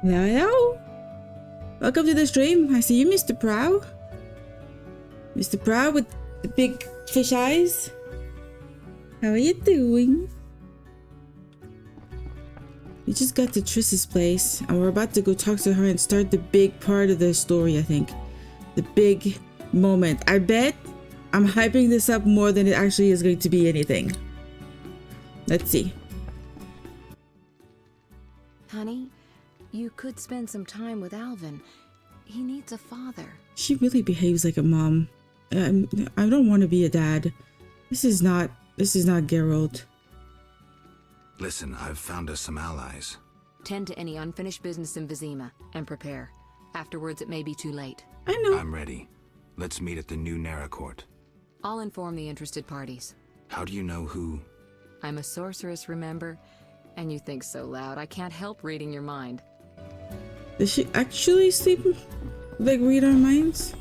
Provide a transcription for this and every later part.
Hello. Welcome to the stream. I see you, Mr. Prow. Mr. Prow with the big fish eyes. How are you doing? We just got to Triss's place and we're about to go talk to her and start the big part of the story, I think. The big moment. I bet I'm hyping this up more than it actually is going to be anything. Let's see. Honey, you could spend some time with Alvin. He needs a father. She really behaves like a mom. I don't want to be a dad. This is not Geralt. Listen, I've found us some allies. Tend to any unfinished business in Vizima and prepare. Afterwards, it may be too late. I know. I'm ready. Let's meet at the new Naracourt. I'll inform the interested parties. How do you know who? I'm a sorceress, remember? And you think so loud, I can't help reading your mind. Does she actually sleep, like, read our minds?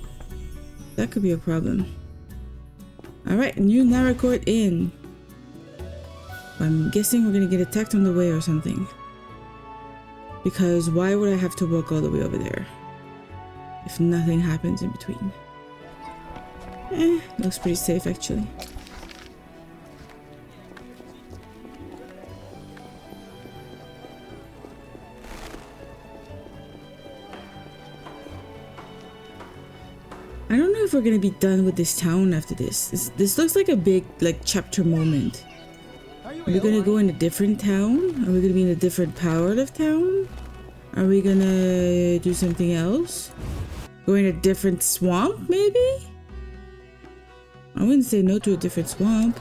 That could be a problem. Alright, new Naracourt Inn. I'm guessing we're gonna get attacked on the way or something. Because why would I have to walk all the way over there if nothing happens in between? Looks pretty safe actually. I don't know if we're gonna be done with this town after this. This looks like a big, like, chapter moment. Are we gonna go in a different town? Are we gonna be in a different part of town? Are we gonna do something else? Go in a different swamp, maybe? I wouldn't say no to a different swamp.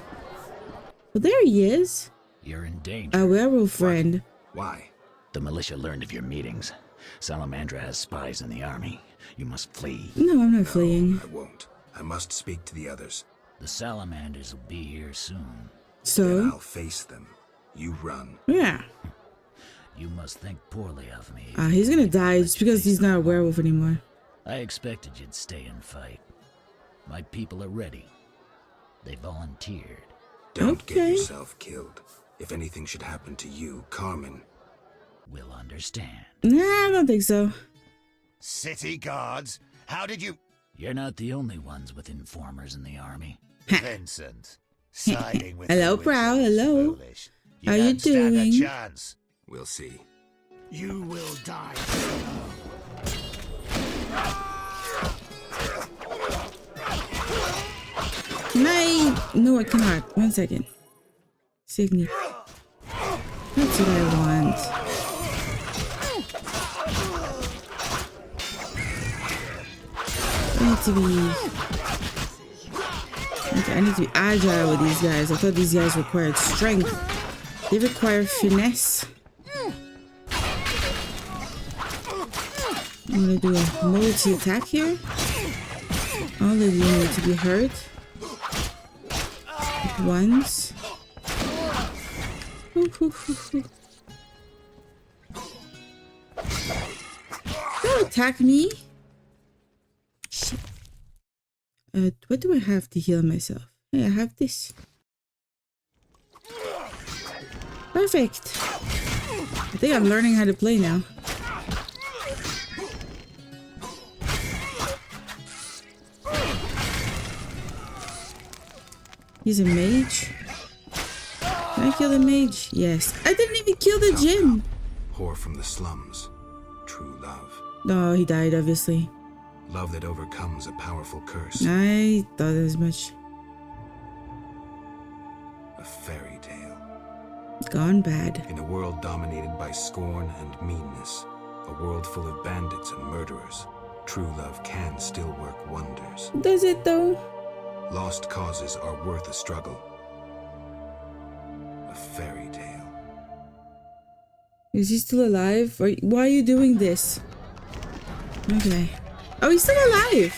Well, there he is. You're in danger. A werewolf friend. Why? The militia learned of your meetings. Salamandra has spies in the army. You must flee. No, I'm not fleeing. I won't. I must speak to the others. The Salamanders will be here soon. So? Then I'll face them. You run. Yeah. You must think poorly of me. He's gonna die just because he's not a werewolf anymore. I expected you'd stay and fight. My people are ready. They volunteered. Don't Okay. get yourself killed. If anything should happen to you, Carmen. We'll understand. Nah, I don't think so. City guards? How did you... You're not the only ones with informers in the army. Vincent, siding with Hello, the Prow. witches is Hello. foolish. How you don't stand doing? a chance. We'll see. You will die. Can I? No, I cannot. 1 second. Signy. That's what I want. I need to be... Okay, I need to be agile with these guys. I thought these guys required strength. They require finesse. I'm gonna do a multi-attack here. All of you need to be hurt. Once. Don't attack me. Shit. What do I have to heal myself? Hey, I have this. Perfect. I think I'm learning how to play now. He's a mage. Can I kill the mage? Yes. I didn't even kill the Jinn. Whore from the slums. True love. No, he died, obviously. Love that overcomes a powerful curse. I thought as much. A fairy tale. Gone bad. In a world dominated by scorn and meanness, a world full of bandits and murderers, true love can still work wonders. Does it though? Lost causes are worth a struggle. A fairy tale. Is he still alive? Why are you doing this? Okay. Oh, he's still alive!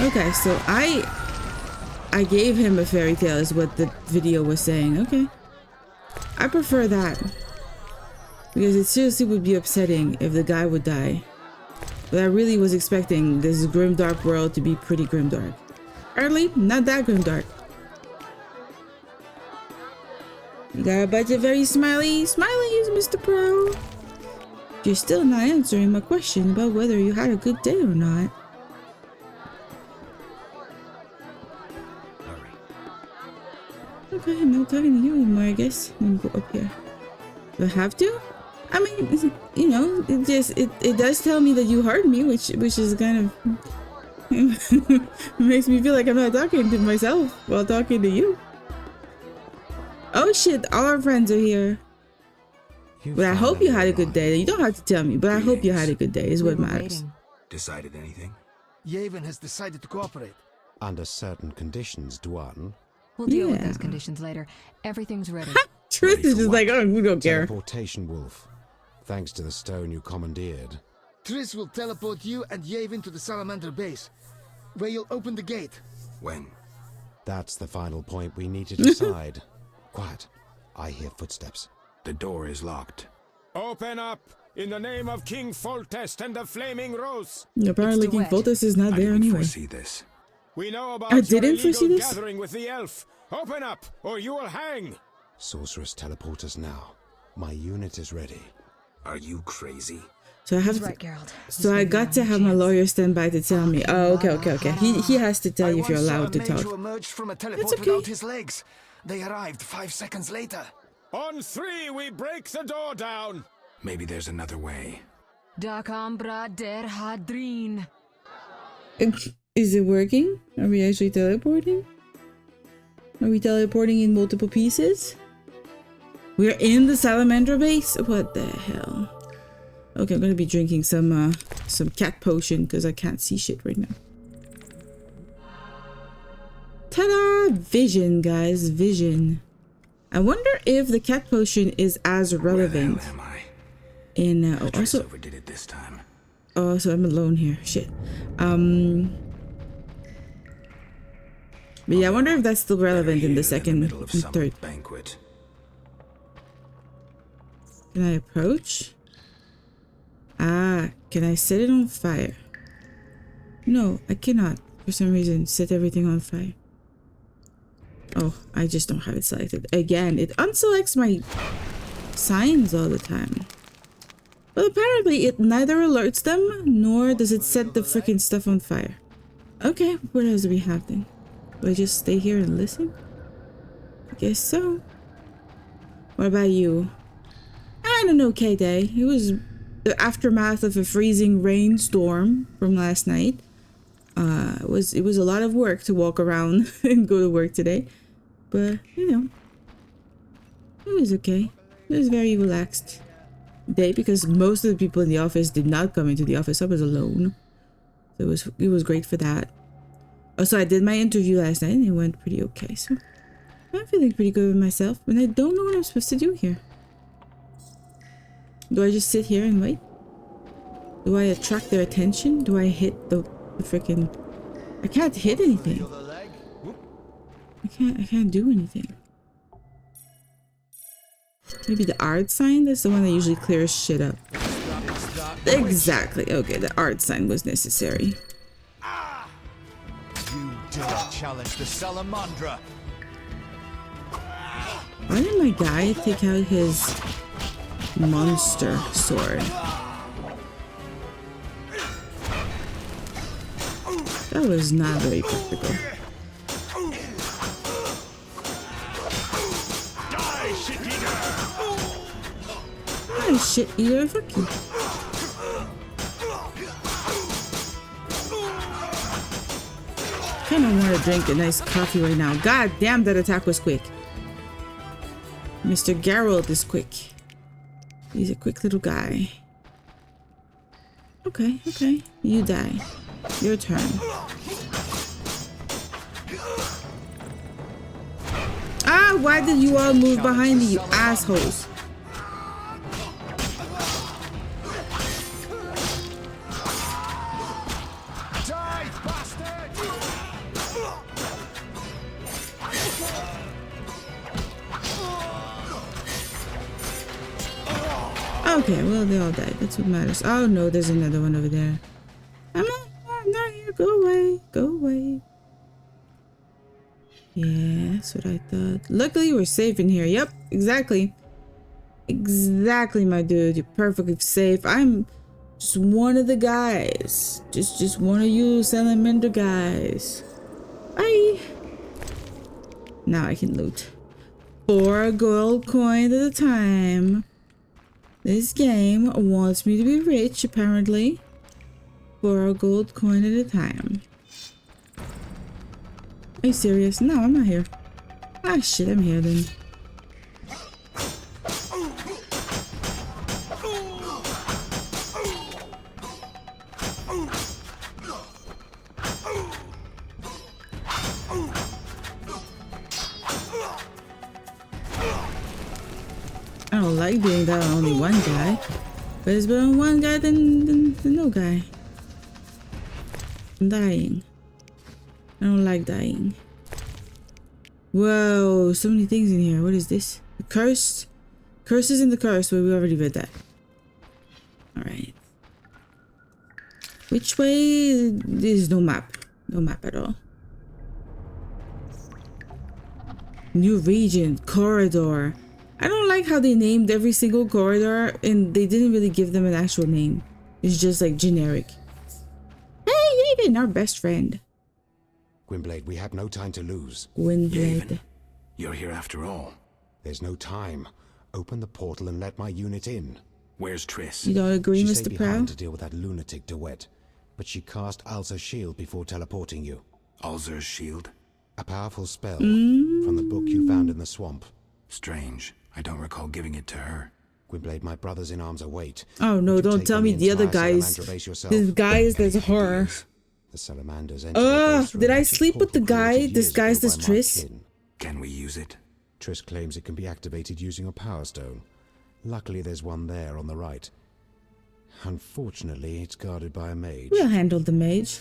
Okay, so I gave him a fairy tale is what the video was saying. Okay. I prefer that. Because it seriously would be upsetting if the guy would die. But I really was expecting this grimdark world to be pretty grimdark. Early, not that grimdark. You got a budget very smiley. Smiley is Mr. Pro. You're still not answering my question about whether you had a good day or not. Hurry. Okay, I'm not talking to you anymore, I guess. I'm gonna go up here. Do I have to? I mean, you know, it does tell me that you heard me, which is kind of makes me feel like I'm not talking to myself while talking to you. Oh shit, all our friends are here. But I hope you had a good day. You don't have to tell me, but I hope you had a good day is what matters. Decided anything? Yavin has decided to cooperate. Under certain conditions, Dwan. We'll deal with those conditions later. Everything's ready. Truth is just like, oh, we don't care. Teleportation wolf. Thanks to the stone you commandeered. Triss will teleport you and Yavin to the Salamandra base, where you'll open the gate. When? That's the final point we need to decide. Quiet. I hear footsteps. The door is locked. Open up! In the name of King Foltest and the Flaming Rose! Apparently King Foltest is not there I didn't anyway. foresee this. We know about I your didn't foresee illegal this? gathering with the elf. Open up, or you will hang! Sorceress, teleport us now. My unit is ready. Are you crazy? So I have He's to, right, Geralt. so I got to have my lawyer stand by to tell me. Oh, okay. He has to tell you if you're allowed to talk. Emerged from a teleport It's okay. without his legs. They arrived 5 seconds later. On 3, we break the door down! Maybe there's another way. Dakambra der Hadrin. Is it working? Are we actually teleporting? Are we teleporting in multiple pieces? We're in the Salamandra base? What the hell? Okay, I'm gonna be drinking some cat potion because I can't see shit right now. Ta-da! Vision, guys, vision. I wonder if the cat potion is as relevant. Where the hell am I? In Triss also, overdid it this time. oh, so I'm alone here. Shit. But yeah, I wonder if that's still relevant in the second middle of and some third. banquet. Can I approach? Ah, can I set it on fire? No, I cannot. For some reason, set everything on fire. Oh, I just don't have it selected. Again, it unselects my signs all the time. But apparently it neither alerts them, nor does it set the freaking stuff on fire. Okay, what else do we have then? Do I just stay here and listen? I guess so. What about you? I had an okay day. It was the aftermath of a freezing rainstorm from last night. It was a lot of work to walk around and go to work today. But, you know, it was okay. It was very relaxed day because most of the people in the office did not come into the office. I was alone. So it was great for that. Also, I did my interview last night and it went pretty okay. So I'm feeling pretty good with myself. And I don't know what I'm supposed to do here. Do I just sit here and wait? Do I attract their attention? Do I hit the freaking... I can't hit anything. I can't do anything. Maybe the art sign? That's the one that usually clears shit up. Exactly. Okay, the art sign was necessary. You dare challenge the Salamandra. Why did my guy take out his monster sword? That was not very practical. Ah, shit eater, fuck you. Kinda want to drink a nice coffee right now. God damn, that attack was quick. Mr. Geralt is quick. He's a quick little guy. Okay. You die. Your turn. Ah, why did you all move behind me, you assholes? Okay, well, they all died. That's what matters. Oh no, there's another one over there. I'm not here. Go away. Yeah, that's what I thought. Luckily, we're safe in here. Yep, exactly. Exactly, my dude. You're perfectly safe. I'm just one of the guys. Just one of you Salamandra guys. Bye. Now I can loot. 4 gold coins at a time. This game wants me to be rich, apparently. 4 gold coin at a time. Are you serious? No, I'm not here. Ah, shit, I'm here then. I don't like doing that on only one guy. But it's better on one guy than no guy. I'm dying. I don't like dying. Whoa, so many things in here. What is this? The cursed? Curses in the curse. Well, we already read that. Alright. Which way? There's no map. No map at all. New region. Corridor. I don't like how they named every single corridor and they didn't really give them an actual name. It's just like generic. Hey, Yavin, our best friend. Gwynblade, we have no time to lose. Gwynblade. You're here after all. There's no time. Open the portal and let my unit in. Where's Triss? You don't agree, She Mr. stayed Prowl? behind to deal with that lunatic DeWitt, but she cast Alza's shield before teleporting you. Alzur's shield? A powerful spell from the book you found in the swamp. Strange. I don't recall giving it to her. Gwynblade, my brothers in arms await. Oh no, Would you don't take tell on me the other entire guys. Salamandra base yourself? This guys, there's a horror. The salamanders entered the base through Did a I magic sleep with the portal guy created years disguised ago as by my Triss? kin. Can we use it? Triss claims it can be activated using a power stone. Luckily, there's one there on the right. Unfortunately, it's guarded by a mage. We'll handle the mage.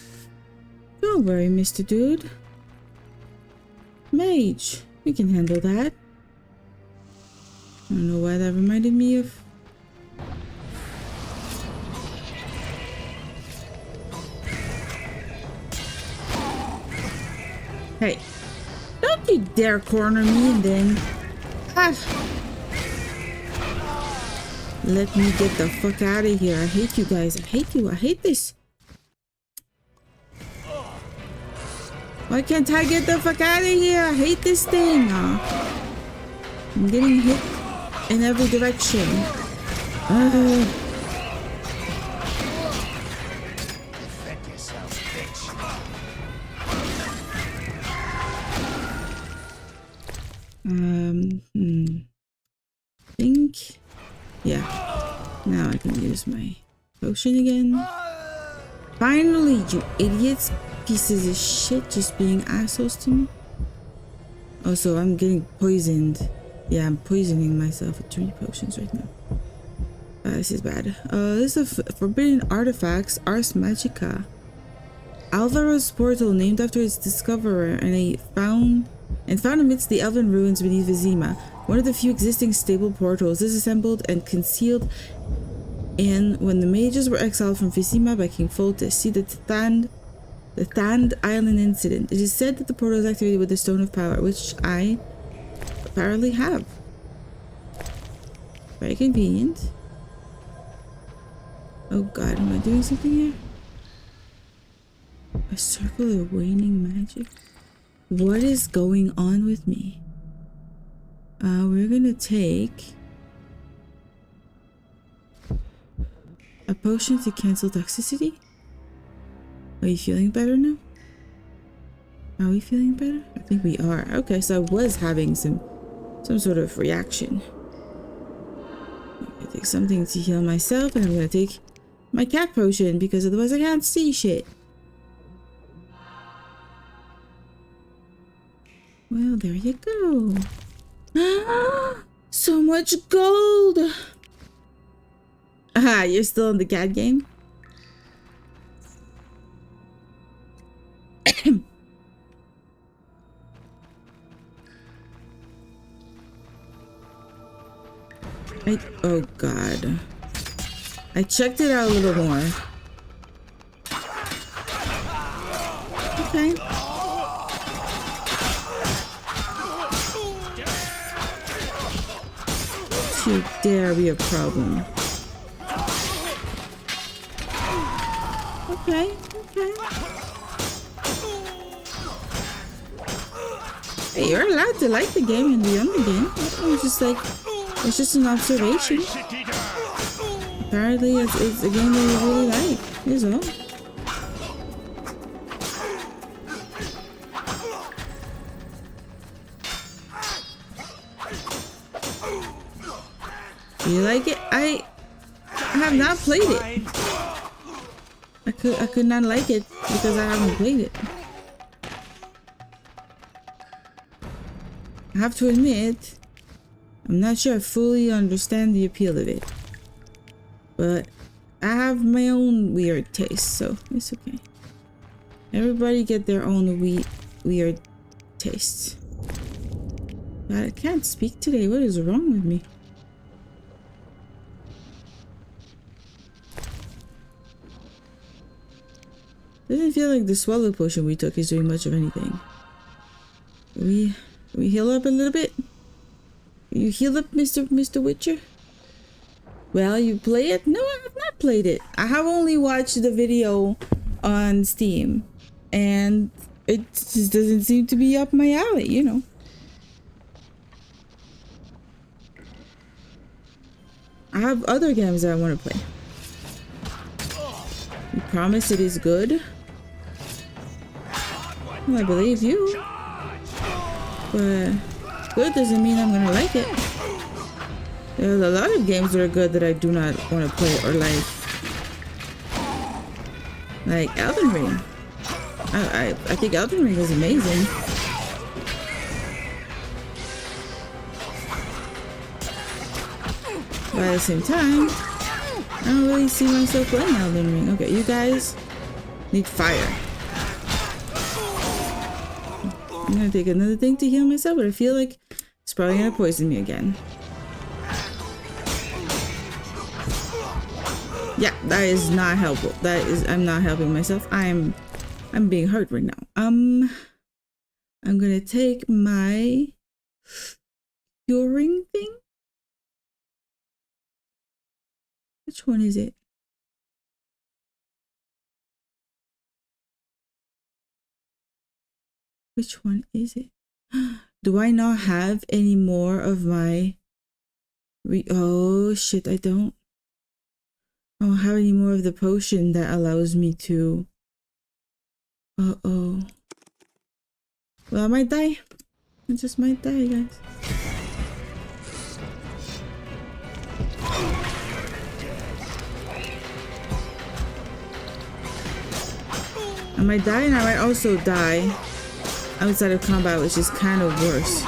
Don't worry, Mr. Dude. Mage. We can handle that. I don't know why that reminded me of. Hey. Don't you dare corner me and then... Ah. Let me get the fuck out of here. I hate you guys. I hate you. I hate this. Why can't I get the fuck out of here? I hate this thing. I'm getting hit in every direction. Defend yourself, bitch. Think. Yeah. Now I can use my potion again. Finally, you idiots. Pieces of shit just being assholes to me. Also, I'm getting poisoned. Yeah, I'm poisoning myself with 3 potions right now. This is bad. This is a forbidden artifacts, Ars Magica. Alvaro's portal, named after its discoverer, and found amidst the elven ruins beneath Vizima. One of the few existing stable portals, disassembled and concealed in when the mages were exiled from Vizima by King Foltest. See the Thand Island incident. It is said that the portal is activated with the Stone of Power, which I apparently have. Very convenient. Oh god, am I doing something here? A circle of waning magic? What is going on with me? We're gonna take a potion to cancel toxicity. Are you feeling better now? Are we feeling better? I think we are. Okay, so I was having some sort of reaction. I'm gonna take something to heal myself, and I'm gonna take my cat potion because otherwise I can't see shit. Well, there you go. So much gold! Ah, you're still in the cat game? Oh god. I checked it out a little more. Okay. Don't you dare be a problem. Okay, okay. Hey, you're allowed to like the game and be on the game. It's just like, it's just an observation. Apparently, it's a game that you really like. Is all. You like it? I have not played it. I could not like it because I haven't played it. I have to admit, I'm not sure I fully understand the appeal of it. But I have my own weird taste, so it's okay. Everybody get their own weird tastes. God, I can't speak today. What is wrong with me? Doesn't feel like the swallow potion we took is doing much of anything. We heal up a little bit? You heal up, Mr. Witcher? Well, you play it? No, I have not played it. I have only watched the video on Steam. And it just doesn't seem to be up my alley, you know. I have other games that I want to play. You promise it is good? Well, I believe you. But good doesn't mean I'm gonna like it. There's a lot of games that are good that I do not want to play or like. Like Elden Ring. I think Elden Ring is amazing. But at the same time, I don't really see myself playing Elden Ring. Okay, you guys need fire. I'm gonna take another thing to heal myself, but I feel like it's probably gonna poison me again. Yeah, that is not helpful. I'm not helping myself. I'm being hurt right now. I'm gonna take my curing thing. Which one is it? Which one is it? Do I not have any more of my... Oh shit, I don't. I don't have any more of the potion that allows me to... Uh-oh. Well, I might die. I just might die, guys. I might die, and I might also die outside of combat, which is kind of worse.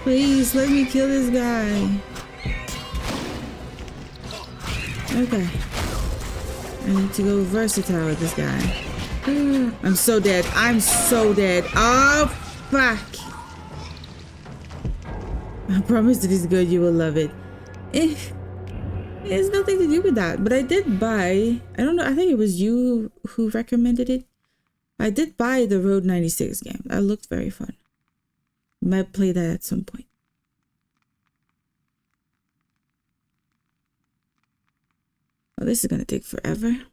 Please, let me kill this guy. Okay. I need to go versatile with this guy. I'm so dead. I'm so dead. Oh, fuck. I promise it is good. You will love it. It has nothing to do with that. But I did buy... I don't know. I think it was you who recommended it. I did buy the Road 96 game. That looked very fun. Might play that at some point. Oh, this is gonna take forever.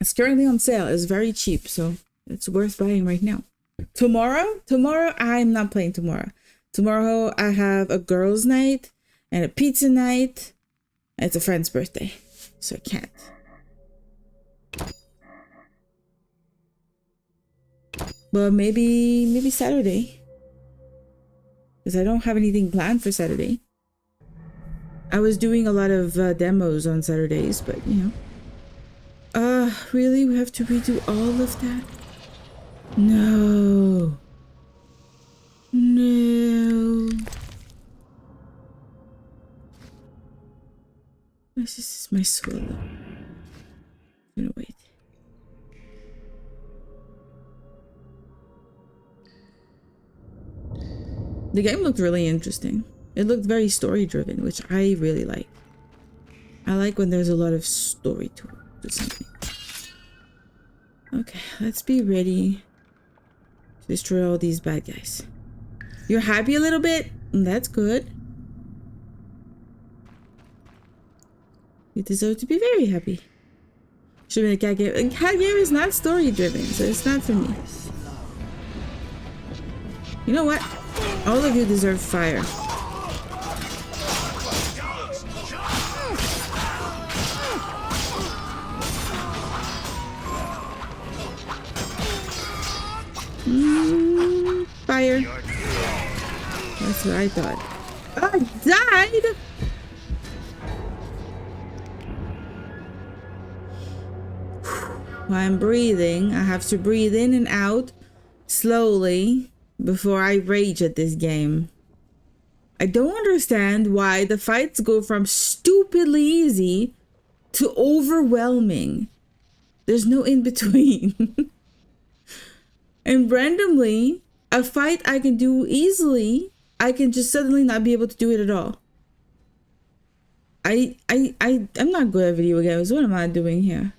It's currently on sale. It's very cheap, so it's worth buying right now. Tomorrow, I'm not playing tomorrow. Tomorrow I have a girls' night and a pizza night. And it's a friend's birthday, so I can't. But maybe Saturday. Because I don't have anything planned for Saturday. I was doing a lot of demos on Saturdays, but you know. Really? We have to redo all of that? No. No. This is my swallow. I'm gonna wait. The game looked really interesting. It looked very story driven, which I really like. I like when there's a lot of story to something. Okay, let's be ready to destroy all these bad guys. You're happy a little bit? That's good. You deserve to be very happy. Should be a cat game. A cat game is not story driven, so it's not for me. You know what? All of you deserve fire. Fire. That's what I thought. Oh, I died! While I'm breathing, I have to breathe in and out slowly before I rage at this game. I don't understand why the fights go from stupidly easy to overwhelming. There's no in between. And randomly, a fight I can do easily, I can just suddenly not be able to do it at all. I'm not good at video games. What am I doing here?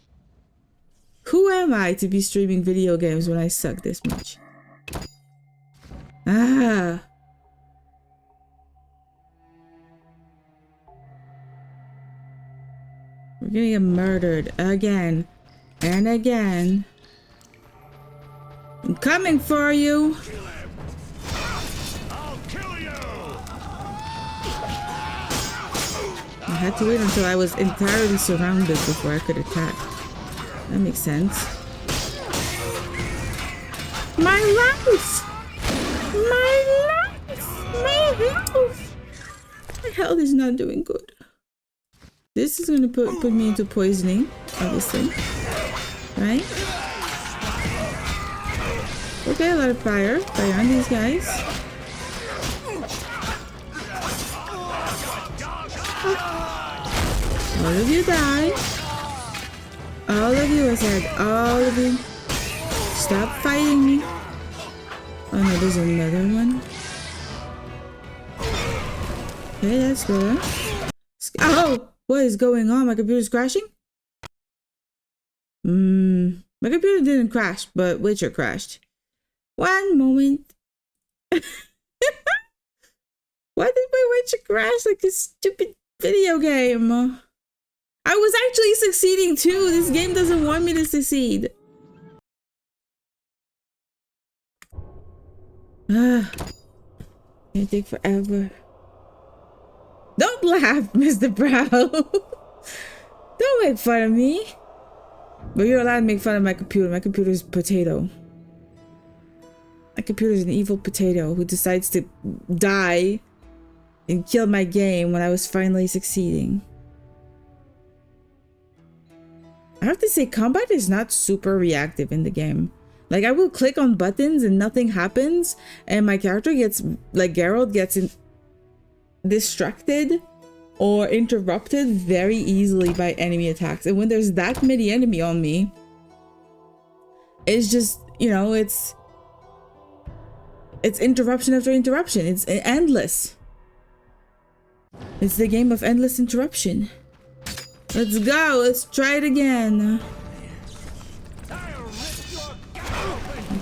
Who am I to be streaming video games when I suck this much? Ah. We're gonna get murdered again and again. I'm coming for you. I'll kill you. I had to wait until I was entirely surrounded before I could attack. That makes sense. My life! My life! My health! My health is not doing good. This is gonna put me into poisoning, obviously. Right? Okay, a lot of fire. Fire on these guys. All of you die. All of you, I said, all of you. Stop fighting me. Oh no, there's another one. Okay, that's better. Oh! What is going on? My computer's crashing? My computer didn't crash, but Witcher crashed. One moment. Why did my Witcher crash like this stupid video game? I was actually succeeding too. This game doesn't want me to succeed. It'll take forever. Don't laugh, Mr. Brown. Don't make fun of me. But you're allowed to make fun of my computer. My computer's potato. My computer's an evil potato who decides to die and kill my game when I was finally succeeding. I have to say, combat is not super reactive in the game. Like, I will click on buttons and nothing happens, and my character gets, like Geralt, gets distracted or interrupted very easily by enemy attacks. And when there's that many enemy on me, it's just, you know, it's interruption after interruption. It's endless. It's the game of endless interruption. Let's go. Let's try it again.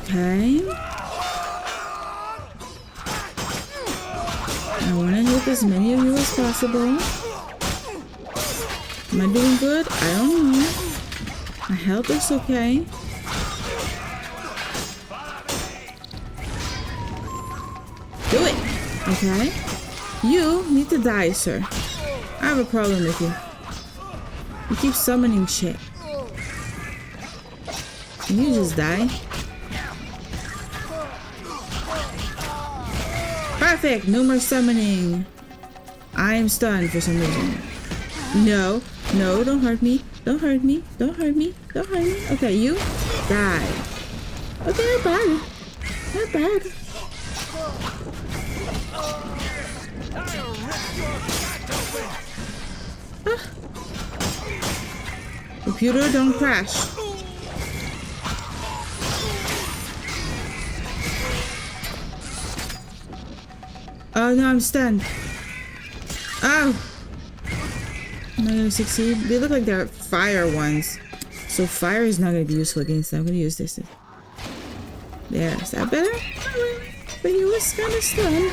Okay. I want to hit as many of you as possible. Am I doing good? I don't know. My health is okay. Do it. Okay. You need to die, sir. I have a problem with you. You keep summoning shit. Can you just die? Perfect! No more summoning. I am stunned for some reason. No. No, don't hurt me. Don't hurt me. Don't hurt me. Don't hurt me. Okay, you die. Okay, not bad. Not bad. Ah. Computer, don't crash. Oh no, I'm stunned. Oh! Am I gonna succeed? They look like they're fire ones. So fire is not gonna be useful against them. I'm gonna use this. There, is that better? Not really, but he was kind of stunned.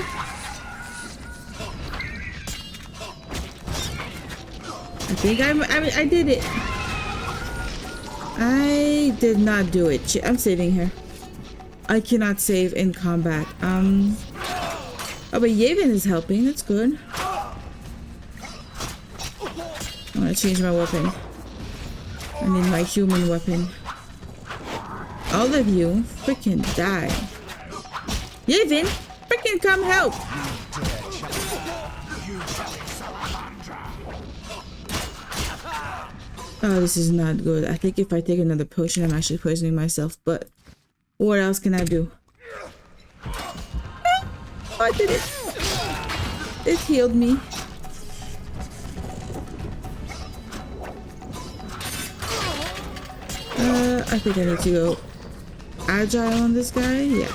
I think I did it. I did not do it. Shit, I'm saving her. I cannot save in combat. Oh, but Yavin is helping. That's good. I'm gonna change my weapon. I need my human weapon. All of you freaking die. Yavin, freaking come help. Oh, this is not good. I think if I take another potion, I'm actually poisoning myself. But what else can I do? Oh, I did it. It healed me. I think I need to go agile on this guy. Yeah.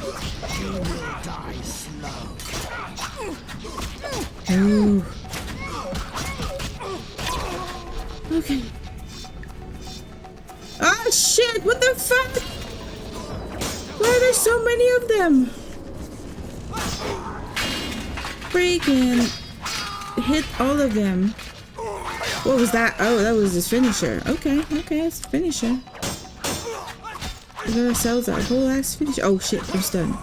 Ooh. Okay. Oh shit! What the fuck? Why are there so many of them? Freaking hit all of them. What was that? Oh, that was his finisher. Okay, it's a finisher. We're gonna sell that whole ass finisher. Oh shit, I'm stunned.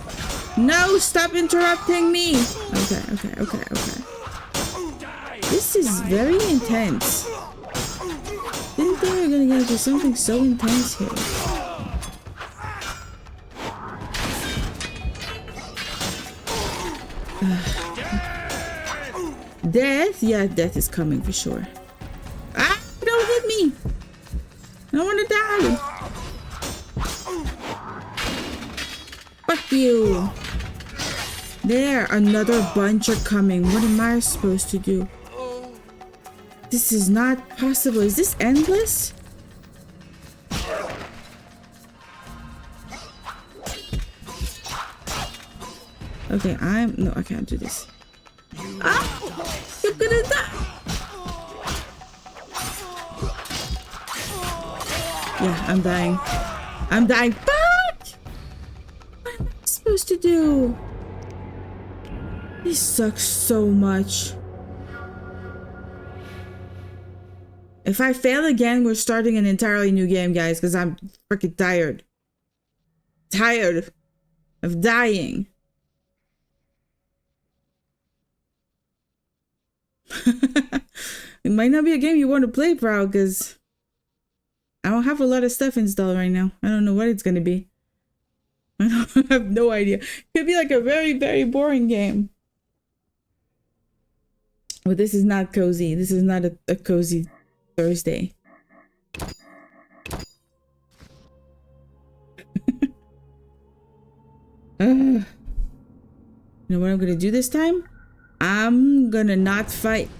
No, stop interrupting me. Okay. This is very intense. Didn't think we were gonna get into something so intense here. Death? Yeah, death is coming for sure. Ah, don't hit me! I don't wanna die! Fuck you! There, another bunch are coming. What am I supposed to do? This is not possible. Is this endless? Okay, no, I can't do this. Ah! You're gonna die! Yeah, I'm dying. I'm dying. Fuck! What am I supposed to do? This sucks so much. If I fail again, we're starting an entirely new game, guys, because I'm freaking tired. Tired of dying. It might not be a game you want to play, Proud, because I don't have a lot of stuff installed right now. I don't know what it's going to be. I have no idea. It could be like a very, very boring game. But this is not cozy. This is not a cozy Thursday. You know what I'm gonna do this time? I'm gonna not fight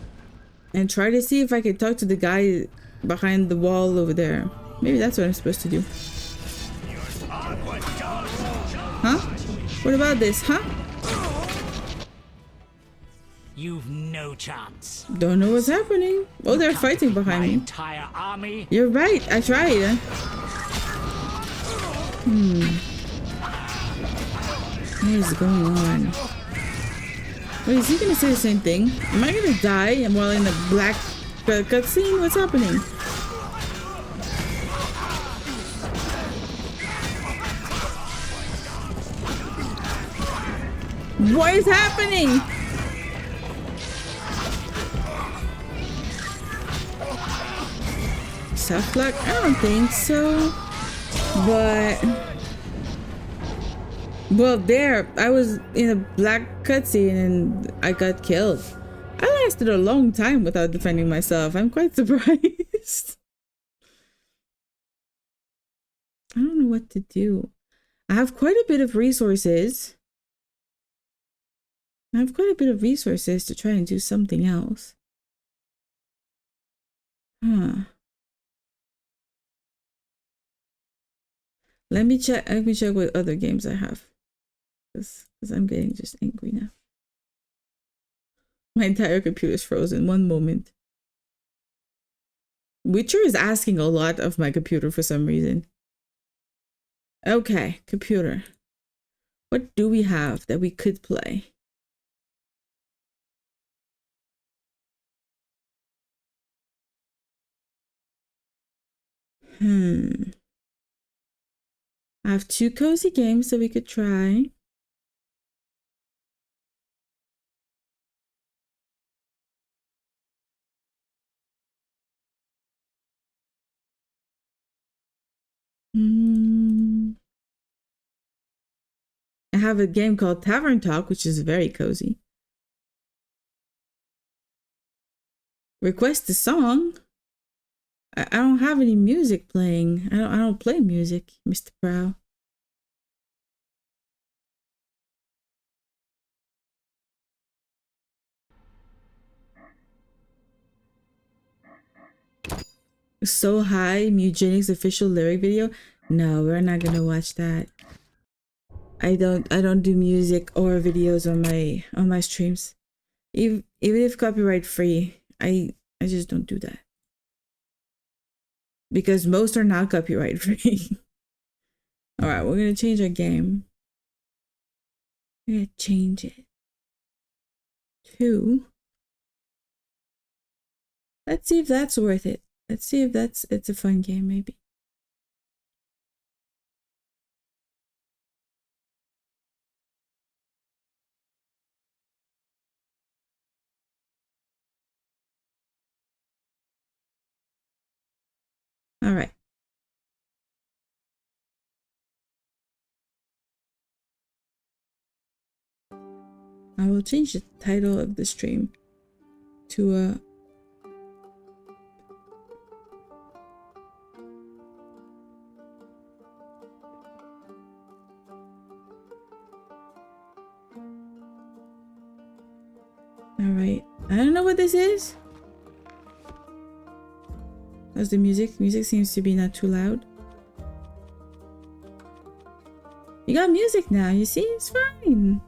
and try to see if I can talk to the guy behind the wall over there. Maybe that's what I'm supposed to do. Huh? What about this, huh? You've no chance. Don't know what's happening. Oh, they're fighting behind me. Entire army. You're right. I tried. What is going on? Wait, is he gonna say the same thing? Am I gonna die while in the black cutscene? What's happening? What is happening? Soft luck? I don't think so. But well, there I was in a black cutscene and I got killed. I lasted a long time without defending myself. I'm quite surprised. I don't know what to do. I have quite a bit of resources. To try and do something else. Huh. Let me check what other games I have. Because I'm getting just angry now. My entire computer's frozen. One moment. Witcher is asking a lot of my computer for some reason. Okay, computer. What do we have that we could play? I have 2 cozy games that we could try. I have a game called Tavern Talk, which is very cozy. Request a song. I don't have any music playing. I don't play music, Mr. Prow. So High, Eugenics official lyric video. No, we're not gonna watch that. I don't do music or videos on my streams. Even if copyright free, I just don't do that. Because most are not copyright free. Alright, we're gonna change our game. We're gonna change it to, let's see if that's worth it. Let's see if it's a fun game, maybe. All right. I will change the title of the stream to all right. I don't know what this is. How's the music? Music seems to be not too loud. You got music now, you see? It's fine.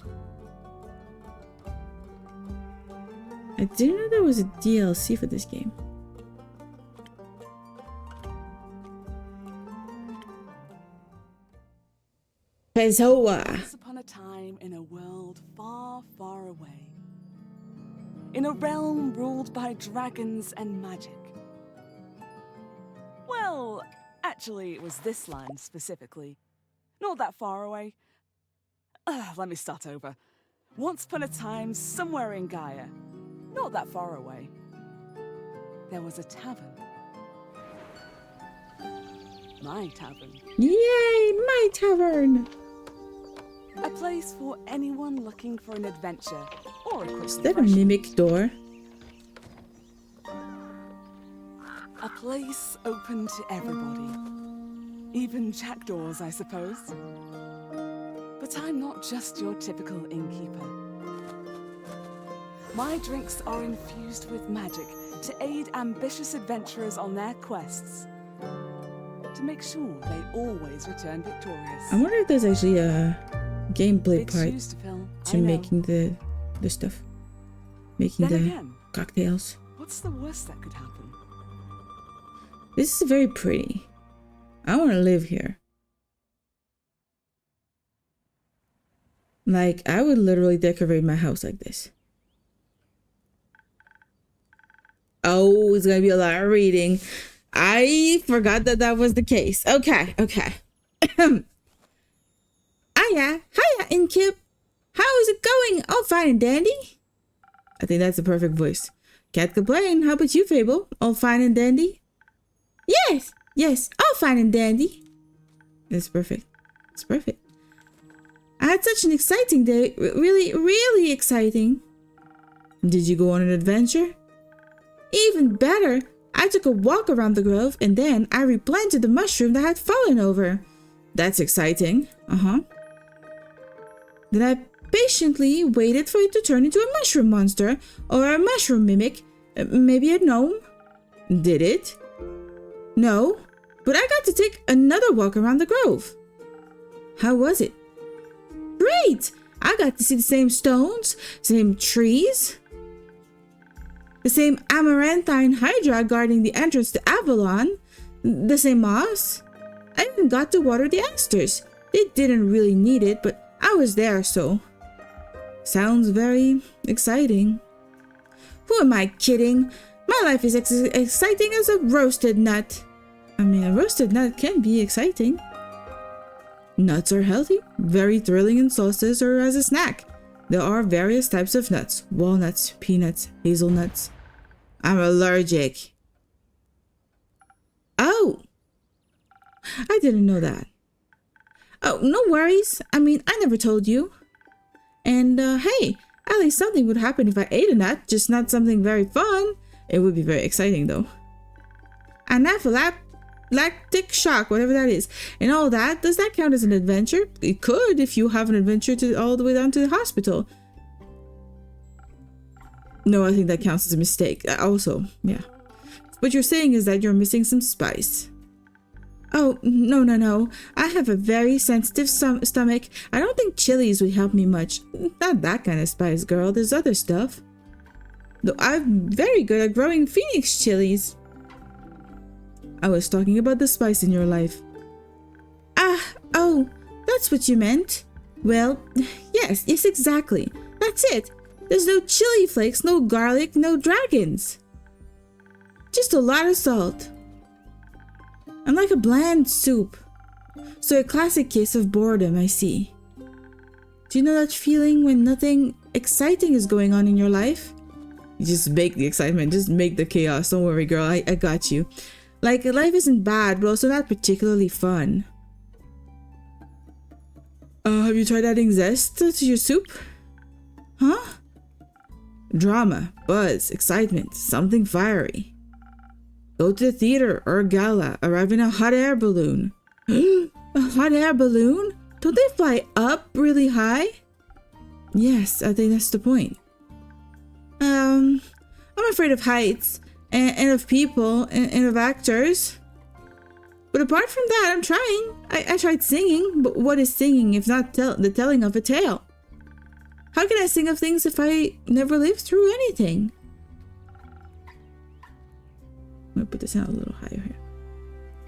I didn't know there was a DLC for this game. Pezoa. Once upon a time in a world far, far away. In a realm ruled by dragons and magic. Well, actually, it was this land specifically. Not that far away. Let me start over. Once upon a time, somewhere in Gaia, not that far away, there was a tavern. My tavern. Yay, my tavern! A place for anyone looking for an adventure or a quick Is that a mimic door? A place open to everybody. Even jackdaws, I suppose. But I'm not just your typical innkeeper. My drinks are infused with magic to aid ambitious adventurers on their quests. To make sure they always return victorious. I wonder if there's actually a gameplay Big part shoes to fill, to I know. making the stuff. Making Then the again, cocktails. what's the worst that could happen? This is very pretty. I want to live here. Like, I would literally decorate my house like this. Oh, it's gonna be a lot of reading. I forgot that that was the case. Okay, okay. Hiya, Incube. How is it going? All fine and dandy. I think that's the perfect voice. Can't complain. How about you, Fable? All fine and dandy? Yes, yes, all fine and dandy. It's perfect. It's perfect. I had such an exciting day. Really, really exciting. Did you go on an adventure? Even better, I took a walk around the grove and then I replanted the mushroom that had fallen over. That's exciting. Then I patiently waited for it to turn into a mushroom monster or a mushroom mimic. Maybe a gnome? Did it? No, but I got to take another walk around the grove. How was it? Great! I got to see the same stones, same trees. The same amaranthine hydra guarding the entrance to Avalon. The same moss. I even got to water the asters. They didn't really need it, but I was there, so... Sounds very exciting. Who am I kidding? My life is exciting as a roasted nut. I mean, a roasted nut can be exciting. Nuts are healthy, very thrilling in sauces or as a snack. There are various types of nuts. Walnuts, peanuts, hazelnuts. I'm allergic. Oh! I didn't know that. Oh, no worries. I mean, I never told you. And, hey, at least something would happen if I ate a nut, just not something very fun. It would be very exciting, though. Anaphylactic shock, whatever that is. And all that, does that count as an adventure? It could if you have an adventure to all the way down to the hospital. No, I think that counts as a mistake. Also, yeah. What you're saying is that you're missing some spice. Oh, no. I have a very sensitive stomach. I don't think chilies would help me much. Not that kind of spice, girl. There's other stuff. Though I'm very good at growing phoenix chilies. I was talking about the spice in your life. Oh, that's what you meant. Well, yes, exactly. That's it. There's no chili flakes, no garlic, no dragons. Just a lot of salt. I'm like a bland soup. So a classic case of boredom, I see. Do you know that feeling when nothing exciting is going on in your life? You just make the excitement, just make the chaos. Don't worry, girl, I got you. Like, life isn't bad, but also not particularly fun. Have you tried adding zest to your soup? Huh? Drama, buzz, excitement, something fiery. Go to the theater or a gala, arrive in a hot air balloon. A hot air balloon? Don't they fly up really high? Yes, I think that's the point. I'm afraid of heights and of people and of actors. But apart from that, I'm trying. I tried singing, but what is singing if not the telling of a tale? How can I sing of things if I never lived through anything? I'm gonna put the sound a little higher here.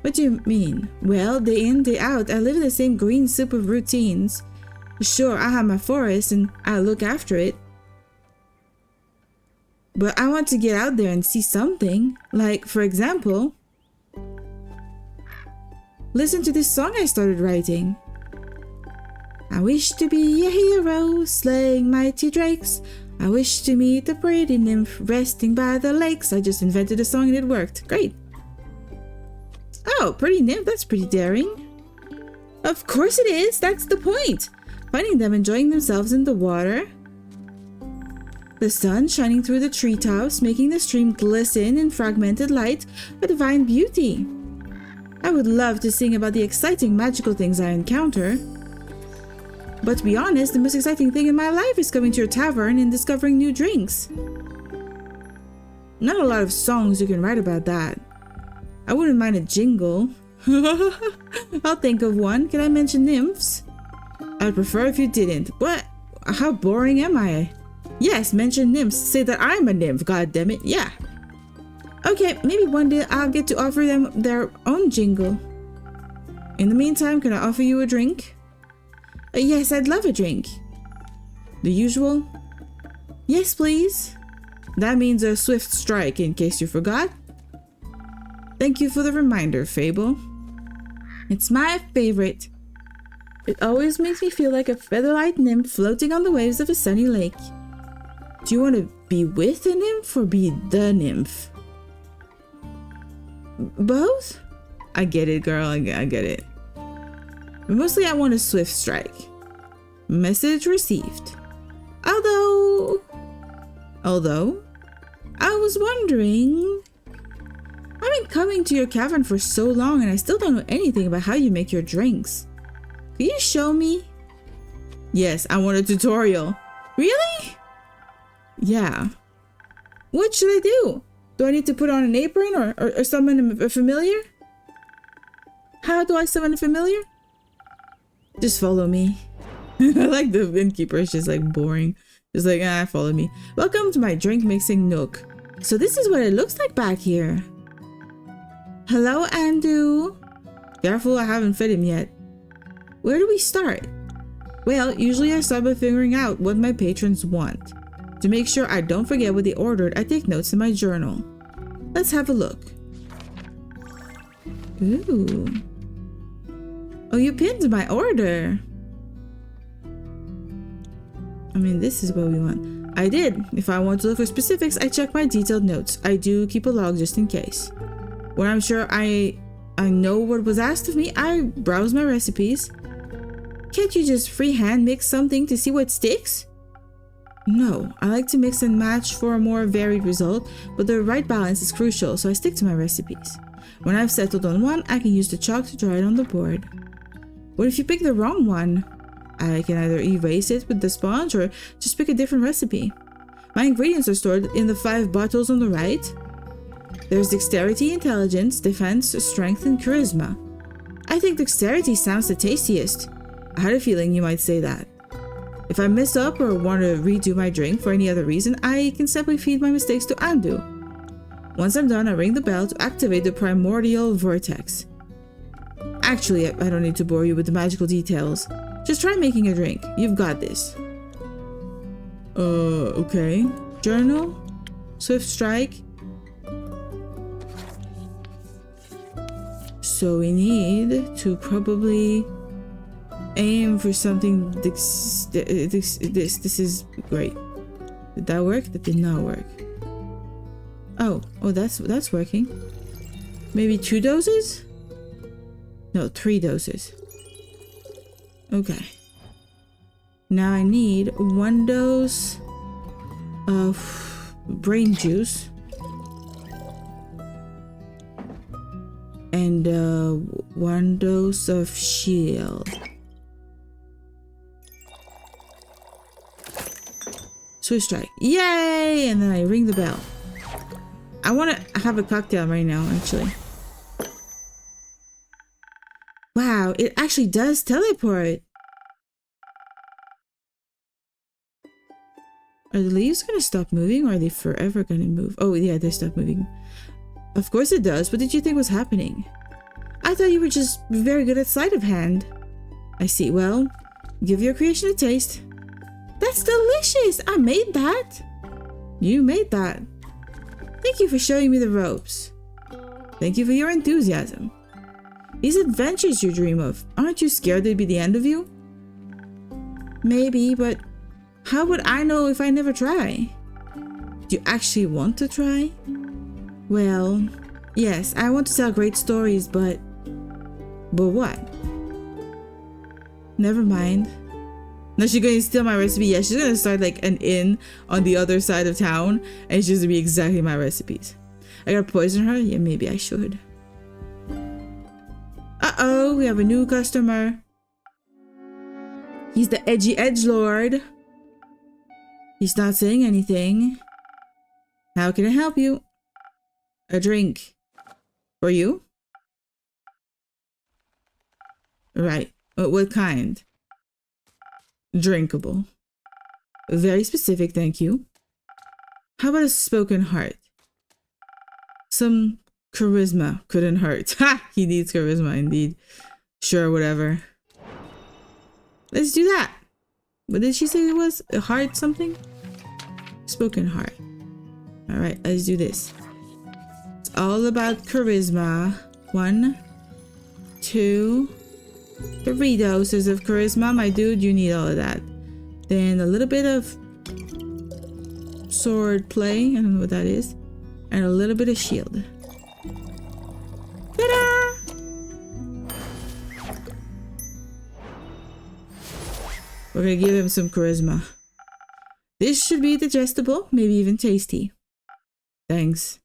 What do you mean? Well, day in, day out, I live in the same green soup of routines. Sure, I have my forest and I look after it. But I want to get out there and see something. Like, for example, listen to this song I started writing. I wish to be a hero, slaying mighty drakes. I wish to meet a pretty nymph resting by the lakes. I just invented a song and it worked. Great. Oh, pretty nymph, that's pretty daring. Of course it is, that's the point. Finding them enjoying themselves in the water. The sun shining through the treetops, making the stream glisten in fragmented light, a divine beauty. I would love to sing about the exciting magical things I encounter. But to be honest, the most exciting thing in my life is coming to your tavern and discovering new drinks. Not a lot of songs you can write about that. I wouldn't mind a jingle. I'll think of one. Can I mention nymphs? I'd prefer if you didn't. What? How boring am I? Yes, mention nymphs. Say that I'm a nymph, goddammit. Yeah. Okay, maybe one day I'll get to offer them their own jingle. In the meantime, can I offer you a drink? Yes, I'd love a drink. The usual? Yes, please. That means a swift strike, in case you forgot. Thank you for the reminder, Fable. It's my favorite. It always makes me feel like a featherlight nymph floating on the waves of a sunny lake. Do you want to be with a nymph or be the nymph? Both? I get it, girl. I get it. But mostly I want a swift strike. Message received. Although, I was wondering, I've been coming to your cavern for so long and I still don't know anything about how you make your drinks. Can you show me? Yes, I want a tutorial. Really? Yeah. What should I do? Do I need to put on an apron or summon a familiar? How do I summon a familiar? Just follow me. I like the innkeeper, it's just like boring. Just like, follow me. Welcome to my drink mixing nook. So this is what it looks like back here. Hello, Andu. Careful, I haven't fed him yet. Where do we start? Well, usually I start by figuring out what my patrons want. To make sure I don't forget what they ordered, I take notes in my journal. Let's have a look. Ooh. Oh, you pinned my order. I mean, this is what we want. I did. If I want to look for specifics, I check my detailed notes. I do keep a log just in case. When I'm sure I know what was asked of me, I browse my recipes. Can't you just freehand mix something to see what sticks? No, I like to mix and match for a more varied result, but the right balance is crucial, so I stick to my recipes. When I've settled on one, I can use the chalk to draw it on the board. What if you pick the wrong one? I can either erase it with the sponge or just pick a different recipe. My ingredients are stored in the 5 bottles on the right. There's dexterity, intelligence, defense, strength, and charisma. I think dexterity sounds the tastiest. I had a feeling you might say that. If I mess up or want to redo my drink for any other reason, I can simply feed my mistakes to Andu. Once I'm done, I ring the bell to activate the primordial vortex. Actually, I don't need to bore you with the magical details. Just try making a drink. You've got this. Okay. Journal? Swift strike? So we need to probably aim for something. This is great. Did that work? That did not work. Oh, that's working. Maybe 2 doses? No, 3 doses. Okay. Now I need 1 dose of brain juice. And 1 dose of shield. Swift strike. Yay! And then I ring the bell. I want to have a cocktail right now, actually. Wow, it actually does teleport. Are the leaves going to stop moving or are they forever going to move? Oh, yeah, they stop moving. Of course it does. What did you think was happening? I thought you were just very good at sleight of hand. I see. Well, give your creation a taste. That's delicious. I made that. You made that. Thank you for showing me the ropes. Thank you for your enthusiasm. These adventures you dream of, aren't you scared they'd be the end of you? Maybe, but how would I know if I never try? Do you actually want to try? Well, yes, I want to tell great stories, but what? Never mind. Now she's going to steal my recipe. Yeah, she's going to start like an inn on the other side of town, and it's just going to be exactly my recipes. I gotta poison her? Yeah, maybe I should. Uh-oh, we have a new customer. He's the edgy edgelord. He's not saying anything. How can I help you? A drink. For you? Right. What kind? Drinkable. Very specific, thank you. How about a spoken heart? Some charisma couldn't hurt. Ha! He needs charisma indeed. Sure, whatever. Let's do that. What did she say it was? A heart something? Spoken heart. Alright, let's do this. It's all about charisma. 1, 2, 3 doses of charisma. My dude, you need all of that. Then a little bit of sword play. I don't know what that is. And a little bit of shield. Ta-da! We're gonna give him some charisma. This should be digestible, maybe even tasty. Thanks.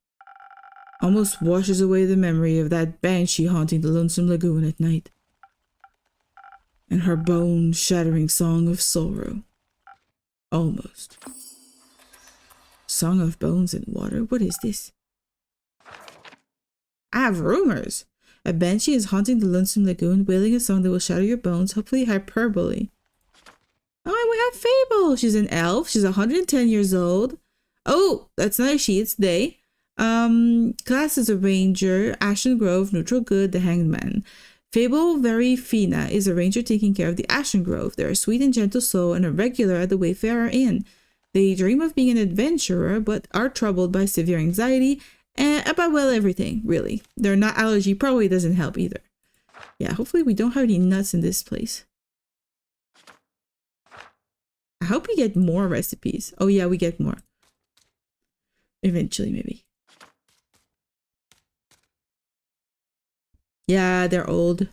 Almost washes away the memory of that banshee haunting the lonesome lagoon at night. And her bone-shattering song of sorrow. Almost. Song of bones and water? What is this? I have rumors. A banshee is haunting the lonesome lagoon, wailing a song that will shatter your bones, hopefully hyperbole. Oh, and we have Fable. She's an elf. She's 110 years old. Oh, that's not a she, it's they. Class is a ranger, Ashen Grove, neutral good, the hanged man. Fable Very Fina is a ranger taking care of the Ashen Grove. They're a sweet and gentle soul and a regular at the Wayfarer Inn. They dream of being an adventurer, but are troubled by severe anxiety and about, well, everything, really. Their nut allergy probably doesn't help either. Yeah, hopefully we don't have any nuts in this place. I hope we get more recipes. Oh yeah, we get more. Eventually, maybe. Yeah, they're old.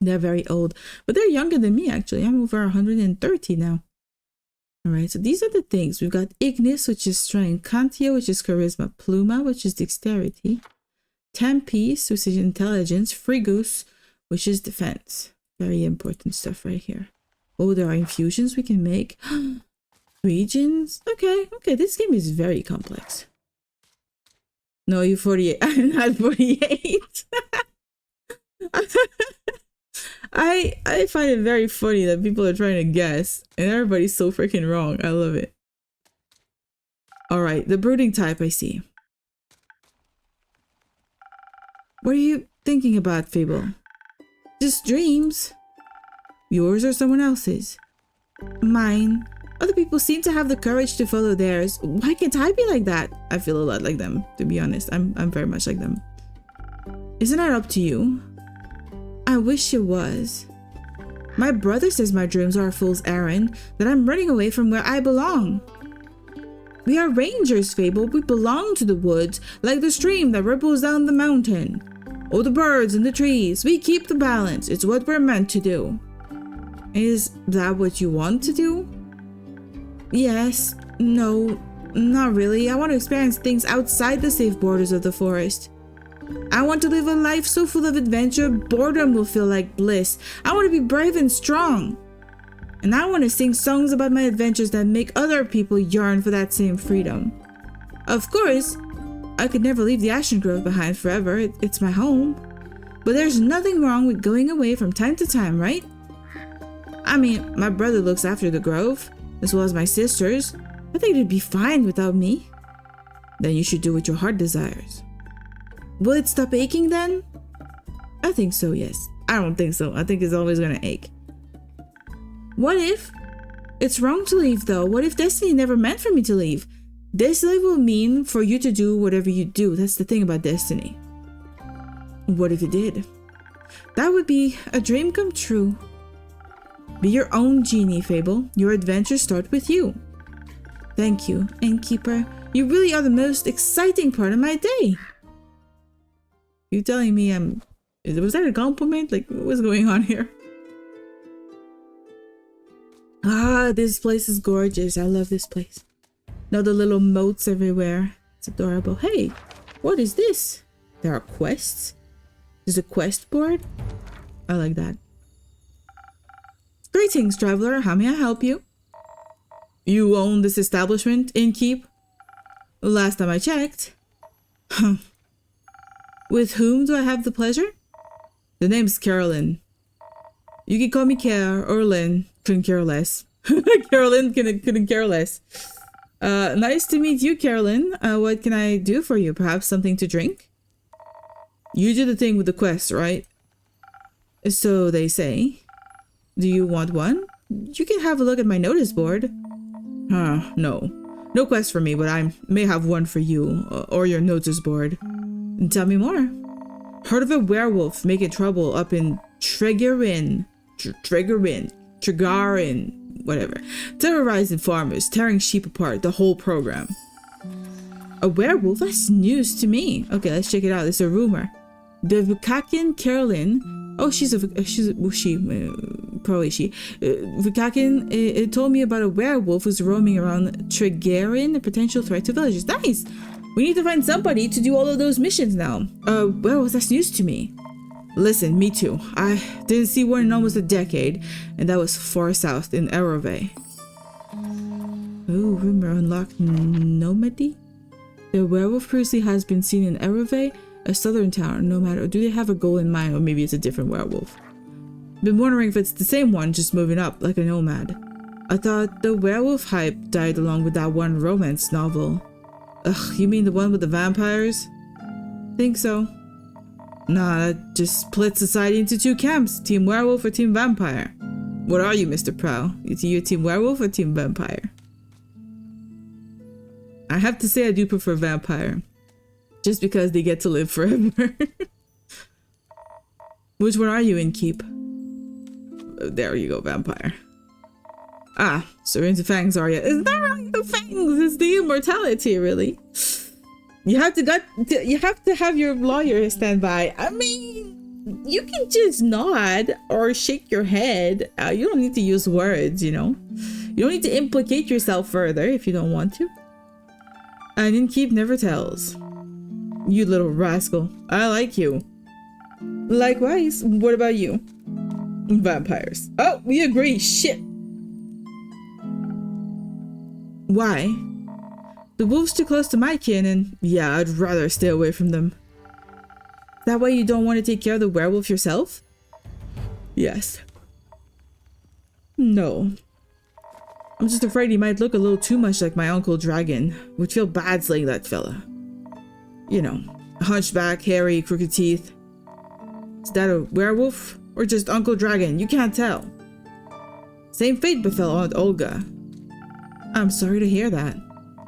They're very old. But they're younger than me, actually. I'm over 130 now. Alright, so these are the things. We've got Ignis, which is strength. Cantia, which is charisma. Pluma, which is dexterity. Tempeace, which is intelligence. Frigus, which is defense. Very important stuff right here. Oh, there are infusions we can make. Regions. Okay, this game is very complex. No, you're 48. I'm not 48. I find it very funny that people are trying to guess and everybody's so freaking wrong. I love it. Alright, the brooding type I see. What are you thinking about, Fable? Just dreams. Yours or someone else's? Mine. Other people seem to have the courage to follow theirs. Why can't I be like that? I feel a lot like them, to be honest. I'm very much like them. Isn't that up to you? I wish it was. My brother says my dreams are a fool's errand, that I'm running away from where I belong. We are rangers, Fable. We belong to the woods, like the stream that ripples down the mountain. Oh, the birds and the trees. We keep the balance. It's what we're meant to do. Is that what you want to do? Yes. No. Not really. I want to experience things outside the safe borders of the forest. I want to live a life so full of adventure, boredom will feel like bliss. I want to be brave and strong. And I want to sing songs about my adventures that make other people yearn for that same freedom. Of course, I could never leave the Ashen Grove behind forever. It's my home. But there's nothing wrong with going away from time to time, right? I mean, my brother looks after the grove, as well as my sisters. I think it'd be fine without me. Then you should do what your heart desires. Will it stop aching then? I think so, yes. I don't think so. I think it's always gonna ache. What if? It's wrong to leave though. What if destiny never meant for me to leave? Destiny will mean for you to do whatever you do. That's the thing about destiny. What if it did? That would be a dream come true. Be your own genie, Fable. Your adventures start with you. Thank you, Innkeeper. You really are the most exciting part of my day. You telling me was that a compliment? Like, what's going on here? Ah, this place is gorgeous. I love this place. Now the little moats everywhere. It's adorable. Hey, what is this? There are quests? There's a quest board? I like that. Greetings, traveler. How may I help you? You own this establishment, Innkeep? Last time I checked. Huh. With whom do I have the pleasure? The name's Carolyn. You can call me Care or Lynn. Couldn't care less. Carolyn couldn't care less. Nice to meet you, Carolyn. What can I do for you? Perhaps something to drink? You do the thing with the quest, right? So they say. Do you want one? You can have a look at my notice board. No. No quest for me, but I may have one for you, or your notice board. Tell me more. Heard of a werewolf making trouble up in Tregarin, whatever. Terrorizing farmers, tearing sheep apart, the whole program. A werewolf? That's news to me. Okay, let's check it out. It's a rumor. The Vikakin Carolyn. Oh, probably she. Vikakin told me about a werewolf who's roaming around Tregarin, a potential threat to villagers. Nice! We need to find somebody to do all of those missions now. Werewolf, that's news to me. Listen, me too. I didn't see one in almost a decade, and that was far south in Erove. Ooh, rumor unlocked Nomadi? The werewolf previously has been seen in Erove, a southern town, no matter. Do they have a goal in mind, or maybe it's a different werewolf? Been wondering if it's the same one, just moving up like a nomad. I thought the werewolf hype died along with that one romance novel. Ugh, you mean the one with the vampires? Think so. Nah, that just splits society into two camps. Team werewolf or team vampire. What are you, Mr. Prowl? You team werewolf or team vampire? I have to say I do prefer vampire. Just because they get to live forever. Which one are you in, Keep? Oh, there you go, vampire. Ah, so you're into fangs, are you? It's not really the fangs, it's the immortality, really. You have to have your lawyer stand by. I mean, you can just nod or shake your head. You don't need to use words, you know. You don't need to implicate yourself further if you don't want to. And Innkeep never tells. You little rascal. I like you. Likewise. What about you? Vampires. Oh, we agree. Shit. Why? The wolf's too close to my kin, and yeah, I'd rather stay away from them. That way you don't want to take care of the werewolf yourself? Yes. No. I'm just afraid he might look a little too much like my Uncle Dragon. Would feel bad slaying that fella. You know, hunchback, hairy, crooked teeth. Is that a werewolf? Or just Uncle Dragon? You can't tell. Same fate befell Aunt Olga. I'm sorry to hear that.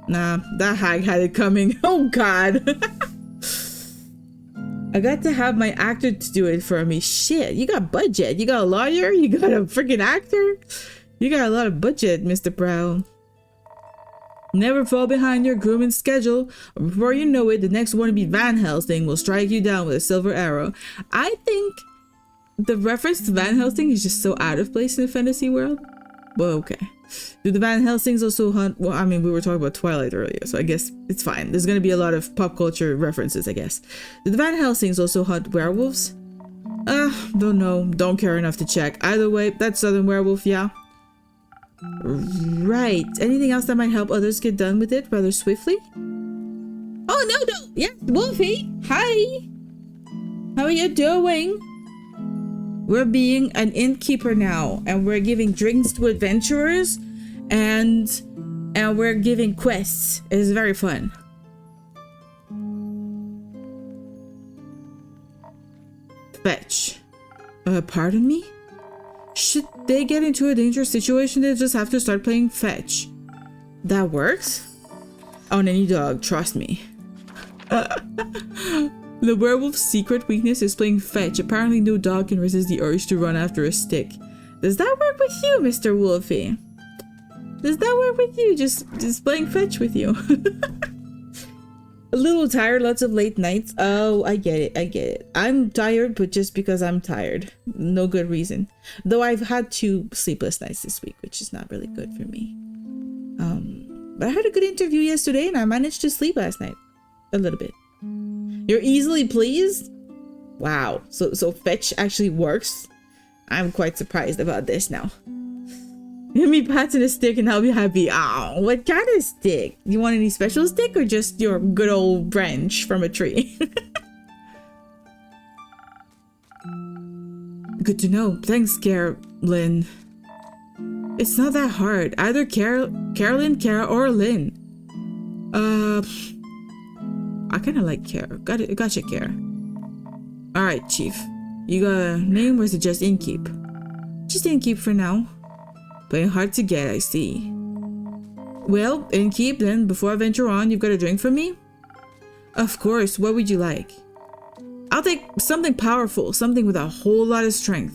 Nah, that hag had it coming. Oh god. I got to have my actor to do it for me. Shit, you got budget. You got a lawyer? You got a freaking actor? You got a lot of budget, Mr. Brown. Never fall behind your grooming schedule, or before you know it, the next wannabe Van Helsing will strike you down with a silver arrow. I think the reference to Van Helsing is just so out of place in the fantasy world. Well, okay. Do the Van Helsings also hunt? Well, I mean, we were talking about Twilight earlier, so I guess it's fine. There's gonna be a lot of pop culture references, I guess. Do the Van Helsings also hunt werewolves? Don't know. Don't care enough to check. Either way, that's Southern Werewolf, yeah. Right. Anything else that might help others get done with it rather swiftly? Oh, no. Yeah, Wolfie. Hi. How are you doing? We're being an innkeeper now, and we're giving drinks to adventurers, and we're giving quests. It's very fun. Fetch. Pardon me? Should they get into a dangerous situation, they just have to start playing fetch. That works? On any dog, trust me. The werewolf's secret weakness is playing fetch. Apparently no dog can resist the urge to run after a stick. Does that work with you, Mr. Wolfie? Does that work with you? Just playing fetch with you. A little tired, lots of late nights. Oh, I get it. I'm tired, but just because I'm tired. No good reason. Though I've had 2 sleepless nights this week, which is not really good for me. But I had a good interview yesterday and I managed to sleep last night. A little bit. You're easily pleased? Wow. So fetch actually works? I'm quite surprised about this now. Give me pats and a stick and I'll be happy. Oh, what kind of stick? You want any special stick or just your good old branch from a tree? Good to know. Thanks, Carolyn. It's not that hard. Either Carolyn, Kara, or Lynn. I kind of like Kara. Gotcha, Kara. Alright, Chief. You got a name or is it just Innkeep? Just Innkeep for now. Playing hard to get, I see. Well, Innkeep, then before I venture on, you've got a drink for me? Of course, what would you like? I'll take something powerful, something with a whole lot of strength.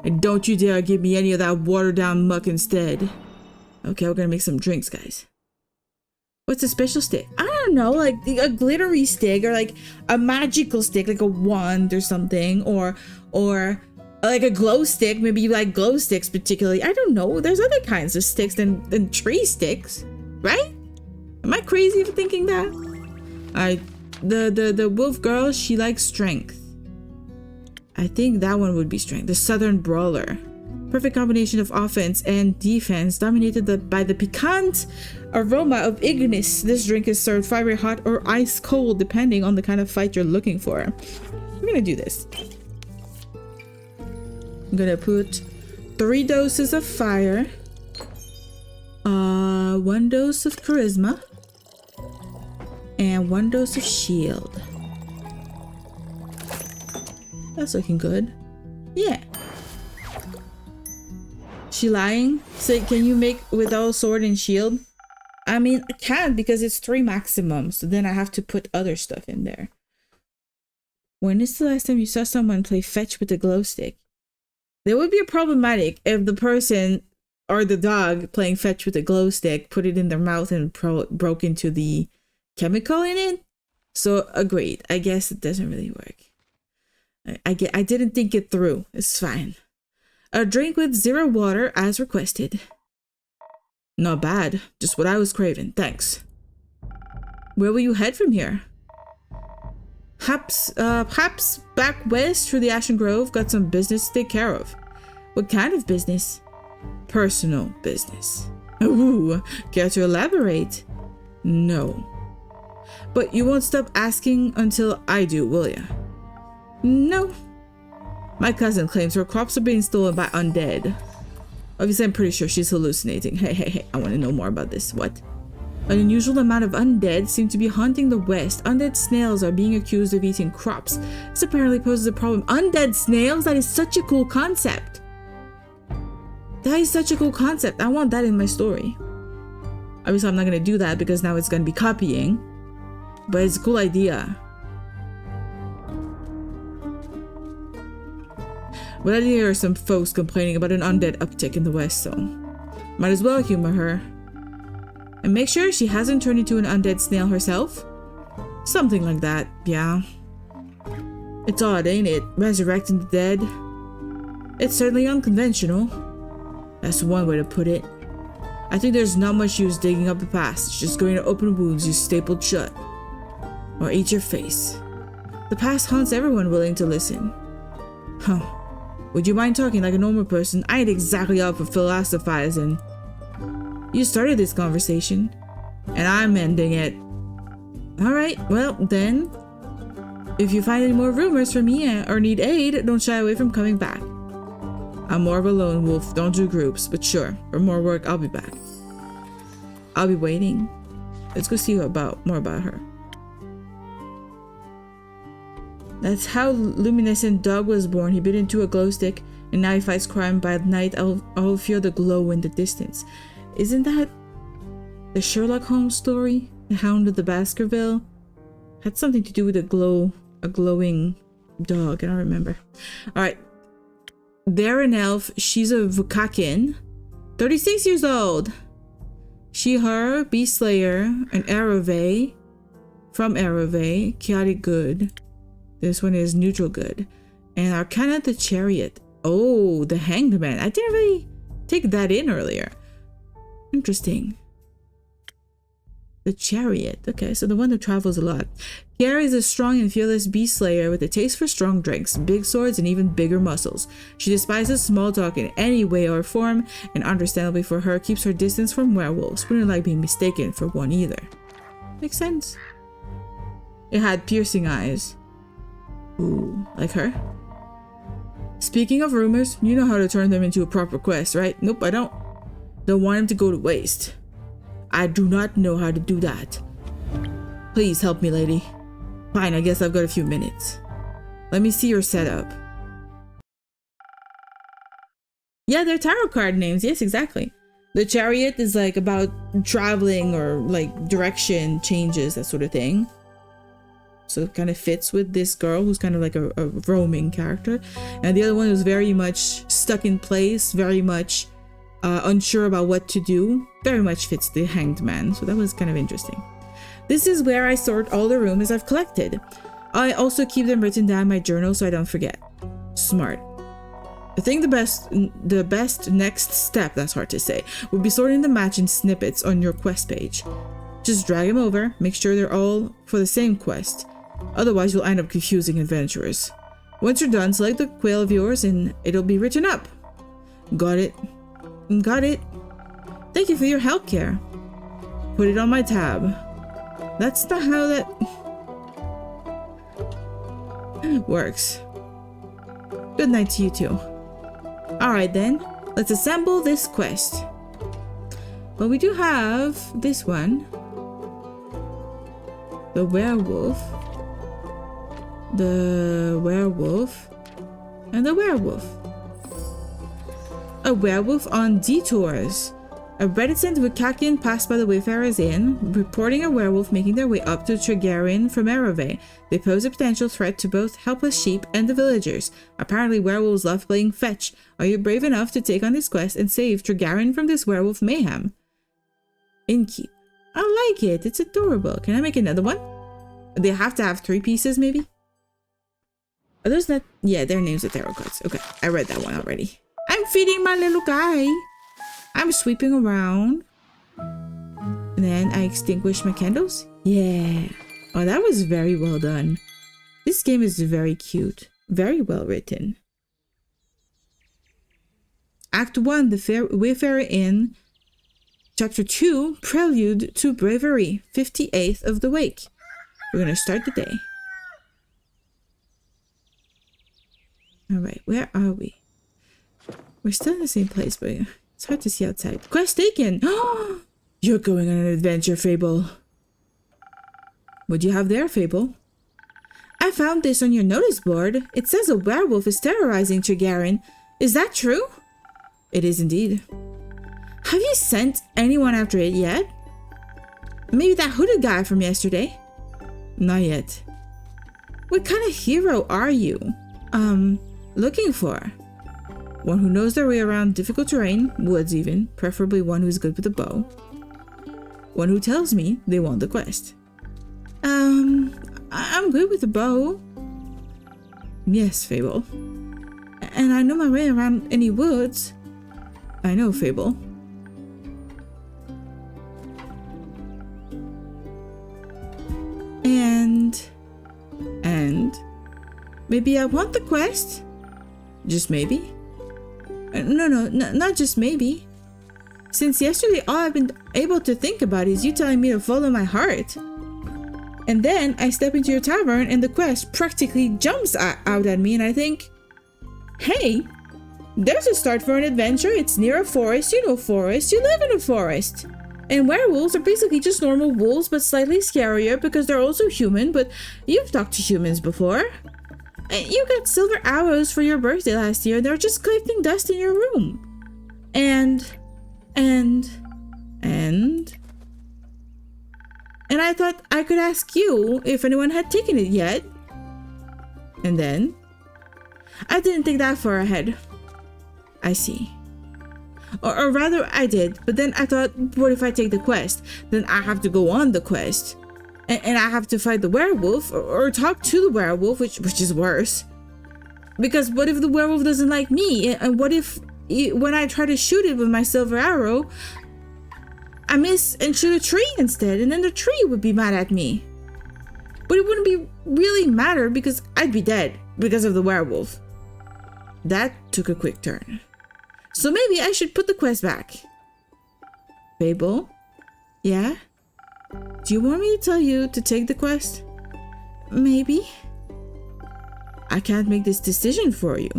And don't you dare give me any of that watered down muck instead. Okay, we're gonna make some drinks, guys. What's a special stick? I don't know, like a glittery stick or like a magical stick, like a wand or something, or like a glow stick. Maybe you like glow sticks particularly. I don't know. There's other kinds of sticks than tree sticks, right? Am I crazy for thinking that? The wolf girl, she likes strength. I think that one would be strength. The Southern Brawler. Perfect combination of offense and defense, dominated by the piquant aroma of Ignis. This drink is served fiery hot or ice cold, depending on the kind of fight you're looking for. I'm gonna do this. I'm gonna put 3 doses of fire. 1 dose of charisma and 1 dose of shield. That's looking good. Yeah. She lying? So can you make without sword and shield? I mean, I can't because it's 3 maximum. So then I have to put other stuff in there. When is the last time you saw someone play fetch with a glow stick? That would be problematic if the person or the dog playing fetch with a glow stick put it in their mouth and broke into the chemical in it. So agreed. I guess it doesn't really work. I didn't think it through. It's fine. A drink with 0 water as requested. Not bad. Just what I was craving. Thanks. Where will you head from here? Perhaps back west through the Ashen Grove. Got some business to take care of. What kind of business? Personal business. Ooh, care to elaborate? No. But you won't stop asking until I do, will ya? No. My cousin claims her crops are being stolen by undead. Obviously, I'm pretty sure she's hallucinating. Hey, I want to know more about this. What? An unusual amount of undead seem to be haunting the west. Undead snails are being accused of eating crops. This apparently poses a problem. Undead snails? That is such a cool concept. That is such a cool concept. I want that in my story. Obviously, I'm not going to do that because now it's going to be copying. But it's a cool idea. But I did hear some folks complaining about an undead uptick in the west, so might as well humor her. And make sure she hasn't turned into an undead snail herself. Something like that, yeah. It's odd, ain't it? Resurrecting the dead. It's certainly unconventional. That's one way to put it. I think there's not much use digging up the past. It's just going to open wounds you stapled shut. Or eat your face. The past haunts everyone willing to listen. Huh. Would you mind talking like a normal person? I ain't exactly up for philosophizing. You started this conversation, and I'm ending it. Alright, well then, if you find any more rumors from me or need aid, don't shy away from coming back. I'm more of a lone wolf, don't do groups, but sure, for more work, I'll be back. I'll be waiting. Let's go see more about her. That's how Luminescent Dog was born. He bit into a glow stick, and now he fights crime by night. I'll feel the glow in the distance. Isn't that the Sherlock Holmes story? The Hound of the Baskerville? Had something to do with a glowing dog. I don't remember. Alright. They're an elf. She's a Vukakin. 36 years old. She, her, Beast Slayer, an Arave. From Arave. Chaotic good. This one is neutral good. And Arcana the Chariot. Oh, the Hanged Man. I didn't really take that in earlier. Interesting. The Chariot. Okay, so the one that travels a lot. Kiara is a strong and fearless beast slayer with a taste for strong drinks, big swords, and even bigger muscles. She despises small talk in any way or form, and understandably for her, keeps her distance from werewolves. Wouldn't like being mistaken for one either. Makes sense. It had piercing eyes. Ooh, like her? Speaking of rumors, you know how to turn them into a proper quest, right? Nope, I don't. Don't want him to go to waste. I do not know how to do that. Please help me, lady. Fine, I guess I've got a few minutes. Let me see your setup. Yeah, they're tarot card names. Yes, exactly. The Chariot is like about traveling or like direction changes, that sort of thing. So it kind of fits with this girl who's kind of like a roaming character. And the other one was very much stuck in place, very much unsure about what to do. Very much fits the Hanged Man. So that was kind of interesting. This is where I sort all the rumors I've collected. I also keep them written down in my journal so I don't forget. Smart. I think the best next step, that's hard to say, would be sorting the match in snippets on your quest page. Just drag them over, make sure they're all for the same quest. Otherwise, you'll end up confusing adventurers. Once you're done, select the quail of yours and it'll be written up. Got it. Got it. Thank you for your help, Care. Put it on my tab. That's not how that works. Good night to you too. Alright then, let's assemble this quest. But we do have this one. The werewolf. The werewolf. And the werewolf. A werewolf on detours. A reticent Wiccakian passed by the Wayfarers Inn, reporting a werewolf making their way up to Tregarian from Erove. They pose a potential threat to both helpless sheep and the villagers. Apparently werewolves love playing fetch. Are you brave enough to take on this quest and save Tregarian from this werewolf mayhem? Innkeep. I like it. It's adorable. Can I make another one? They have to have 3 pieces maybe? Are those not? Yeah, their names are tarot cards. Okay, I read that one already. I'm feeding my little guy. I'm sweeping around. And then I extinguish my candles. Yeah. Oh, that was very well done. This game is very cute. Very well written. Act 1, The Wayfarer Inn. Chapter 2, Prelude to Bravery. 58th of the Wake. We're going to start the day. Alright, where are we? We're still in the same place, but it's hard to see outside. Quest taken! You're going on an adventure, Fable. What do you have there, Fable? I found this on your notice board. It says a werewolf is terrorizing Tregarian. Is that true? It is indeed. Have you sent anyone after it yet? Maybe that hooded guy from yesterday? Not yet. What kind of hero are you? Looking for? One who knows their way around difficult terrain, woods even, preferably one who's good with a bow. One who tells me they want the quest. I'm good with a bow. Yes, Fable. And I know my way around any woods. I know, Fable. And maybe I want the quest? Just maybe? No, not just maybe. Since yesterday, all I've been able to think about is you telling me to follow my heart. And then I step into your tavern and the quest practically jumps out at me and I think, hey, there's a start for an adventure. It's near a forest. You know forest. You live in a forest. And werewolves are basically just normal wolves but slightly scarier because they're also human, but you've talked to humans before. You got silver arrows for your birthday last year. They're just collecting dust in your room. And I thought I could ask you if anyone had taken it yet. And then I didn't think that far ahead. I see. Or rather, I did. But then I thought, what if I take the quest? Then I have to go on the quest. And I have to fight the werewolf or talk to the werewolf, which is worse. Because what if the werewolf doesn't like me? And what if when I try to shoot it with my silver arrow, I miss and shoot a tree instead, and then the tree would be mad at me. But it wouldn't be really matter because I'd be dead because of the werewolf. That took a quick turn. So maybe I should put the quest back. Fable? Yeah? Do you want me to tell you to take the quest? Maybe. I can't make this decision for you.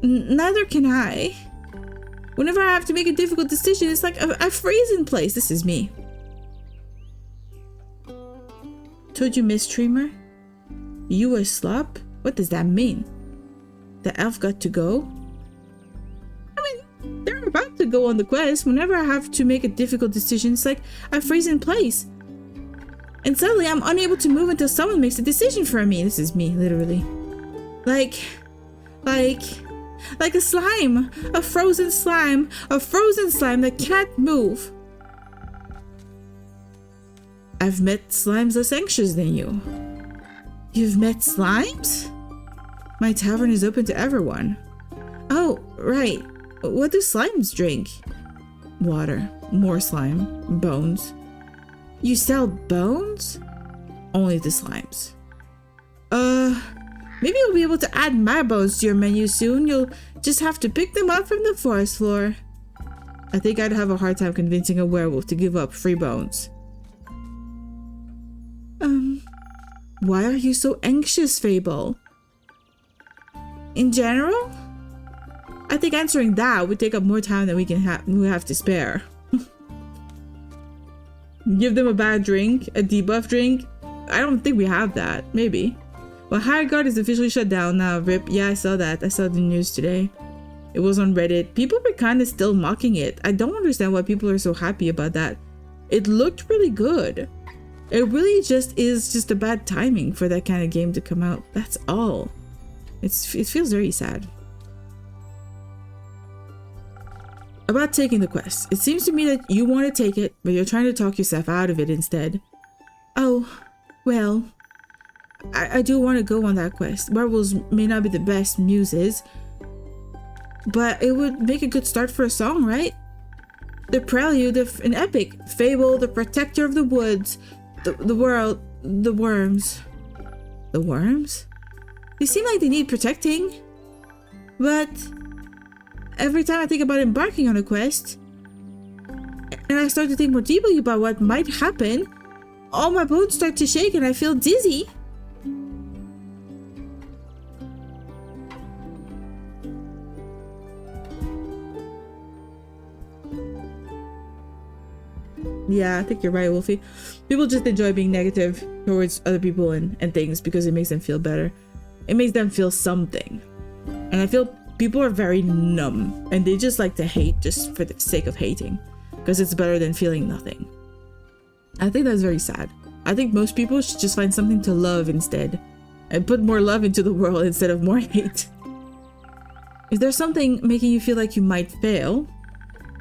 Neither can I. Whenever I have to make a difficult decision, it's like I freeze in place. This is me. Told you, Miss Treemer? You a slop? What does that mean? The elf got to go? I mean, they're about to go on the quest. Whenever I have to make a difficult decision, it's like I freeze in place. And suddenly I'm unable to move until someone makes a decision for me. This is me, literally. Like a slime. A frozen slime. A frozen slime that can't move. I've met slimes less anxious than you. You've met slimes? My tavern is open to everyone. Oh, right. What do slimes drink? Water. More slime. Bones. You sell bones? Only the slimes. Maybe you'll be able to add my bones to your menu soon. You'll just have to pick them up from the forest floor. I think I'd have a hard time convincing a werewolf to give up free bones. Why are you so anxious, Fable? In general? I think answering that would take up more time than we have to spare. Give them a bad drink, a debuff drink. I don't think we have that. Maybe. Well, Higher Guard is officially shut down now. RIP. Yeah, I saw that. I saw the news today. It was on Reddit. People were kind of still mocking it. I don't understand why people are so happy about that. It looked really good. It really just is just a bad timing for that kind of game to come out. That's all. It feels very sad. About taking the quest. It seems to me that you want to take it, but you're trying to talk yourself out of it instead. Oh, well, I do want to go on that quest. Werewolves may not be the best muses, but it would make a good start for a song, right? The prelude of an epic. Fable, the protector of the woods, the world, the worms. The worms? They seem like they need protecting. But every time I think about embarking on a quest, and I start to think more deeply about what might happen, all my bones start to shake and I feel dizzy. Yeah, I think you're right, Wolfie. People just enjoy being negative towards other people and things because it makes them feel better. It makes them feel something. And I feel people are very numb and they just like to hate just for the sake of hating because it's better than feeling nothing. I think that's very sad. I think most people should just find something to love instead and put more love into the world instead of more hate. Is there something making you feel like you might fail?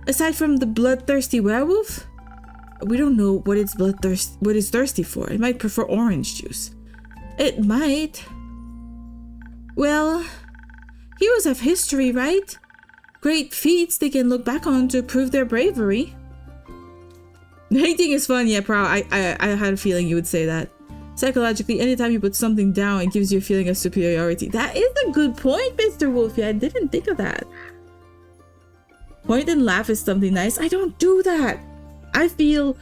Aside from the bloodthirsty werewolf? We don't know what it's thirsty for. It might prefer orange juice. It might. Well, heroes have history, right? Great feats they can look back on to prove their bravery. Hating is fun, yeah, Prow. I had a feeling you would say that. Psychologically, anytime you put something down, it gives you a feeling of superiority. That is a good point, Mr. Wolfie. I didn't think of that. Point and laugh is something nice. I don't do that. I feel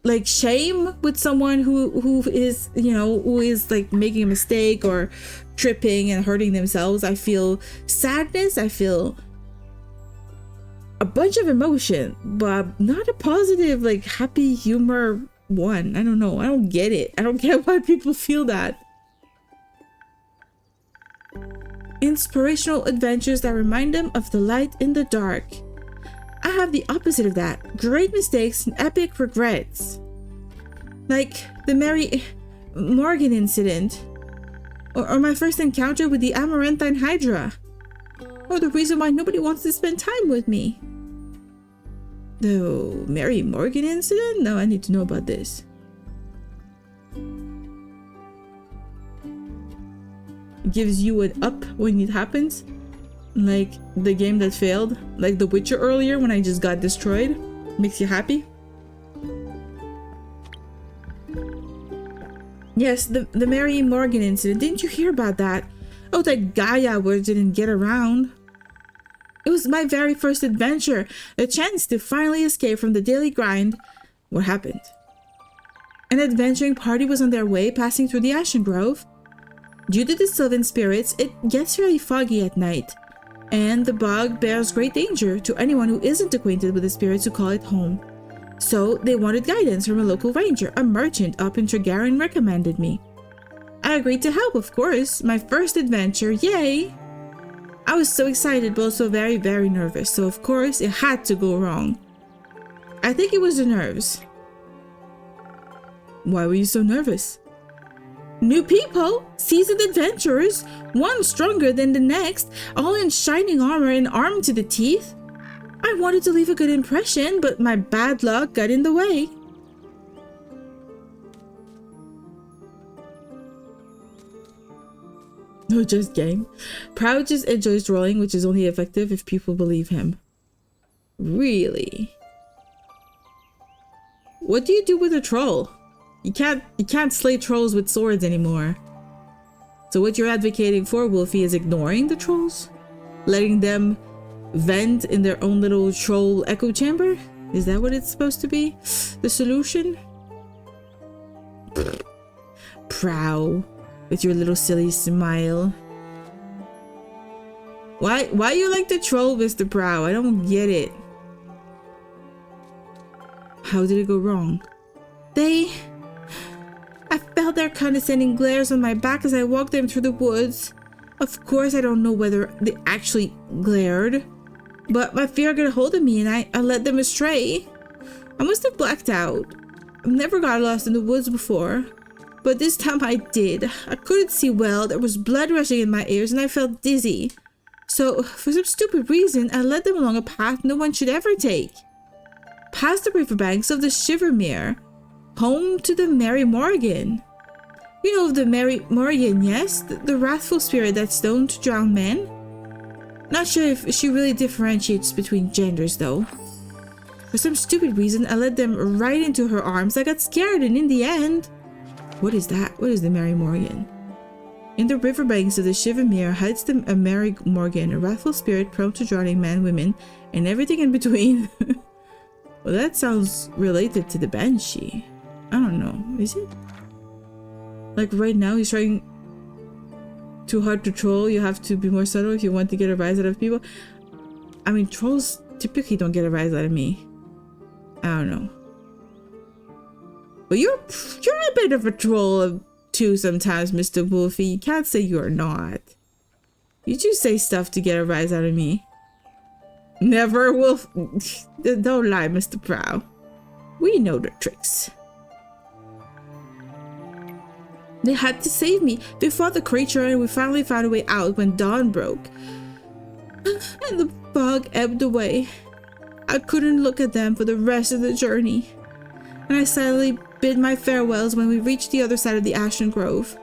like shame with someone who is, you know, who is like making a mistake or tripping and hurting themselves. I feel sadness. I feel a bunch of emotion, but not a positive, like happy humor one. I don't know. I don't get it. I don't get why people feel that. Inspirational adventures that remind them of the light in the dark. I have the opposite of that. Great mistakes and epic regrets. Like the Mary Morgan incident. Or my first encounter with the Amaranthine Hydra. Or the reason why nobody wants to spend time with me. The Mary Morgan incident? No, I need to know about this. It gives you an up when it happens. Like the game that failed, like The Witcher earlier when I just got destroyed. Makes you happy. Yes, the Mary Morgan incident. Didn't you hear about that? Oh, that Gaia word didn't get around. It was my very first adventure, a chance to finally escape from the daily grind. What happened? An adventuring party was on their way passing through the Ashen Grove. Due to the Sylvan spirits, it gets really foggy at night. And the bog bears great danger to anyone who isn't acquainted with the spirits who call it home. So they wanted guidance from a local ranger. A merchant up in Tregarin recommended me. I agreed to help, of course. My first adventure, yay! I was so excited but also very, very nervous, so of course it had to go wrong. I think it was the nerves. Why were you so nervous? New people, seasoned adventurers, one stronger than the next, all in shining armor and armed to the teeth. I wanted to leave a good impression, but my bad luck got in the way. No, just game. Proud just enjoys trolling, which is only effective if people believe him. Really? What do you do with a troll? You can't slay trolls with swords anymore. So what you're advocating for, Wolfie, is ignoring the trolls? Letting them vent in their own little troll echo chamber? Is that what it's supposed to be? The solution? Prow, with your little silly smile. Why you like to troll, Mr. Prow? I don't get it. How did it go wrong? I felt their condescending glares on my back as I walked them through the woods. Of course, I don't know whether they actually glared, but my fear got a hold of me and I led them astray. I must have blacked out. I've never got lost in the woods before, but this time I did. I couldn't see well, there was blood rushing in my ears and I felt dizzy. So, for some stupid reason, I led them along a path no one should ever take. Past the riverbanks of the Shivermere, home to the Mary Morgan. You know of the Mary Morgan, yes? The wrathful spirit that's stoned to drown men? Not sure if she really differentiates between genders, though. For some stupid reason, I led them right into her arms. I got scared, and in the end... What is that? What is the Mary Morgan? In the riverbanks of the Shivermere hides a Mary Morgan, a wrathful spirit prone to drowning men, women, and everything in between. Well, that sounds related to the Banshee. I don't know. Is it? Like right now, he's trying too hard to troll. You have to be more subtle if you want to get a rise out of people. I mean, trolls typically don't get a rise out of me. I don't know. But you're a bit of a troll too sometimes, Mr. Wolfie. You can't say you're not. You do say stuff to get a rise out of me. Never, Wolf. Don't lie, Mr. Prow. We know the tricks. They had to save me. They fought the creature and we finally found a way out when dawn broke. And the fog ebbed away. I couldn't look at them for the rest of the journey. And I silently bid my farewells when we reached the other side of the Ashen Grove.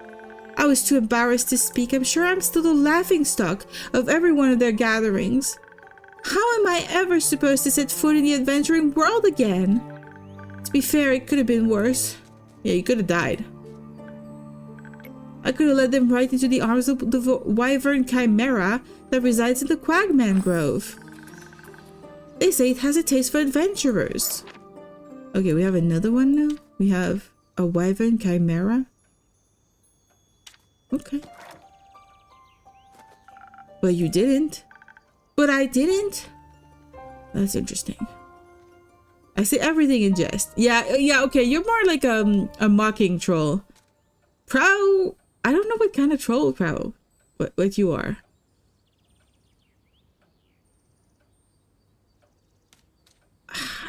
I was too embarrassed to speak. I'm sure I'm still the laughingstock of every one of their gatherings. How am I ever supposed to set foot in the adventuring world again? To be fair, it could have been worse. Yeah, you could have died. I could have led them right into the arms of the wyvern chimera that resides in the Quagman Grove. They say it has a taste for adventurers. Okay, we have another one now. We have a wyvern chimera. Okay. But you didn't. But I didn't. That's interesting. I say everything in jest. Yeah, okay. You're more like a mocking troll. Prow. I don't know what kind of troll, Prow. What you are.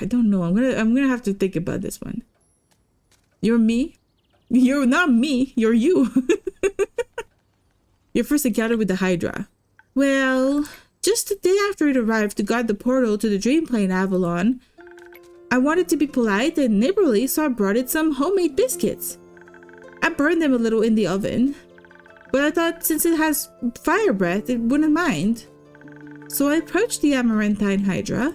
I don't know. I'm gonna have to think about this one. You're me? You're not me. You're you. Your first encounter with the Hydra. Well, just the day after it arrived to guard the portal to the Dreamplane Avalon, I wanted to be polite and neighborly, so I brought it some homemade biscuits. I burned them a little in the oven, but I thought since it has fire breath, it wouldn't mind. So I approached the Amaranthine Hydra,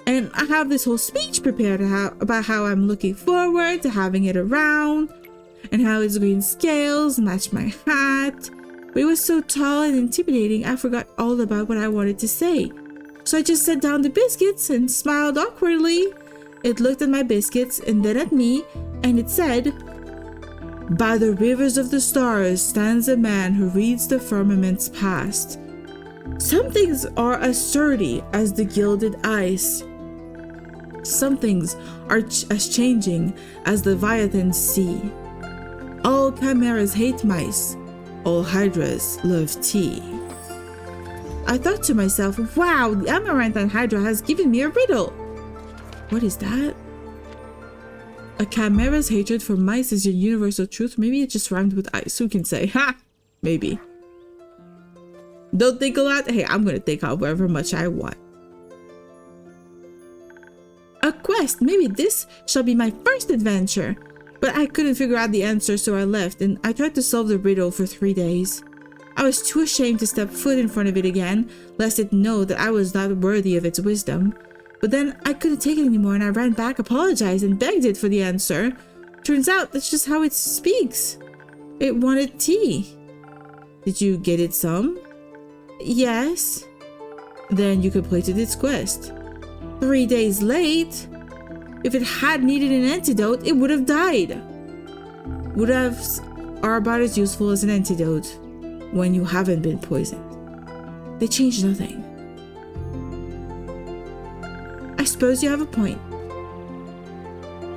and I have this whole speech prepared about how I'm looking forward to having it around, and how its green scales match my hat. But it was so tall and intimidating, I forgot all about what I wanted to say. So I just set down the biscuits and smiled awkwardly. It looked at my biscuits and then at me, and it said, "By the rivers of the stars stands a man who reads the firmament's past. Some things are as sturdy as the gilded ice. Some things are as changing as the Leviathan's sea. All chimeras hate mice. All hydras love tea." I thought to myself, wow, the Amaranthine Hydra has given me a riddle. What is that? A chimera's hatred for mice is your universal truth. Maybe it just rhymed with ice. Who can say? Ha! Maybe. Don't think a lot? Hey, I'm gonna think however much I want. A quest. Maybe this shall be my first adventure. But I couldn't figure out the answer, so I left, and I tried to solve the riddle for 3 days. I was too ashamed to step foot in front of it again, lest it know that I was not worthy of its wisdom. But then I couldn't take it anymore, and I ran back, apologized, and begged it for the answer. Turns out that's just how it speaks. It wanted tea. Did you get it some? Yes. Then you completed its quest. 3 days late? If it had needed an antidote, it would have died. Would-haves are about as useful as an antidote when you haven't been poisoned. They changed nothing. I suppose you have a point.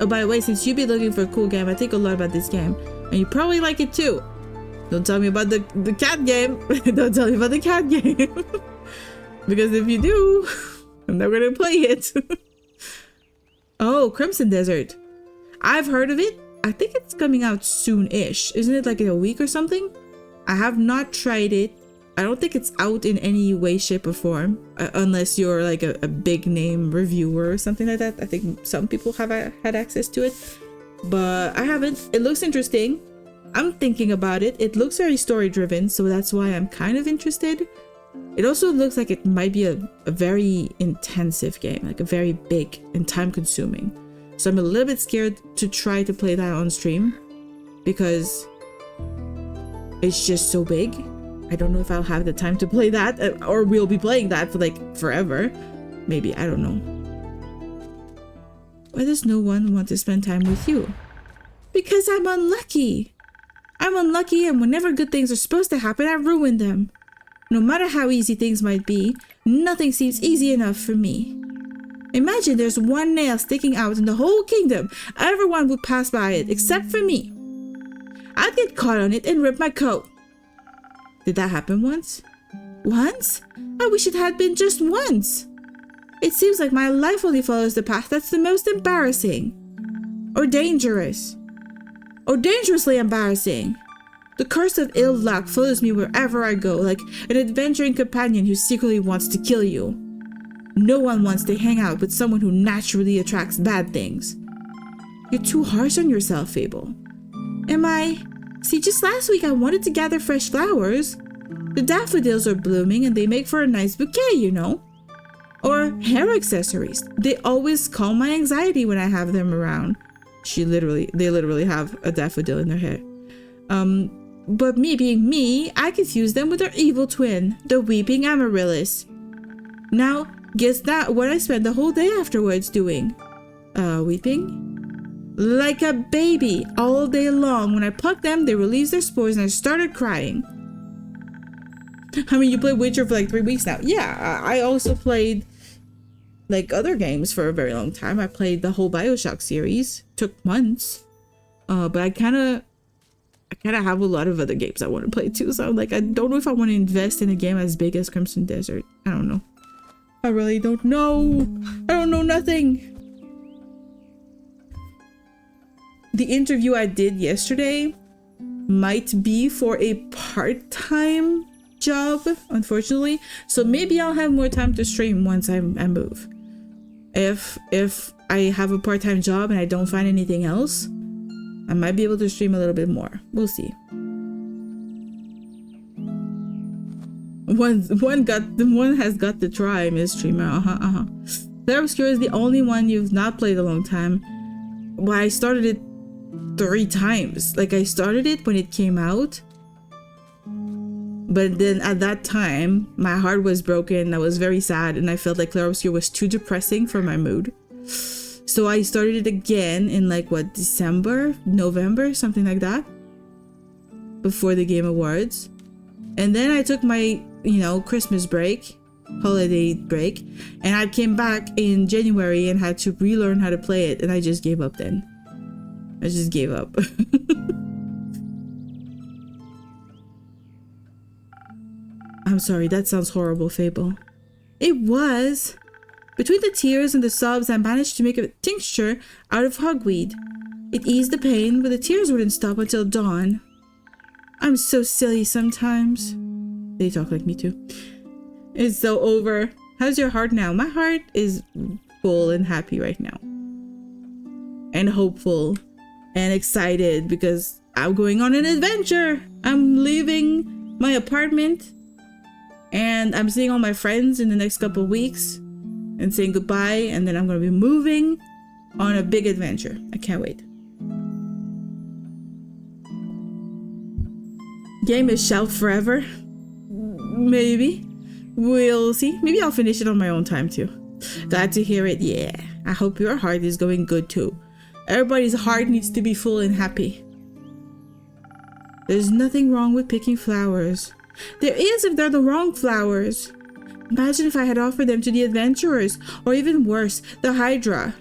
Oh, by the way, since you've been looking for a cool game, I think a lot about this game. And you probably like it too. Don't tell me about the cat game. Don't tell me about the cat game. Because if you do, I'm not going to play it. Oh, Crimson Desert. I've heard of it. I think it's coming out soon-ish. Isn't it like in a week or something? I have not tried it. I don't think it's out in any way, shape, or form. Unless you're like a big name reviewer or something like that. I think some people have had access to it. But I haven't. It looks interesting. I'm thinking about it. It looks very story-driven, so that's why I'm kind of interested. It also looks like it might be a very intensive game. Like a very big and time-consuming. So I'm a little bit scared to try to play that on stream. Because it's just so big. I don't know if I'll have the time to play that, or we'll be playing that for like forever. Maybe, I don't know. Why does no one want to spend time with you? Because I'm unlucky. I'm unlucky, and whenever good things are supposed to happen, I ruin them. No matter how easy things might be, nothing seems easy enough for me. Imagine there's one nail sticking out in the whole kingdom. Everyone would pass by it, except for me. I'd get caught on it and rip my coat. Did that happen once? Once? I wish it had been just once. It seems like my life only follows the path that's the most embarrassing. Or dangerous. Or dangerously embarrassing. The curse of ill luck follows me wherever I go, like an adventuring companion who secretly wants to kill you. No one wants to hang out with someone who naturally attracts bad things. You're too harsh on yourself, Fable. Am I? See, just last week I wanted to gather fresh flowers. The daffodils are blooming and they make for a nice bouquet, you know. Or hair accessories. They always calm my anxiety when I have them around. They literally have a daffodil in their hair. But me being me, I confuse them with their evil twin, the weeping amaryllis. Now, guess that what I spent the whole day afterwards doing? Weeping? Like a baby, all day long. When I plucked them, they released their spores and I started crying. I mean, you played Witcher for like 3 weeks now. Yeah, I also played like other games for a very long time. I played the whole BioShock series. Took months. But I kind of have a lot of other games I want to play too. So I'm like, I don't know if I want to invest in a game as big as Crimson Desert. I don't know. I really don't know. I don't know nothing. The interview I did yesterday might be for a part-time job, unfortunately. So maybe I'll have more time to stream once I move. If I have a part-time job and I don't find anything else, I might be able to stream a little bit more. We'll see. One has got to try, Miss Streamer. Claire Obscure is the only one you've not played a long time. Well, I started it 3 times. Like, I started it when it came out, but then at that time my heart was broken. I was very sad and I felt like Claire Obscure was too depressing for my mood. So I started it again in like what, December, November, something like that, before the Game Awards. And then I took my, Christmas break, holiday break, and I came back in January and had to relearn how to play it, and I just gave up then. I just gave up. I'm sorry, that sounds horrible, Fable. It was. Between the tears and the sobs, I managed to make a tincture out of hogweed. It eased the pain, but the tears wouldn't stop until dawn. I'm so silly sometimes. They talk like me too. It's so over. How's your heart now? My heart is full and happy right now. And hopeful. And excited because I'm going on an adventure. I'm leaving my apartment. And I'm seeing all my friends in the next couple of weeks. And saying goodbye. And then I'm going to be moving on a big adventure. I can't wait. Game is shelved forever. Maybe. We'll see. Maybe I'll finish it on my own time too. Glad to hear it. Yeah. I hope your heart is going good too. Everybody's heart needs to be full and happy. There's nothing wrong with picking flowers. There is if they're the wrong flowers. Imagine if I had offered them to the adventurers, or even worse, the Hydra.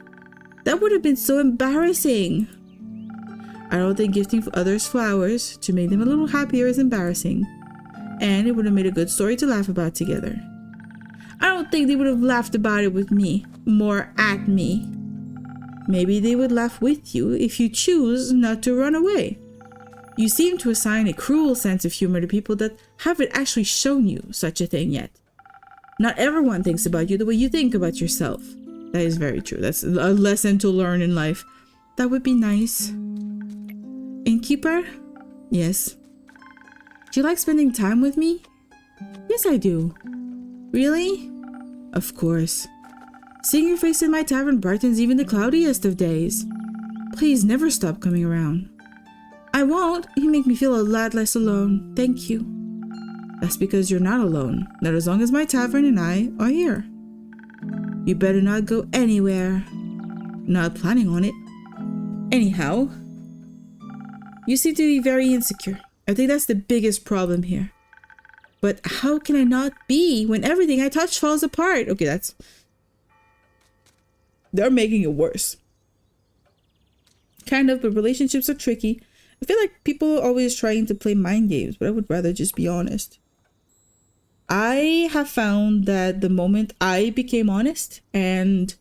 That would have been so embarrassing. I don't think gifting others flowers to make them a little happier is embarrassing. And it would have made a good story to laugh about together. I don't think they would have laughed about it with me, more at me. Maybe they would laugh with you if you choose not to run away. You seem to assign a cruel sense of humor to people that haven't actually shown you such a thing yet. Not everyone thinks about you the way you think about yourself. That is very true. That's a lesson to learn in life. That would be nice. Innkeeper? Yes. Do you like spending time with me? Yes, I do. Really? Of course. Seeing your face in my tavern brightens even the cloudiest of days. Please never stop coming around. I won't. You make me feel a lot less alone. Thank you. That's because you're not alone. Not as long as my tavern and I are here. You better not go anywhere. Not planning on it. Anyhow, you seem to be very insecure. I think that's the biggest problem here. But how can I not be when everything I touch falls apart? Okay, they're making it worse. Kind of, but relationships are tricky. I feel like people are always trying to play mind games, but I would rather just be honest. I have found that the moment I became honest and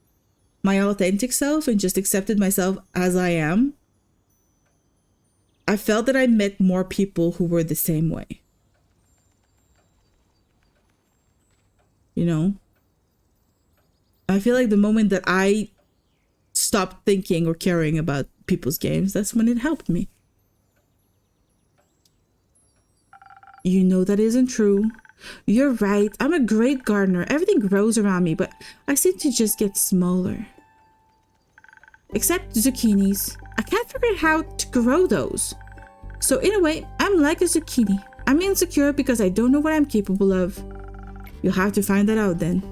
my authentic self and just accepted myself as I am, I felt that I met more people who were the same way. You know? I feel like the moment that I stopped thinking or caring about people's games, that's when it helped me. You know that isn't true. You're right. I'm a great gardener. Everything grows around me, but I seem to just get smaller. Except zucchinis. I can't figure out how to grow those. So in a way, I'm like a zucchini. I'm insecure because I don't know what I'm capable of. You'll have to find that out then.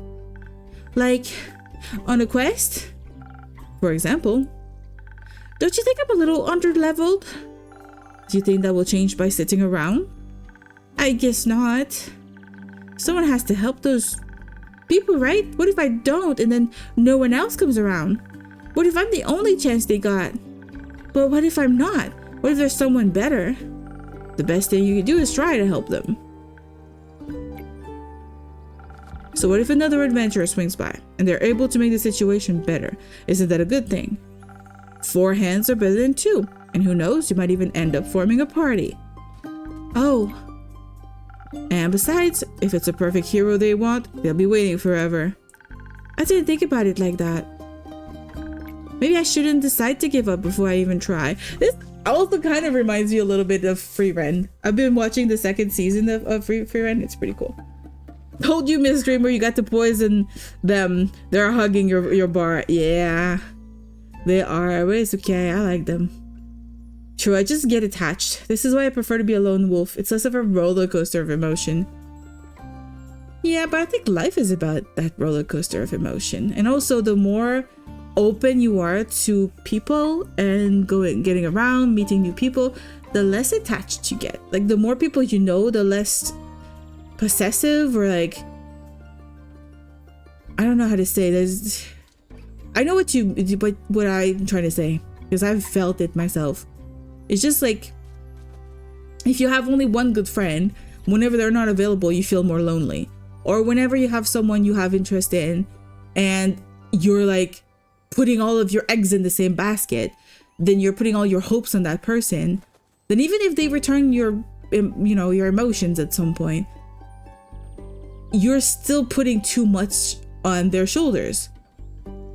Like, on a quest? For example. Don't you think I'm a little under-leveled? Do you think that will change by sitting around? I guess not. Someone has to help those people, right? What if I don't and then no one else comes around? What if I'm the only chance they got? But what if I'm not? What if there's someone better? The best thing you can do is try to help them. So what if another adventurer swings by and they're able to make the situation better? Isn't that a good thing? 4 hands are better than 2. And who knows, you might even end up forming a party. Oh. And besides, if it's a perfect hero they want, they'll be waiting forever. I didn't think about it like that. Maybe I shouldn't decide to give up before I even try. This also kind of reminds me a little bit of Free Ren. I've been watching the 2nd season of Free Ren. It's pretty cool. Told you, Miss Dreamer, you got to poison them. They're hugging your bar. Yeah, they are, but it's okay. I like them. True, I just get attached. This is why I prefer to be a lone wolf. It's less of a roller coaster of emotion. Yeah, but I think life is about that roller coaster of emotion. And also, the more open you are to people and getting around, meeting new people, the less attached you get. Like, the more people you know, the less possessive or like, I don't know how to say this. I know what I'm trying to say because I've felt it myself. It's just like, if you have only one good friend, whenever they're not available, you feel more lonely. Or whenever you have someone you have interest in and you're like putting all of your eggs in the same basket, then you're putting all your hopes on that person. Then even if they return your emotions at some point, you're still putting too much on their shoulders.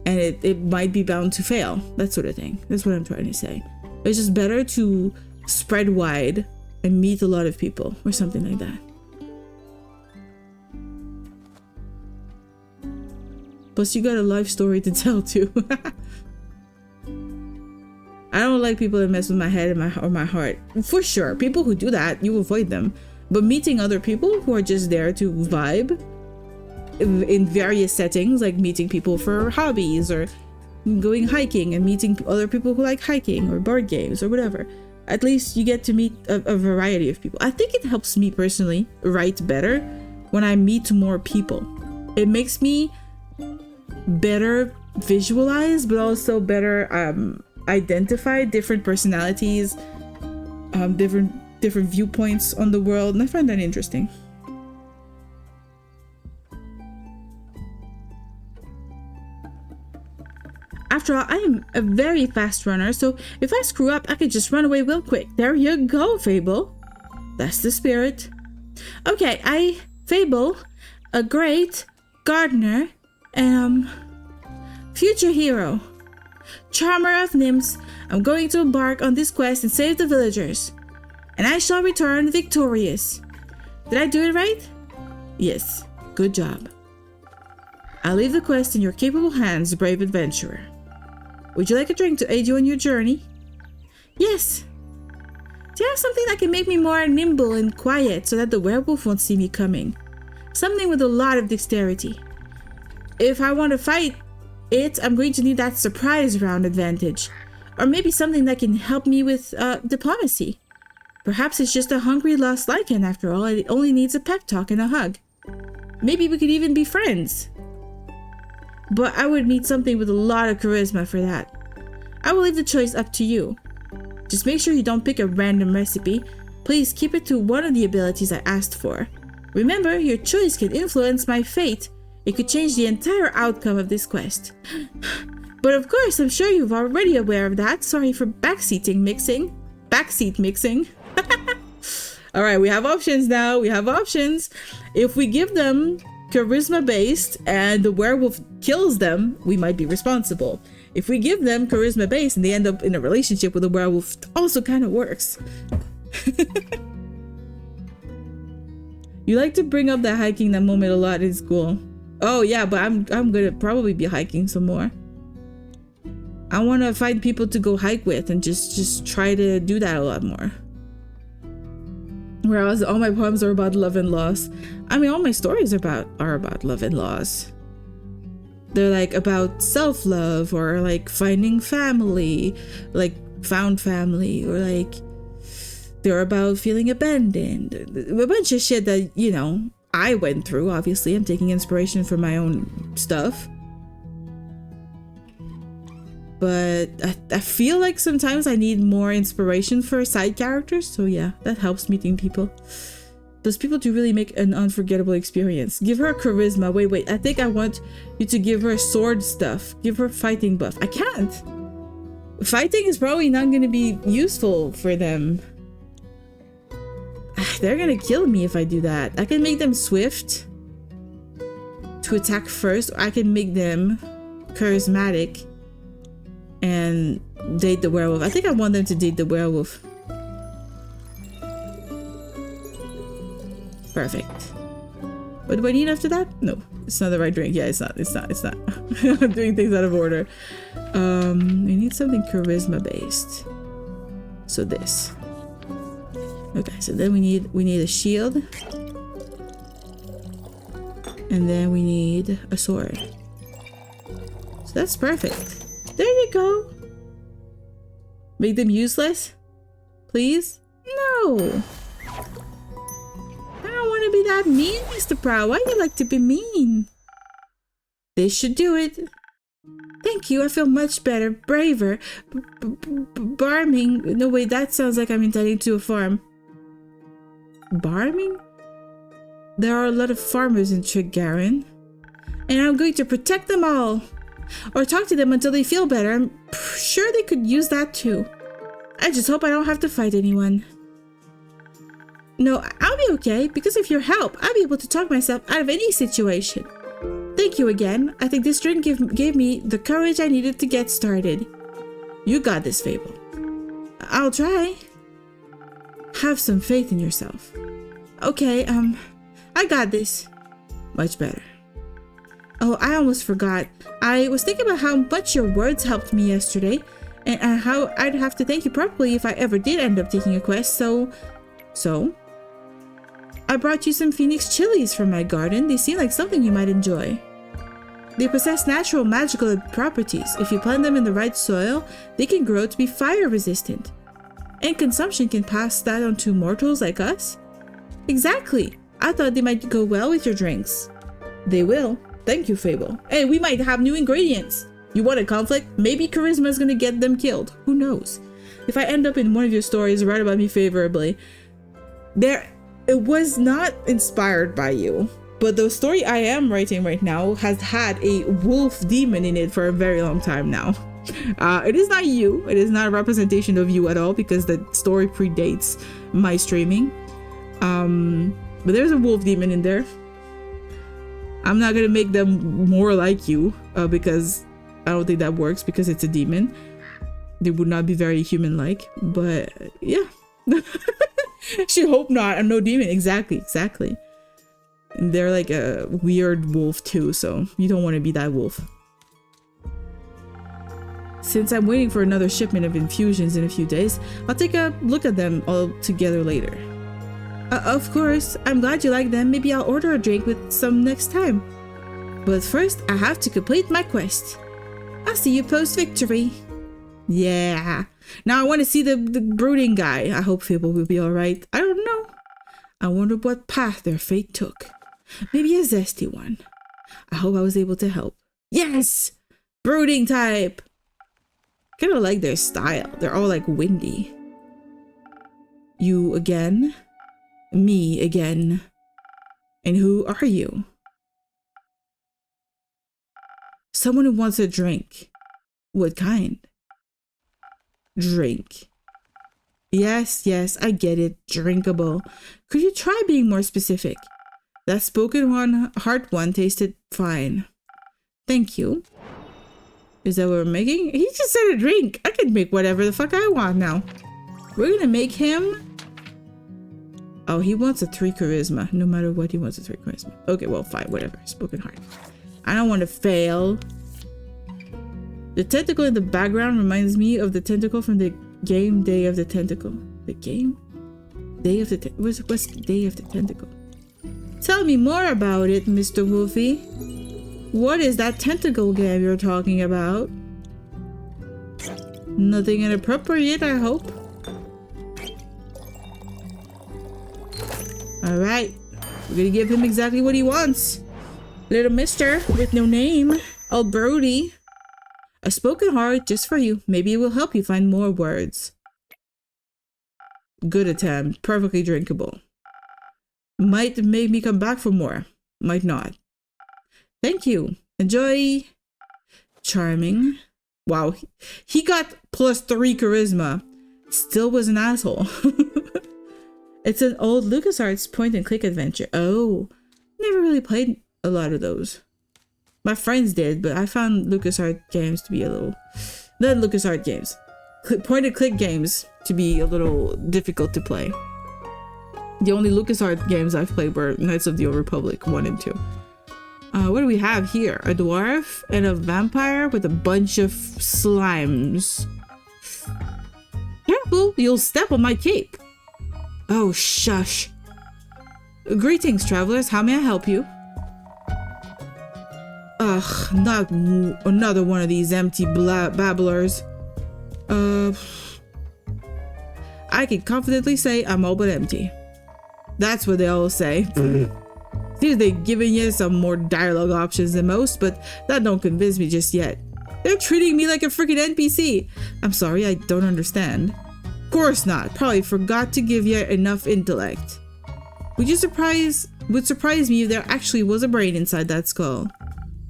And it might be bound to fail. That sort of thing. That's what I'm trying to say. It's just better to spread wide and meet a lot of people or something like that. Plus you got a life story to tell too. I don't like people that mess with my head or my heart. For sure, people who do that, you avoid them. But meeting other people who are just there to vibe in various settings, like meeting people for hobbies or going hiking and meeting other people who like hiking or board games or whatever. At least you get to meet a variety of people. I think it helps me personally write better when I meet more people. It makes me better visualize, but also better identify different personalities, different viewpoints on the world, and I find that interesting. After all, I am a very fast runner, so if I screw up, I could just run away real quick. There you go, Fable. That's the spirit. Okay, Fable, a great gardener, and future hero, charmer of nymphs, I'm going to embark on this quest and save the villagers, and I shall return victorious. Did I do it right? Yes, good job. I'll leave the quest in your capable hands, brave adventurer. Would you like a drink to aid you on your journey? Yes. Do you have something that can make me more nimble and quiet so that the werewolf won't see me coming? Something with a lot of dexterity. If I want to fight it, I'm going to need that surprise round advantage. Or maybe something that can help me with diplomacy. Perhaps it's just a hungry lost lichen after all. It only needs a pep talk and a hug. Maybe we could even be friends. But I would need something with a lot of charisma for that. I will leave the choice up to you. Just make sure you don't pick a random recipe. Please keep it to one of the abilities I asked for. Remember, your choice can influence my fate. It could change the entire outcome of this quest. But of course, I'm sure you're already aware of that. Sorry for backseat mixing. Alright, we have options now. We have options. If we give them charisma based and the werewolf kills them, we might be responsible. If we give them charisma based and they end up in a relationship with a werewolf, also kind of works. You like to bring up that hiking that moment a lot in school. Oh yeah, but I'm gonna probably be hiking some more. I want to find people to go hike with and just try to do that a lot more. Whereas all my poems are about love and loss. I mean, all my stories are about love and loss. They're like about self-love or like finding family, like found family, or like they're about feeling abandoned. A bunch of shit that, you know, I went through. Obviously, I'm taking inspiration from my own stuff. But I feel like sometimes I need more inspiration for side characters. So yeah, that helps meeting people. Those people do really make an unforgettable experience. Give her charisma. Wait. I think I want you to give her sword stuff. Give her fighting buff. I can't. Fighting is probably not going to be useful for them. They're going to kill me if I do that. I can make them swift to attack first. Or I can make them charismatic and date the werewolf. I think I want them to date the werewolf. Perfect. What do I need after that? No, it's not the right drink. Yeah, it's not. I'm doing things out of order. We need something charisma based. So this. Okay, so then we need a shield. And then we need a sword. So that's perfect. There you go. Make them useless? Please? No. I don't want to be that mean, Mr. Proud. Why do you like to be mean? This should do it. Thank you. I feel much better. Braver. Barming. No, wait. That sounds like I'm intending to a farm. Barming? There are a lot of farmers in Triggarin. And I'm going to protect them all. Or talk to them until they feel better. I'm sure they could use that too. I just hope I don't have to fight anyone. No, I'll be okay, because of your help, I'll be able to talk myself out of any situation. Thank you again. I think this drink gave me the courage I needed to get started. You got this, Fable. I'll try. Have some faith in yourself. Okay, I got this. Much better. Oh, I almost forgot. I was thinking about how much your words helped me yesterday, and how I'd have to thank you properly if I ever did end up taking a quest, so... I brought you some phoenix chilies from my garden. They seem like something you might enjoy. They possess natural magical properties. If you plant them in the right soil, they can grow to be fire resistant. And consumption can pass that on to mortals like us? Exactly. I thought they might go well with your drinks. They will. Thank you, Fable. Hey, we might have new ingredients. You want a conflict? Maybe charisma is gonna get them killed. Who knows? If I end up in one of your stories, write about me favorably. It was not inspired by you, but the story I am writing right now has had a wolf demon in it for a very long time now. It is not you. It is not a representation of you at all because the story predates my streaming. But there's a wolf demon in there. I'm not gonna make them more like you because I don't think that works because it's a demon. They would not be very human-like, but yeah. Should hope not. I'm no demon. Exactly. And they're like a weird wolf too, so you don't want to be that wolf. Since I'm waiting for another shipment of infusions in a few days, I'll take a look at them all together later. Of course, I'm glad you like them. Maybe I'll order a drink with some next time. But first, I have to complete my quest. I'll see you post-victory. Yeah. Now I want to see the brooding guy. I hope Fable will be alright. I don't know. I wonder what path their fate took. Maybe a zesty one. I hope I was able to help. Yes! Brooding type! Kind of like their style. They're all like windy. You again? Me again. And who are you? Someone who wants a drink. What kind? Drink. Yes, I get it. Drinkable. Could you try being more specific? That spoken heart one tasted fine. Thank you. Is that what we're making? He just said a drink. I can make whatever the fuck I want now. We're gonna make him... Oh, he wants a 3 charisma. No matter what, he wants a 3 charisma. Okay, well, fine, whatever. Spoken heart. I don't want to fail. The tentacle in the background reminds me of the tentacle from the game Day of the Tentacle. The game? Day of the... What's Day of the Tentacle? Tell me more about it, Mr. Wolfie. What is that tentacle game you're talking about? Nothing inappropriate, I hope. Alright. We're gonna give him exactly what he wants. Little mister with no name. Old Brody. A spoken heart just for you. Maybe it will help you find more words. Good attempt. Perfectly drinkable. Might make me come back for more. Might not. Thank you. Enjoy. Charming. Wow. He got +3 charisma. Still was an asshole. It's an old LucasArts point-and-click adventure. Oh. Never really played a lot of those. My friends did, but I found LucasArts games to be a little... Not LucasArts games. Point-and-click games to be a little difficult to play. The only LucasArts games I've played were Knights of the Old Republic 1 and 2. What do we have here? A dwarf and a vampire with a bunch of slimes. Careful, you'll step on my cape. Oh, shush. Greetings, travelers. How may I help you? Ugh, not another one of these empty babblers. I can confidently say I'm all but empty. That's what they all say. Seems they've given you some more dialogue options than most, but that don't convince me just yet. They're treating me like a freaking NPC. I'm sorry, I don't understand. Of course not. Probably forgot to give you enough intellect. Would surprise me if there actually was a brain inside that skull.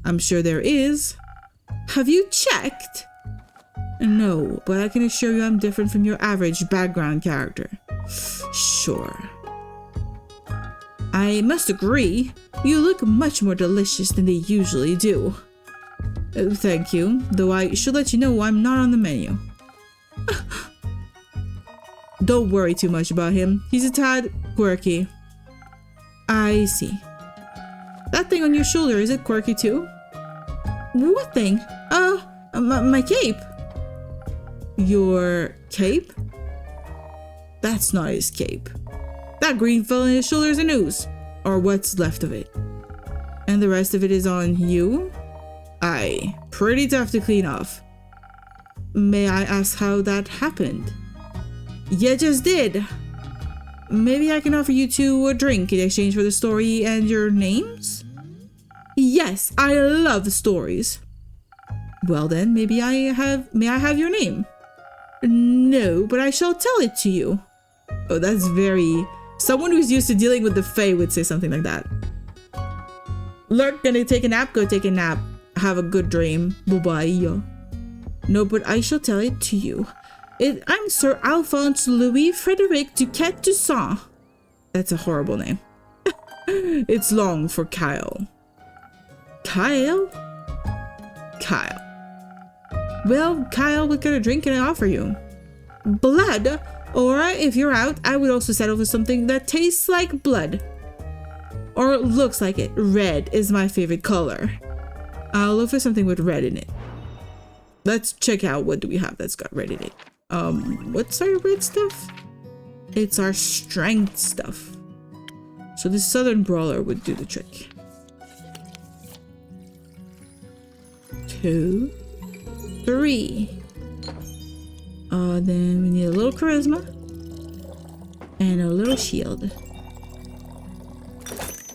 I'm sure there is. Have you checked? No, but I can assure you I'm different from your average background character. Sure. I must agree, you look much more delicious than they usually do. Thank you, though I should let you know I'm not on the menu. Don't worry too much about him. He's a tad quirky. I see. That thing on your shoulder, is it quirky too? What thing? My cape. Your cape? That's not his cape. That green fell on his shoulders and ooze. Or what's left of it. And the rest of it is on you? Aye. Pretty tough to clean off. May I ask how that happened? You just did. Maybe I can offer you two a drink in exchange for the story and your names? Yes, I love stories. Well then, may I have your name? No, but I shall tell it to you. Oh, that's very... Someone who's used to dealing with the Fae would say something like that. Look, gonna take a nap? Go take a nap. Have a good dream. Bye-bye. No, but I shall tell it to you. I'm Sir Alphonse Louis Frederic Duquette Toussaint. That's a horrible name. It's long for Kyle. Kyle? Kyle. Well, Kyle, what kind of drink can I offer you? Blood? Or if you're out, I would also settle for something that tastes like blood. Or looks like it. Red is my favorite color. I'll look for something with red in it. Let's check out what do we have that's got red in it. What's our red stuff? It's our strength stuff. So the Southern Brawler would do the trick. 2, 3. Then we need a little charisma and a little shield.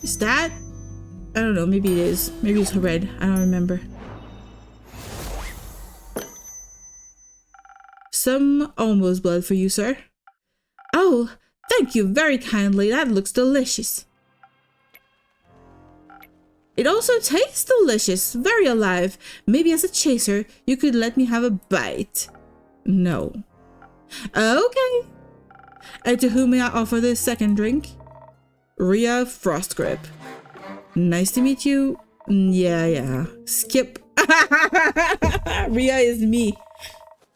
Is that? I don't know, maybe it is. Maybe it's red. I don't remember. Some almost blood for you, sir. Oh, thank you very kindly. That looks delicious. It also tastes delicious, very alive. Maybe as a chaser, you could let me have a bite. No. Okay. And to whom may I offer this second drink? Rhea Frostgrip. Nice to meet you. Yeah. Skip. Rhea is me.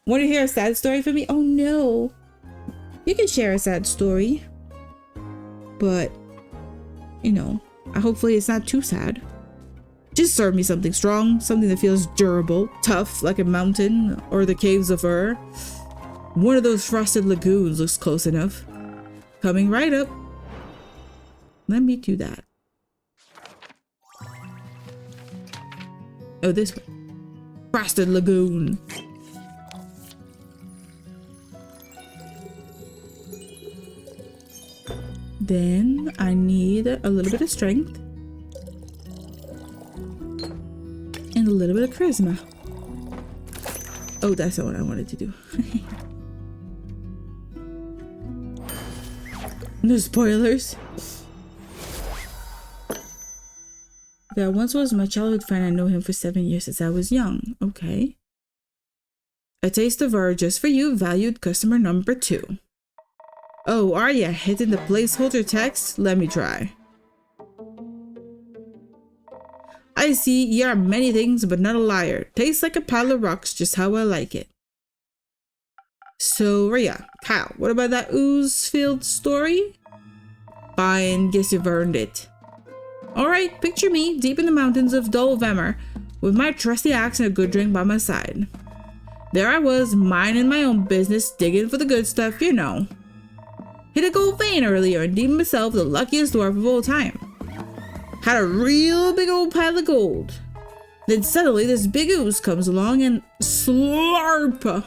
Want to hear a sad story from me? Oh no. You can share a sad story. But, you know, hopefully it's not too sad. Just serve me something strong, something that feels durable, tough like a mountain or the caves of Ur. One of those frosted lagoons looks close enough. Coming right up. Let me do that. Oh, this way. Frosted lagoon. Then I need a little bit of strength. And a little bit of charisma. Oh, that's not what I wanted to do. No spoilers. That once was my childhood friend. I know him for 7 years since I was young. Okay. A taste of Ur just for you, valued customer number 2. Oh, are ya hitting the placeholder text? Let me try. I see you are many things, but not a liar. Tastes like a pile of rocks, just how I like it. So, Rhea, Kyle, what about that ooze-filled story? Fine, guess you've earned it. Alright, picture me deep in the mountains of Dol Vemmer, with my trusty axe and a good drink by my side. There I was, minding my own business, digging for the good stuff, you know. Hit a gold vein earlier and deemed myself the luckiest dwarf of all time. Had a real big old pile of gold. Then suddenly this big ooze comes along and slurp!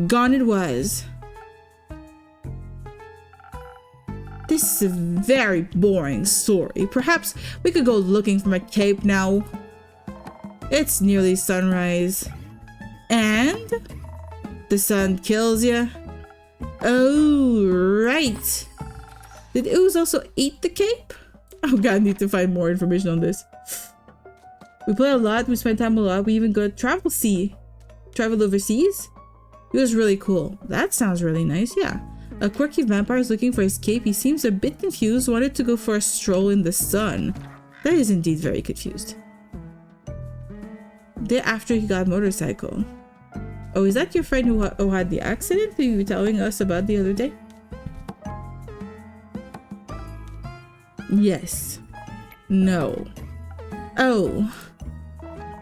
Gone it was. This is a very boring story. Perhaps we could go looking for my cape now. It's nearly sunrise. And the sun kills you. Oh, right. Did ooze also eat the cape? Oh god, I need to find more information on this. We play a lot, we spend time a lot, we even go travel overseas. It was really cool. That sounds really nice, yeah. A quirky vampire is looking for his cape. He seems a bit confused, wanted to go for a stroll in the sun. That is indeed very confused. Day after he got a motorcycle. Oh, is that your friend who had the accident that you were telling us about the other day? Yes. No. Oh.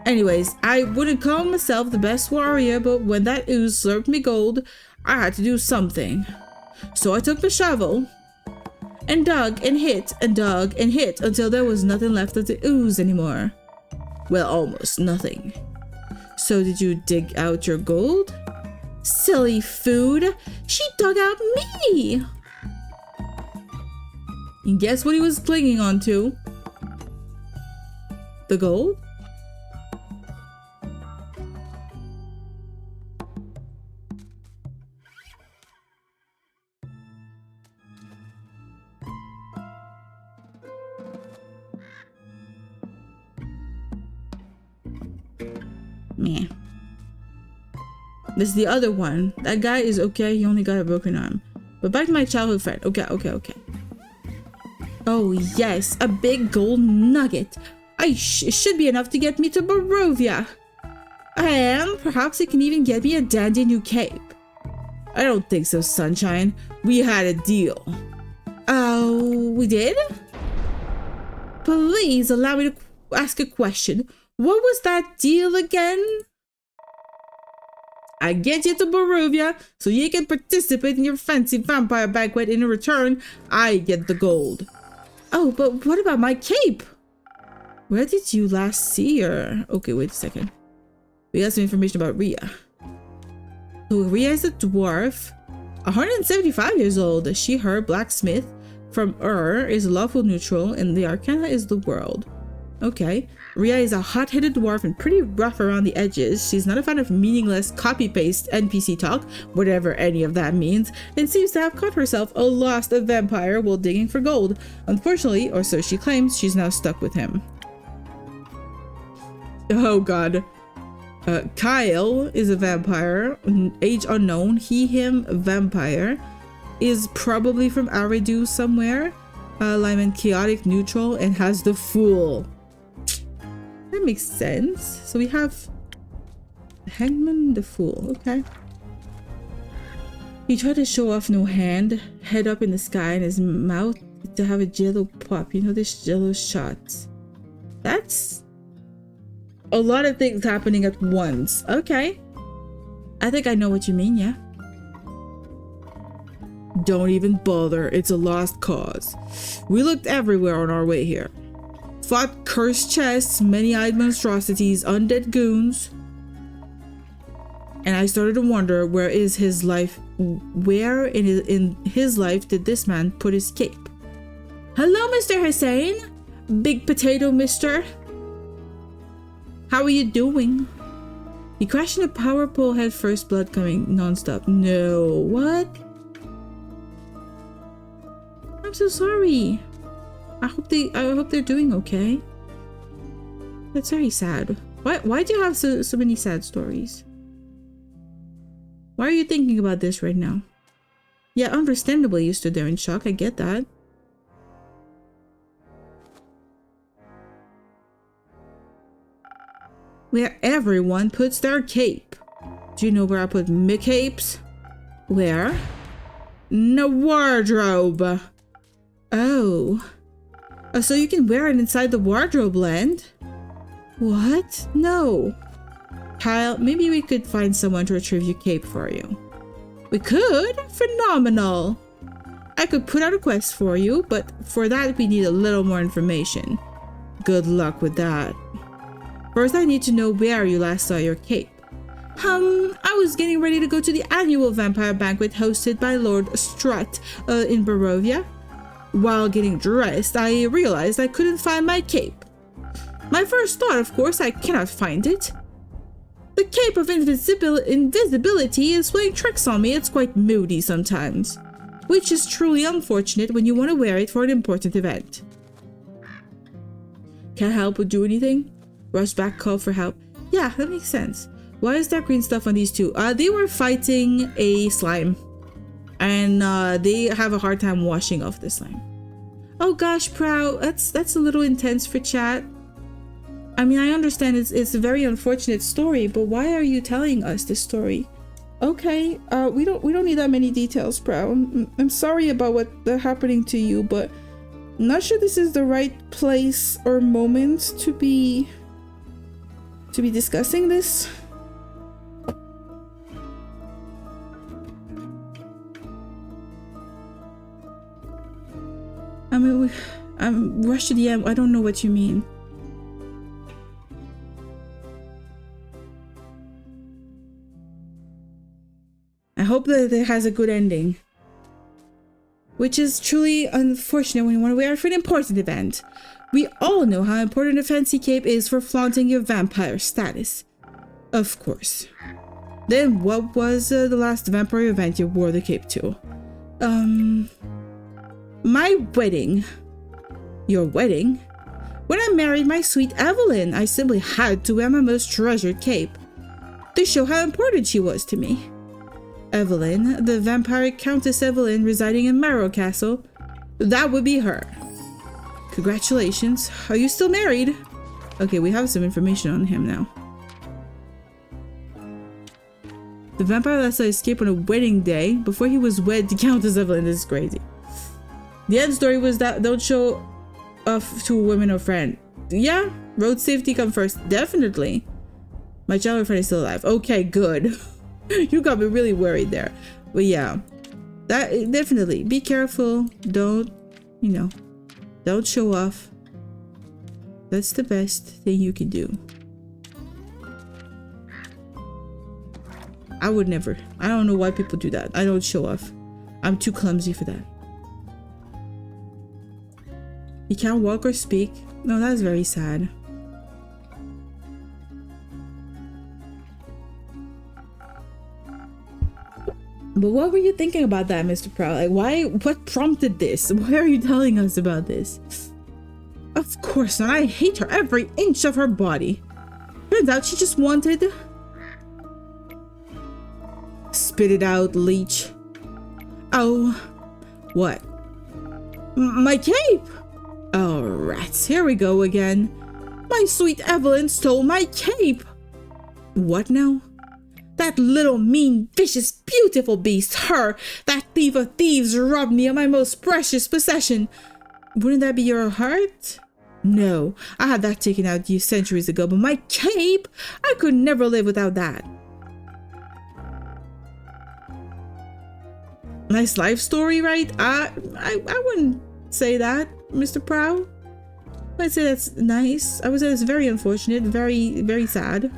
Anyways, I wouldn't call myself the best warrior, but when that ooze slurped me gold, I had to do something. So I took the shovel and dug and hit and dug and hit until there was nothing left of the ooze anymore. Well, almost nothing. So did you dig out your gold? Silly food. She dug out me. And guess what he was clinging onto? The gold? Meh. This is the other one. That guy is okay. He only got a broken arm. But back to my childhood friend. Okay. Oh, yes. A big gold nugget. It should be enough to get me to Barovia. And perhaps it can even get me a dandy new cape. I don't think so, Sunshine. We had a deal. Oh, we did? Please allow me to ask a question. What was that deal again? I get you to Barovia so you can participate in your fancy vampire banquet. In return, I get the gold. Oh, but what about my cape? Where did you last see her? Okay, wait a second. We got some information about Rhea. So Rhea is a dwarf, 175 years old. She, her, blacksmith from is lawful neutral, and the arcana is the world. Okay. Rhea is a hot-headed dwarf and pretty rough around the edges. She's not a fan of meaningless copy-paste NPC talk, whatever any of that means, and seems to have caught herself a lost vampire while digging for gold. Unfortunately, or so she claims, she's now stuck with him. Oh god. Kyle is a vampire, age unknown, he, him, vampire, is probably from Aridu somewhere, alignment chaotic neutral, and has the Fool. That makes sense. So we have the Hangman, the Fool. Okay. He tried to show off no hand, head up in the sky, and his mouth to have a jello pop. You know, this jello shots. That's a lot of things happening at once. Okay. I think I know what you mean, yeah. Don't even bother. It's a lost cause. We looked everywhere on our way here. Fought cursed chests, many-eyed monstrosities, undead goons. And I started to wonder, where in his life did this man put his cape? Hello, Mr. Hussein. Big potato, mister. How are you doing? He crashed in a power pole head first, blood coming non-stop. No, what? I'm so sorry. I hope they're doing okay. That's very sad. Why do you have so many sad stories? Why are you thinking about this right now? Yeah, understandably you stood there in shock. I get that. Where everyone puts their cape. Do you know where I put my capes? Where? In the wardrobe. Oh. So you can wear it inside the wardrobe land? What? No. Kyle, maybe we could find someone to retrieve your cape for you. We could? Phenomenal. I could put out a quest for you, but for that we need a little more information. Good luck with that. First, I need to know where you last saw your cape. I was getting ready to go to the annual vampire banquet hosted by Lord Strut in Barovia. While getting dressed, I realized I couldn't find my cape. My first thought, of course, I cannot find it. The cape of invisibility is playing tricks on me. It's quite moody sometimes, which is truly unfortunate when you want to wear it for an important event. Can't help but do anything? Rush back, call for help. Yeah, that makes sense. Why is there green stuff on these two? They were fighting a slime. And they have a hard time washing off the slime. Oh gosh, Prow, that's a little intense for chat. I mean, I understand it's a very unfortunate story, but why are you telling us this story? Okay, we don't need that many details, Prow. I'm sorry about what happening to you, but I'm not sure this is the right place or moment to be discussing this. I mean, I'm rushed to the end. I don't know what you mean. hope that it has a good ending. Which is truly unfortunate when you want to wear it for an important event. We all know how important a fancy cape is for flaunting your vampire status. Of course. Then what was the last vampire event you wore the cape to? My wedding. Your wedding? When I married my sweet Evelyn, I simply had to wear my most treasured cape to show how important she was to me. Evelyn, the vampire Countess Evelyn residing in Marrow Castle, that would be her. Congratulations. Are you still married? Okay, we have some information on him now. The vampire that saw escape on a wedding day before he was wed to Countess Evelyn. This is crazy. The end story was that don't show off to a woman or friend. Yeah, road safety come first. Definitely. My childhood friend is still alive. Okay, good. You got me really worried there. But yeah, that definitely. Be careful. Don't, don't show off. That's the best thing you can do. I would never. I don't know why people do that. I don't show off. I'm too clumsy for that. You can't walk or speak. No, that's very sad. But what were you thinking about that, Mr. Proud? Like, why? What prompted this? Why are you telling us about this? Of course not. I hate her, every inch of her body. Turns out she just wanted... Spit it out, leech. Oh. What? My cape! Oh, rats. Here we go again. My sweet Evelyn stole my cape. What now? That little mean, vicious, beautiful beast, her, that thief of thieves, robbed me of my most precious possession. Wouldn't that be your heart? No, I had that taken out centuries ago, but my cape, I could never live without that. Nice life story, right? I wouldn't say that, Mr. Prow. I'd say that's nice. I would say that's very unfortunate, very, very sad.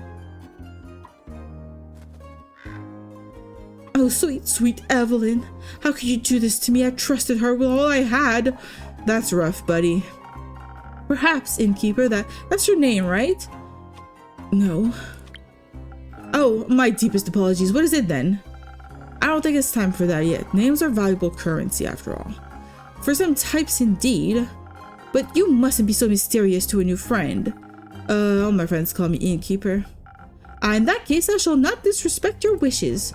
Oh, sweet, sweet Evelyn. How could you do this to me? I trusted her with all I had. That's rough, buddy. Perhaps, innkeeper, that's your name, right? No. Oh, my deepest apologies. What is it then? I don't think it's time for that yet. Names are valuable currency, after all. For some types, indeed. But you mustn't be so mysterious to a new friend. All my friends call me innkeeper. In that case, I shall not disrespect your wishes.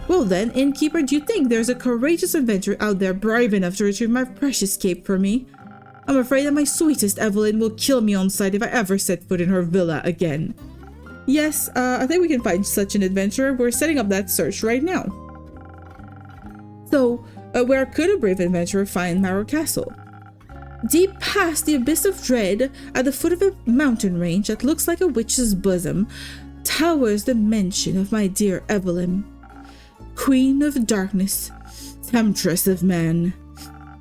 Well then, innkeeper, do you think there's a courageous adventurer out there brave enough to retrieve my precious cape for me? I'm afraid that my sweetest Evelyn will kill me on sight if I ever set foot in her villa again. Yes, I think we can find such an adventurer. We're setting up that search right now. So, where could a brave adventurer find Marrow Castle? Deep past the abyss of dread, at the foot of a mountain range that looks like a witch's bosom, towers the mansion of my dear Evelyn. Queen of darkness, temptress of man,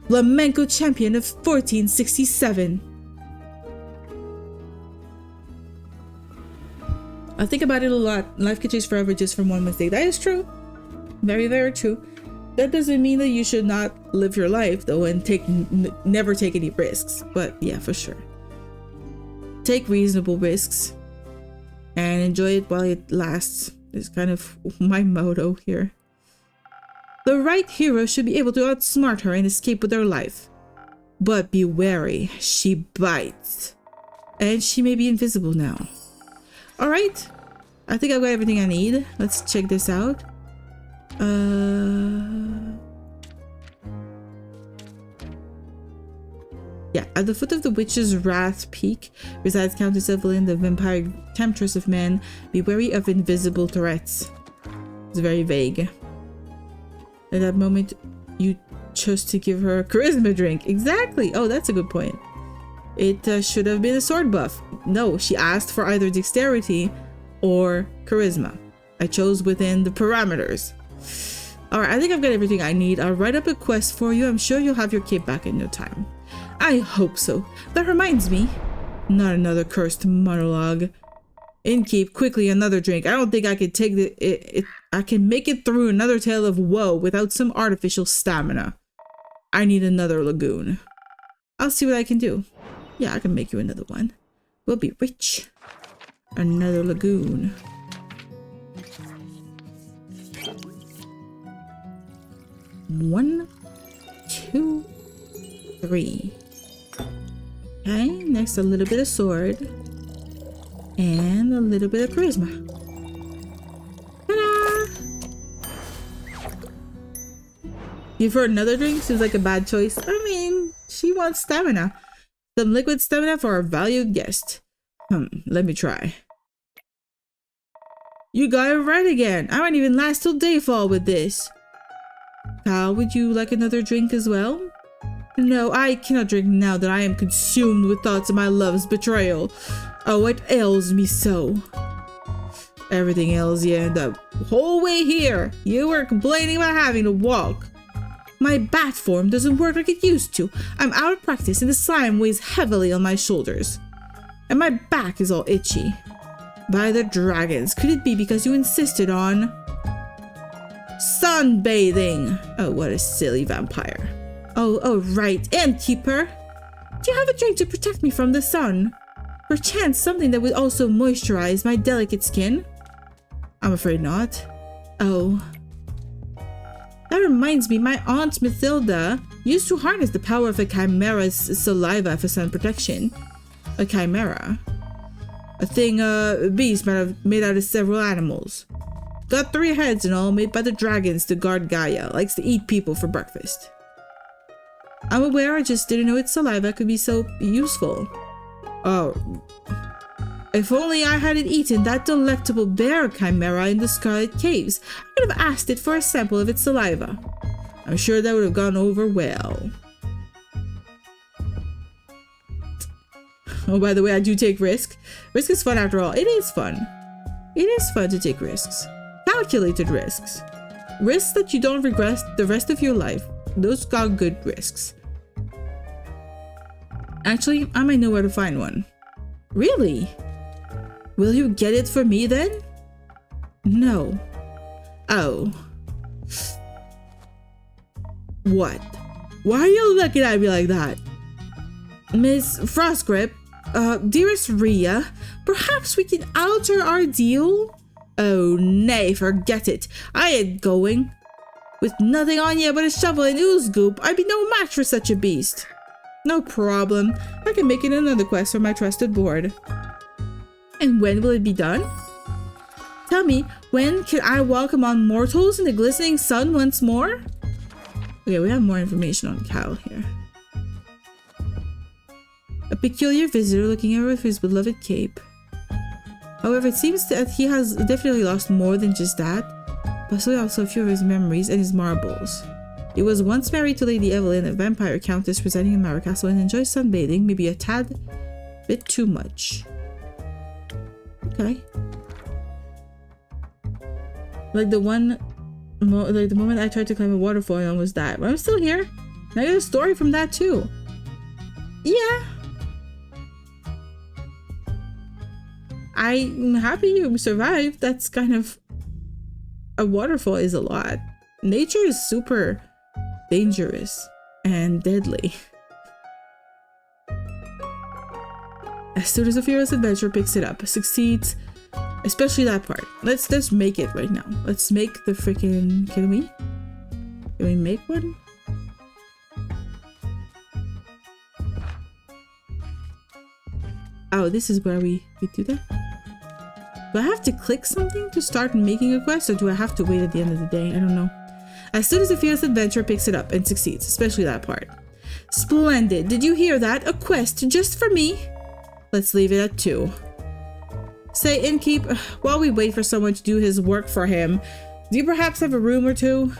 flamenco champion of 1467. I think about it a lot. Life can change forever just from one mistake. That is true. Very, very true. That doesn't mean that you should not live your life though and never take any risks. But yeah, for sure. Take reasonable risks and enjoy it while it lasts. Is kind of my motto here. The right hero should be able to outsmart her and escape with her life. But be wary, she bites. And she may be invisible now. Alright, I think I've got everything I need. Let's check this out. Yeah, at the foot of the Witch's Wrath Peak resides Countess Evelyn, the vampire temptress of men. Be wary of invisible threats. It's very vague. At that moment, you chose to give her a charisma drink. Exactly! Oh, that's a good point. It should have been a sword buff. No, she asked for either dexterity or charisma. I chose within the parameters. Alright, I think I've got everything I need. I'll write up a quest for you. I'm sure you'll have your cape back in no time. I hope so. That reminds me. Not another cursed monologue. Innkeep, quickly, another drink. I don't think I could take I can make it through another tale of woe without some artificial stamina. I need another lagoon. I'll see what I can do. Yeah, I can make you another one. We'll be rich. Another lagoon. One, two, three. Okay, next a little bit of sword. And a little bit of charisma. Ta-da! Give her another drink? Seems like a bad choice. I mean, she wants stamina. Some liquid stamina for our valued guest. Let me try. You got it right again. I might even last till dayfall with this. Pal, would you like another drink as well? No, I cannot drink now that I am consumed with thoughts of my love's betrayal. Oh, what ails me so? Everything ails you, and the whole way here, you were complaining about having to walk. My bat form doesn't work like it used to. I'm out of practice and the slime weighs heavily on my shoulders. And my back is all itchy. By the dragons, could it be because you insisted on sunbathing? Oh, what a silly vampire. Oh, right, innkeeper. Do you have a drink to protect me from the sun? Perchance something that would also moisturize my delicate skin? I'm afraid not. Oh. That reminds me, my aunt Mathilda used to harness the power of a chimera's saliva for sun protection. A chimera? A thing a beast might have made out of several animals. Got 3 heads and all, made by the dragons to guard Gaia. Likes to eat people for breakfast. I'm aware, I just didn't know its saliva could be so useful. Oh. If only I hadn't eaten that delectable bear chimera in the Scarlet Caves, I could have asked it for a sample of its saliva. I'm sure that would have gone over well. Oh, by the way, I do take risks. Risk is fun after all. It is fun. It is fun to take risks. Calculated risks. Risks that you don't regret the rest of your life. Those are good risks. Actually, I might know where to find one. Really? Will you get it for me then? No. Oh. What? Why are you looking at me like that? Miss Frostgrip, dearest Rhea, perhaps we can alter our deal? Oh, nay, forget it. I ain't going. With nothing on you but a shovel and ooze goop, I'd be no match for such a beast. No problem. I can make it another quest for my trusted board. And when will it be done? Tell me, when can I welcome on mortals in the glistening sun once more? Okay, we have more information on Cal here. A peculiar visitor looking over his beloved cape. However, it seems that he has definitely lost more than just that. Possibly also a few of his memories and his marbles. He was once married to Lady Evelyn, a vampire countess residing in Mara Castle, and enjoys sunbathing, maybe a tad bit too much. Okay. Like the moment I tried to climb a waterfall and almost died. But I'm still here. And I got a story from that too. Yeah. I'm happy you survived. That's kind of... A waterfall is a lot. Nature is super dangerous and deadly. As soon as a fearless adventurer picks it up, succeeds, especially that part. Let's make it right now. Let's make the freaking... Can we make one? Oh, this is where we do that? Do I have to click something to start making a quest, or do I have to wait at the end of the day? I don't know. As soon as a fearless adventurer picks it up and succeeds, especially that part. Splendid. Did you hear that? A quest just for me? Let's leave it at 2. Say, innkeep, while we wait for someone to do his work for him, do you perhaps have a room or two?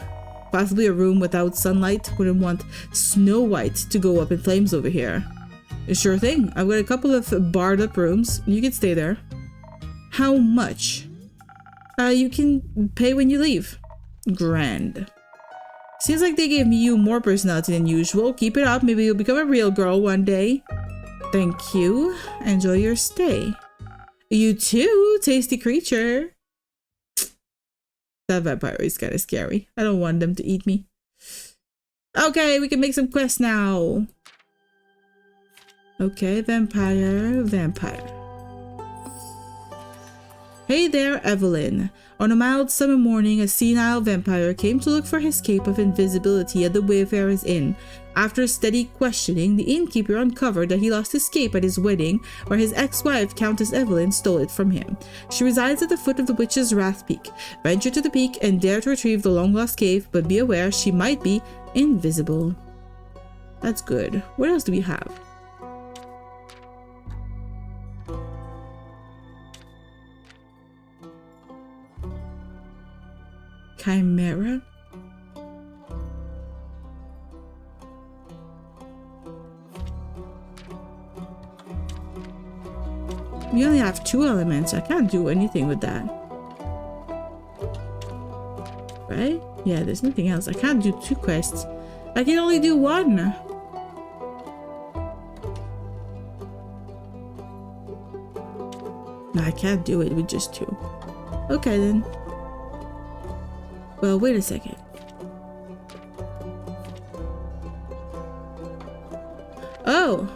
Possibly a room without sunlight. Wouldn't want Snow White to go up in flames over here. Sure thing. I've got a couple of barred up rooms. You can stay there. How much? You can pay when you leave. Grand. Seems like they gave you more personality than usual. Keep it up. Maybe you'll become a real girl one day. Thank you. Enjoy your stay. You too, tasty creature. That vampire is kind of scary. I don't want them to eat me. Okay, we can make some quests now. Okay, vampire. Hey there, Evelyn. On a mild summer morning, a senile vampire came to look for his cape of invisibility at the Wayfarer's Inn. After steady questioning, the innkeeper uncovered that he lost his cape at his wedding, where his ex-wife, Countess Evelyn, stole it from him. She resides at the foot of the Witch's Wrath Peak. Venture to the peak and dare to retrieve the long-lost cape, but be aware she might be invisible. That's good. What else do we have? Chimera? We only have 2 elements. I can't do anything with that. Right? Yeah, there's nothing else. I can't do 2 quests. I can only do 1. No, I can't do it with just 2. Okay then. Well, wait a second. Oh!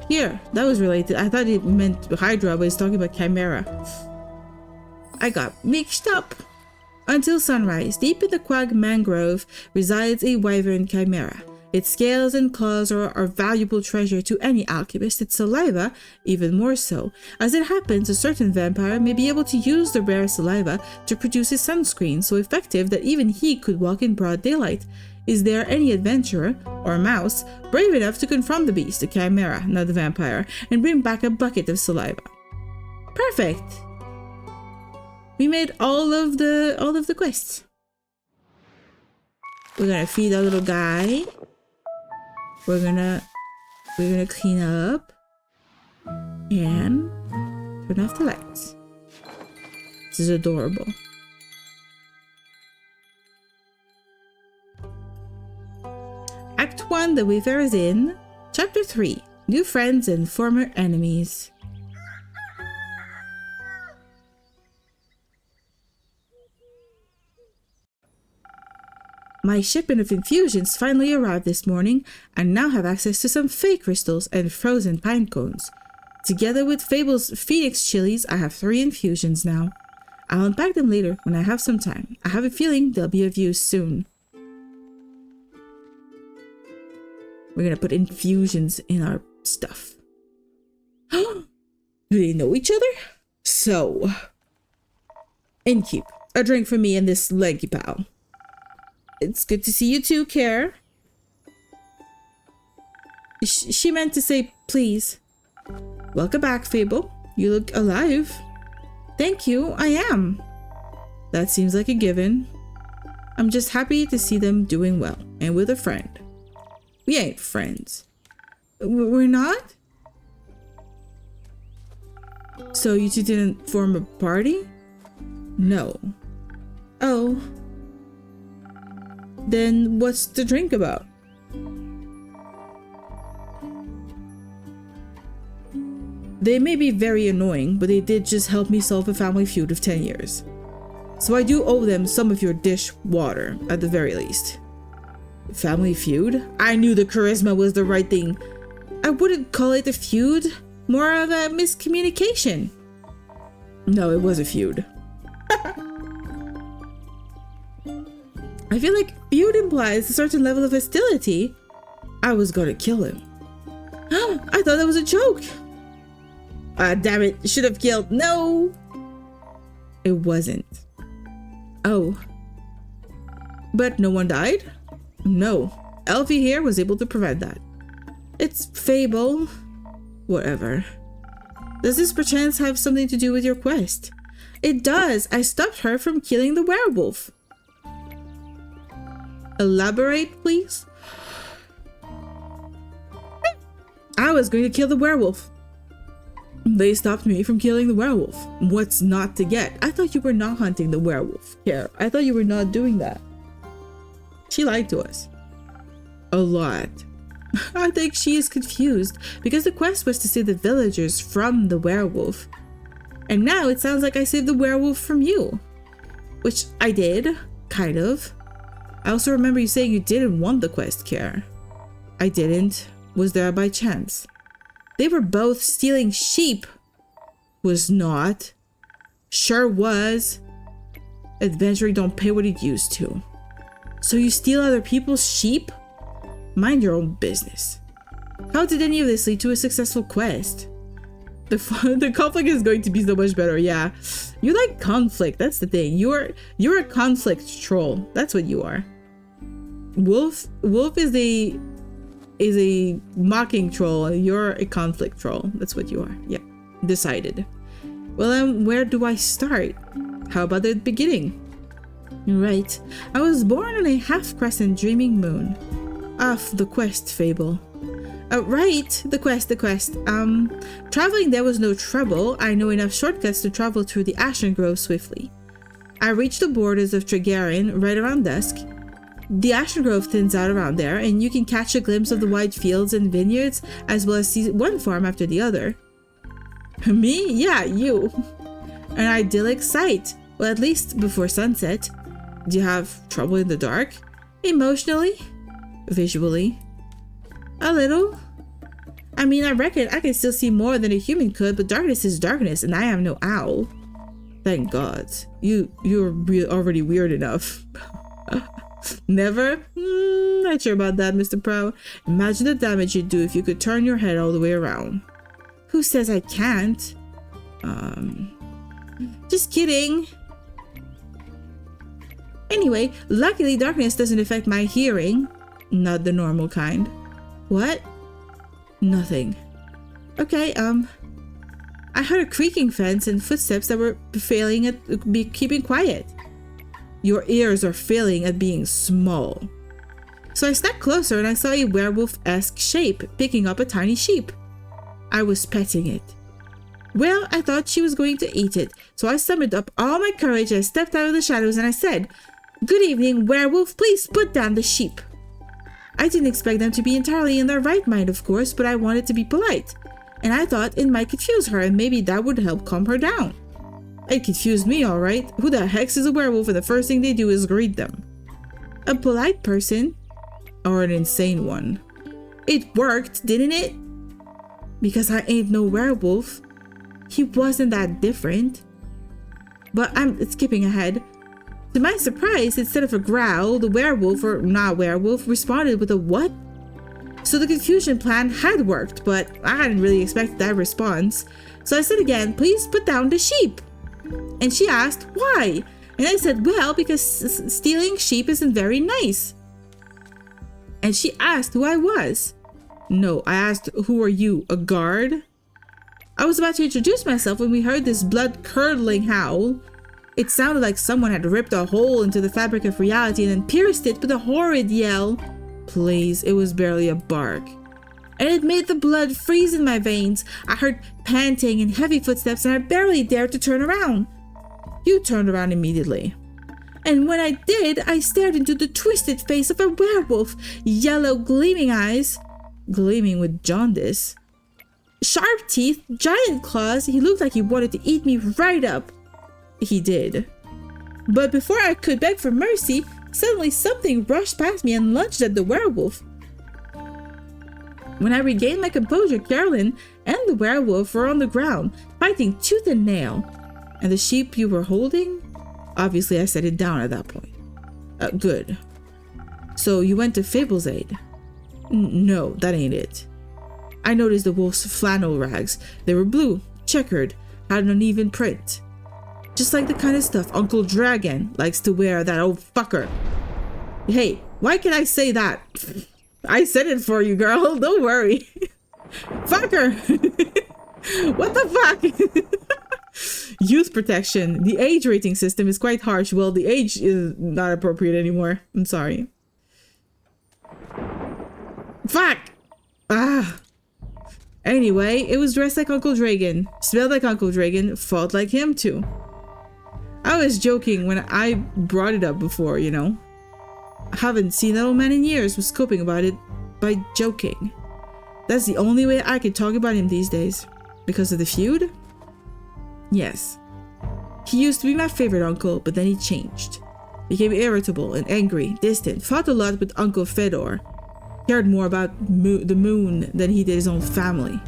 Here, that was related. I thought it meant Hydra, but it's talking about Chimera. I got mixed up. Until sunrise, deep in the Quag Mangrove resides a wyvern chimera. Its scales and claws are valuable treasure to any alchemist, its saliva even more so. As it happens, a certain vampire may be able to use the rare saliva to produce a sunscreen so effective that even he could walk in broad daylight. Is there any adventurer, or mouse, brave enough to confront the beast, the chimera, not the vampire, and bring back a bucket of saliva? Perfect! We made all of the quests. We're gonna feed our little guy. We're gonna clean up and turn off the lights. This is adorable. Act 1, The Wayfarer's Inn. Chapter 3, New Friends and Former Enemies. My shipment of infusions finally arrived this morning, and now have access to some fake crystals and frozen pine cones. Together with Fable's Phoenix chilies, I have 3 infusions now. I'll unpack them later when I have some time. I have a feeling they'll be of use soon. We're gonna put infusions in our stuff. Do they know each other? So, innkeep, a drink for me and this lanky pal. It's good to see you too, Care. She meant to say please. Welcome back, Fable. You look alive. Thank you, I am. That seems like a given. I'm just happy to see them doing well, and with a friend. We ain't friends. We're not? So you two didn't form a party? No. Oh. Then what's the drink about? They may be very annoying, but they did just help me solve a family feud of 10 years. So I do owe them some of your dish water, at the very least. Family feud? I knew the charisma was the right thing. I wouldn't call it a feud, more of a miscommunication. No, it was a feud. I feel like feud implies a certain level of hostility. I was gonna kill him. I thought that was a joke. Damn it, should have killed. No! It wasn't. Oh. But no one died? No. Elfie here was able to prevent that. It's Fable. Whatever. Does this perchance have something to do with your quest? It does. I stopped her from killing the werewolf. Elaborate, please? I was going to kill the werewolf. They stopped me from killing the werewolf. What's not to get? I thought you were not hunting the werewolf. Here, I thought you were not doing that. She lied to us. A lot. I think she is confused because the quest was to save the villagers from the werewolf. And now it sounds like I saved the werewolf from you. which I did, kind of. I also remember you saying you didn't want the quest, Kier. I didn't. Was there by chance? They were both stealing sheep. Was not. Sure was. Adventuring don't pay what it used to. So you steal other people's sheep? Mind your own business. How did any of this lead to a successful quest? The conflict is going to be so much better, yeah. You like conflict, that's the thing. You're a conflict troll. That's what you are. Wolf is a mocking troll. You're a conflict troll. That's what you are. Yeah. Decided. Well, where do I start? How about the beginning? Right. I was born on a half-crescent dreaming moon. The quest fable. Right, the quest. Traveling there was no trouble. I know enough shortcuts to travel through the Ashen Grove swiftly. I reached the borders of Tregarin right around dusk. The Ashen Grove thins out around there, and you can catch a glimpse of the wide fields and vineyards, as well as see one farm after the other. Me? Yeah, you. An idyllic sight. Well, at least before sunset. Do you have trouble in the dark? Emotionally? Visually? A little. I mean, I reckon I can still see more than a human could, but darkness is darkness, and I am no owl. Thank God. You're already weird enough. Never? Not sure about that, Mr. Pro. Imagine the damage you'd do if you could turn your head all the way around. Who says I can't? Just kidding. Anyway, luckily darkness doesn't affect my hearing. Not the normal kind. What? Nothing. Okay, I heard a creaking fence and footsteps that were failing at keeping quiet. Your ears are failing at being small. So I stepped closer and I saw a werewolf-esque shape picking up a tiny sheep. I was petting it. Well, I thought she was going to eat it, so I summoned up all my courage. I stepped out of the shadows and I said, "Good evening, werewolf, please put down the sheep." I didn't expect them to be entirely in their right mind, of course, but I wanted to be polite. And I thought it might confuse her and maybe that would help calm her down. It confused me, alright. Who the heck is a werewolf and the first thing they do is greet them? A polite person? Or an insane one? It worked, didn't it? Because I ain't no werewolf. He wasn't that different. But I'm skipping ahead. To my surprise, instead of a growl, the werewolf, or not werewolf, responded with a what? So the confusion plan had worked, but I hadn't really expected that response. So I said again, "Please put down the sheep." And she asked, "Why?" And I said, "Well, because stealing sheep isn't very nice." And she asked who I was. No, I asked, "Who are you, a guard?" I was about to introduce myself when we heard this blood-curdling howl. It sounded like someone had ripped a hole into the fabric of reality and then pierced it with a horrid yell. Please, it was barely a bark. And it made the blood freeze in my veins. I heard panting and heavy footsteps and I barely dared to turn around. You turned around immediately. And when I did, I stared into the twisted face of a werewolf, yellow gleaming eyes, gleaming with jaundice. Sharp teeth, giant claws, he looked like he wanted to eat me right up. He did. But before I could beg for mercy, suddenly something rushed past me and lunged at the werewolf. When I regained my composure, Carolyn and the werewolf were on the ground, fighting tooth and nail. And the sheep you were holding? Obviously, I set it down at that point. Good. So you went to Fable's aid? No, that ain't it. I noticed the wolf's flannel rags. They were blue, checkered, had an uneven print. Just like the kind of stuff Uncle Dragon likes to wear, that old fucker. Hey, why can I say that? I said it for you, girl. Don't worry. Fucker. What the fuck? Youth protection. The age rating system is quite harsh. Well, the age is not appropriate anymore. I'm sorry. Fuck. Anyway, it was dressed like Uncle Dragon, smelled like Uncle Dragon, fought like him too. I was joking when I brought it up before, you know. I haven't seen that old man in years, was coping about it by joking. That's the only way I can talk about him these days. Because of the feud? Yes. He used to be my favorite uncle, but then he changed. Became irritable and angry, distant, fought a lot with Uncle Fedor. Cared more about the moon than he did his own family.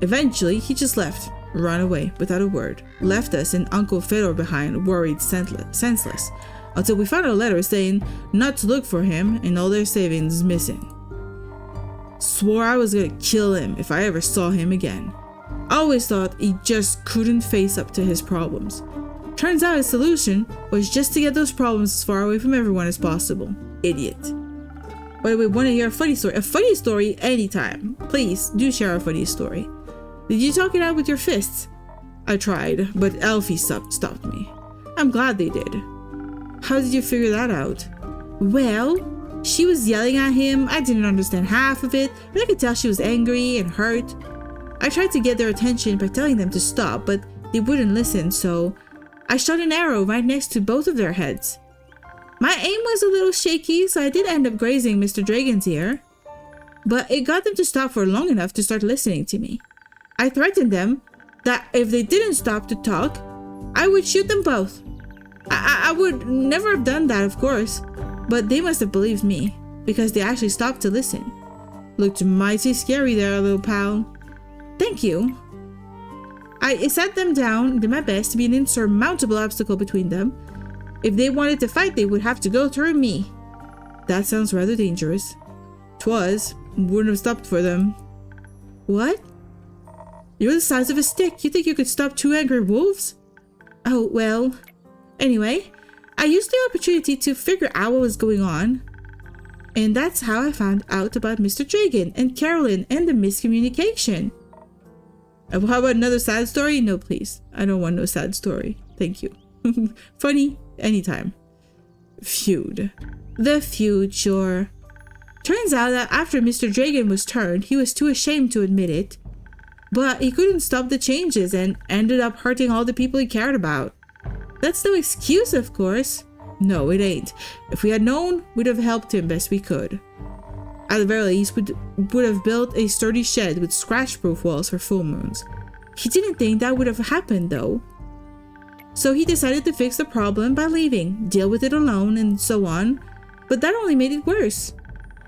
Eventually, he just left, ran away without a word, left us and Uncle Fedor behind, worried, senseless, until we found a letter saying not to look for him and all their savings missing. Swore I was gonna kill him if I ever saw him again. Always thought he just couldn't face up to his problems. Turns out his solution was just to get those problems as far away from everyone as possible. Idiot. By the way, want to hear a funny story? A funny story anytime. Please do share a funny story. Did you talk it out with your fists? I tried, but Elfie stopped me. I'm glad they did. How did you figure that out? Well, she was yelling at him. I didn't understand half of it, but I could tell she was angry and hurt. I tried to get their attention by telling them to stop, but they wouldn't listen, so I shot an arrow right next to both of their heads. My aim was a little shaky, so I did end up grazing Mr. Dragon's ear, but it got them to stop for long enough to start listening to me. I threatened them that if they didn't stop to talk, I would shoot them both. I would never have done that, of course, but they must have believed me, because they actually stopped to listen. Looked mighty scary there, little pal. Thank you. I sat them down and did my best to be an insurmountable obstacle between them. If they wanted to fight, they would have to go through me. That sounds rather dangerous. 'Twas. Wouldn't have stopped for them. What? You're the size of a stick. You think you could stop 2 angry wolves? Oh, well. Anyway, I used the opportunity to figure out what was going on. And that's how I found out about Mr. Dragon and Carolyn and the miscommunication. How about another sad story? No, please. I don't want no sad story. Thank you. Funny, anytime. Feud. The feud, sure. Turns out that after Mr. Dragon was turned, he was too ashamed to admit it. But he couldn't stop the changes and ended up hurting all the people he cared about. That's no excuse, of course. No, it ain't. If we had known, we'd have helped him best we could. At the very least, would have built a sturdy shed with scratch-proof walls for full moons. He didn't think that would have happened, though. So he decided to fix the problem by leaving, deal with it alone, and so on. But that only made it worse.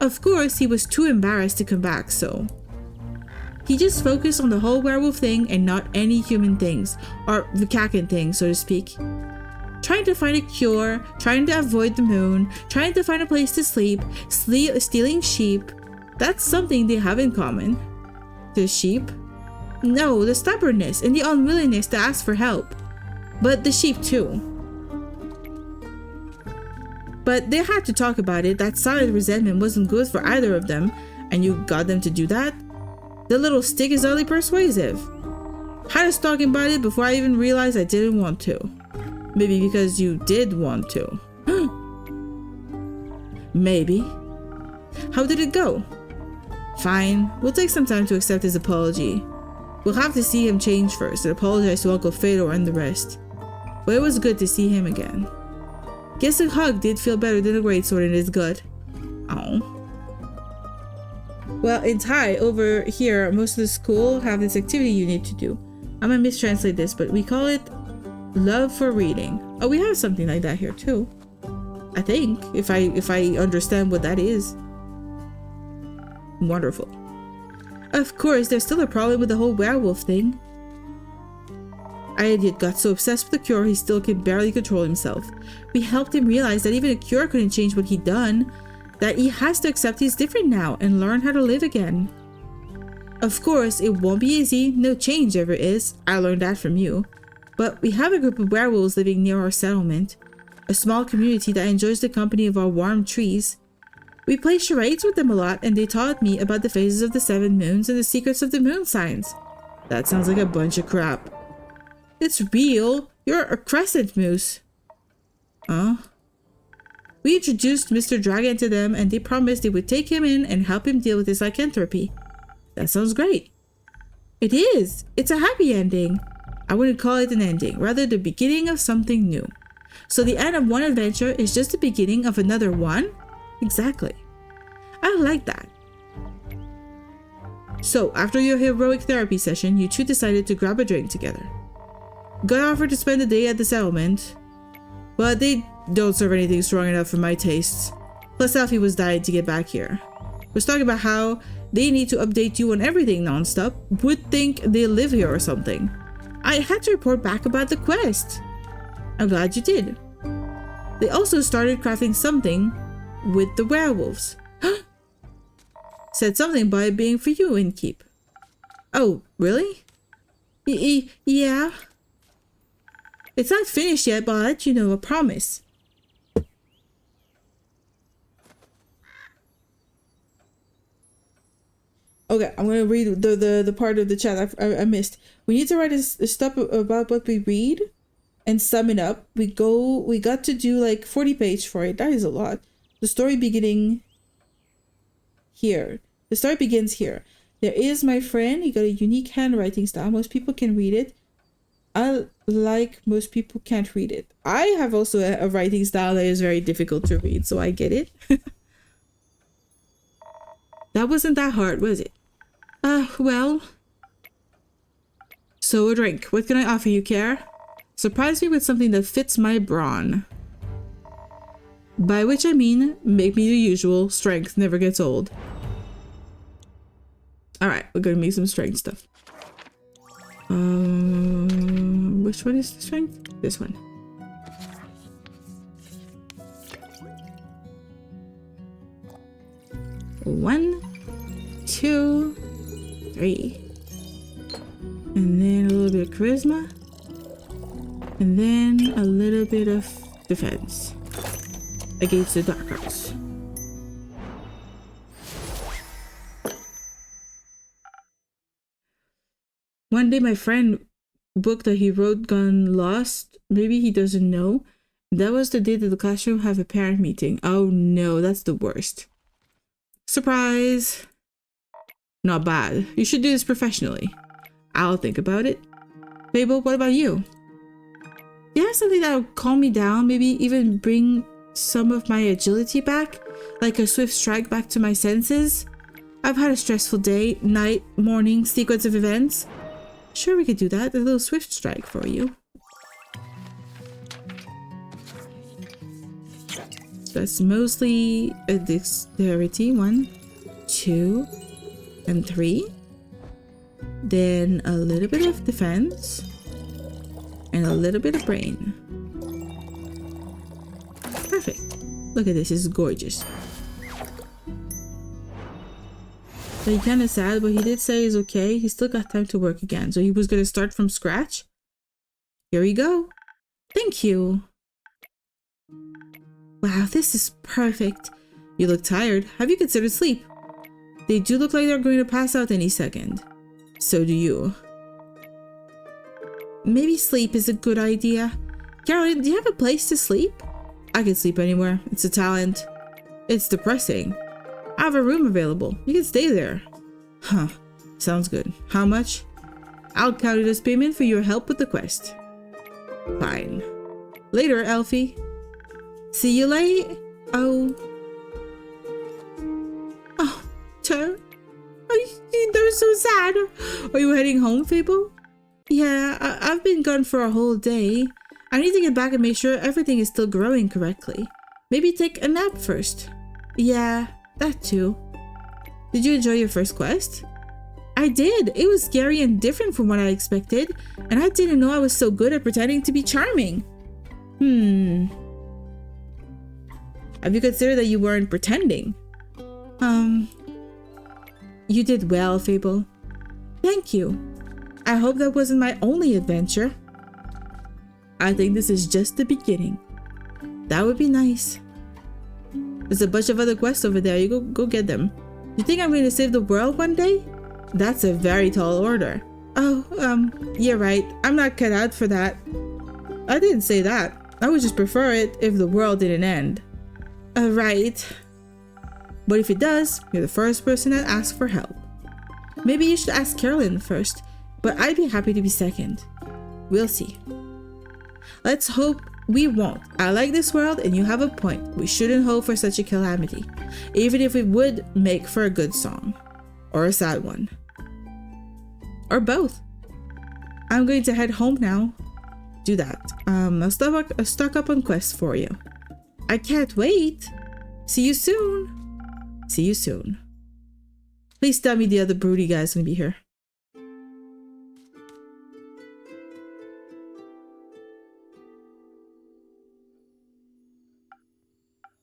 Of course, he was too embarrassed to come back, so he just focused on the whole werewolf thing and not any human things, or the Kaken thing, so to speak. Trying to find a cure, trying to avoid the moon, trying to find a place to sleep, stealing sheep. That's something they have in common. The sheep? No, the stubbornness and the unwillingness to ask for help. But the sheep too. But they had to talk about it. That silent resentment wasn't good for either of them, and you got them to do that? The little stick is oddly persuasive. Had us talking about it before I even realized I didn't want to. Maybe because you did want to. Maybe. How did it go? Fine. We'll take some time to accept his apology. We'll have to see him change first and apologize to Uncle Fedor and the rest. But it was good to see him again. Guess a hug did feel better than a greatsword in his gut. Oh. Well, in Thai, over here, most of the school have this activity you need to do. I'm gonna mistranslate this, but we call it love for reading. Oh, we have something like that here too. I think, if I understand what that is. Wonderful. Of course, there's still a problem with the whole werewolf thing. Our idiot got so obsessed with the cure he still can barely control himself. We helped him realize that even a cure couldn't change what he'd done, that he has to accept he's different now and learn how to live again. Of course, it won't be easy, no change ever is, I learned that from you. But we have a group of werewolves living near our settlement, a small community that enjoys the company of our warm trees. We play charades with them a lot, and they taught me about the phases of the 7 moons and the secrets of the moon signs. That sounds like a bunch of crap. It's real. You're a crescent moose. Huh? We introduced Mr. Dragon to them, and they promised they would take him in and help him deal with his lycanthropy. That sounds great. It is. It's a happy ending. I wouldn't call it an ending, rather the beginning of something new. So the end of one adventure is just the beginning of another one? Exactly. I like that. So, after your heroic therapy session, you two decided to grab a drink together. Got offered to spend the day at the settlement, but they don't serve anything strong enough for my tastes. Plus Alfie was dying to get back here. Was talking about how they need to update you on everything nonstop. Would think they live here or something. I had to report back about the quest. I'm glad you did. They also started crafting something with the werewolves. Said something about it being for you in keep. Oh, really? Yeah. It's not finished yet, but I'll let you know, I promise. Okay, I'm gonna read the part of the chat I missed. We need to write a stuff about what we read and sum it up. We got to do like 40 pages for it. That is a lot. The story beginning here. The story begins here. There is my friend. He got a unique handwriting style. Most people can read it. Most people can't read it. I have also a writing style that is very difficult to read, so I get it. That wasn't that hard, was it? Well. So a drink. What can I offer you, Care? Surprise me with something that fits my brawn. By which I mean, make me the usual. Strength never gets old. Alright, we're gonna make some strength stuff. Which one is the strength? This one. One, 2, 3. And then a little bit of charisma. And then a little bit of defense against the dark arts. One day my friend book that he wrote gone lost. Maybe he doesn't know. That was the day that the classroom have a parent meeting. Oh no, that's the worst. Surprise! Not bad. You should do this professionally. I'll think about it. Fable, what about you? Do you have something that will calm me down? Maybe even bring some of my agility back? Like a swift strike back to my senses? I've had a stressful day, night, morning, sequence of events. Sure, we could do that. A little swift strike for you. That's mostly a dexterity. 1, 2, and 3. Then a little bit of defense. And a little bit of brain. Perfect. Look at this. It's gorgeous. So he's kind of sad, but he did say he's okay. He still got time to work again. So he was going to start from scratch. Here we go. Thank you. Wow, this is perfect. You look tired. Have you considered sleep? They do look like they're going to pass out any second. So do you. Maybe sleep is a good idea. Caroline, do you have a place to sleep? I can sleep anywhere. It's a talent. It's depressing. I have a room available. You can stay there. Huh. Sounds good. How much? I'll count it as payment for your help with the quest. Fine. Later, Elfie. See you late. Oh. Oh, Tur. They're so sad. Are you heading home, Fable? Yeah, I've been gone for a whole day. I need to get back and make sure everything is still growing correctly. Maybe take a nap first. Yeah, that too. Did you enjoy your first quest? I did. It was scary and different from what I expected, and I didn't know I was so good at pretending to be charming. Have you considered that you weren't pretending? You did well, Fable. Thank you. I hope that wasn't my only adventure. I think this is just the beginning. That would be nice. There's a bunch of other quests over there. You go get them. You think I'm going to save the world one day? That's a very tall order. Oh, you're right. I'm not cut out for that. I didn't say that. I would just prefer it if the world didn't end. Right. But if it does, you're the first person that asks for help. Maybe you should ask Carolyn first, but I'd be happy to be second. We'll see. Let's hope we won't. I like this world and you have a point. We shouldn't hope for such a calamity, even if it would make for a good song. Or a sad one. Or both. I'm going to head home now. do that. I'll stock up on quests for you. I can't wait. See you soon. See you soon. Please tell me the other broody guy's gonna be here.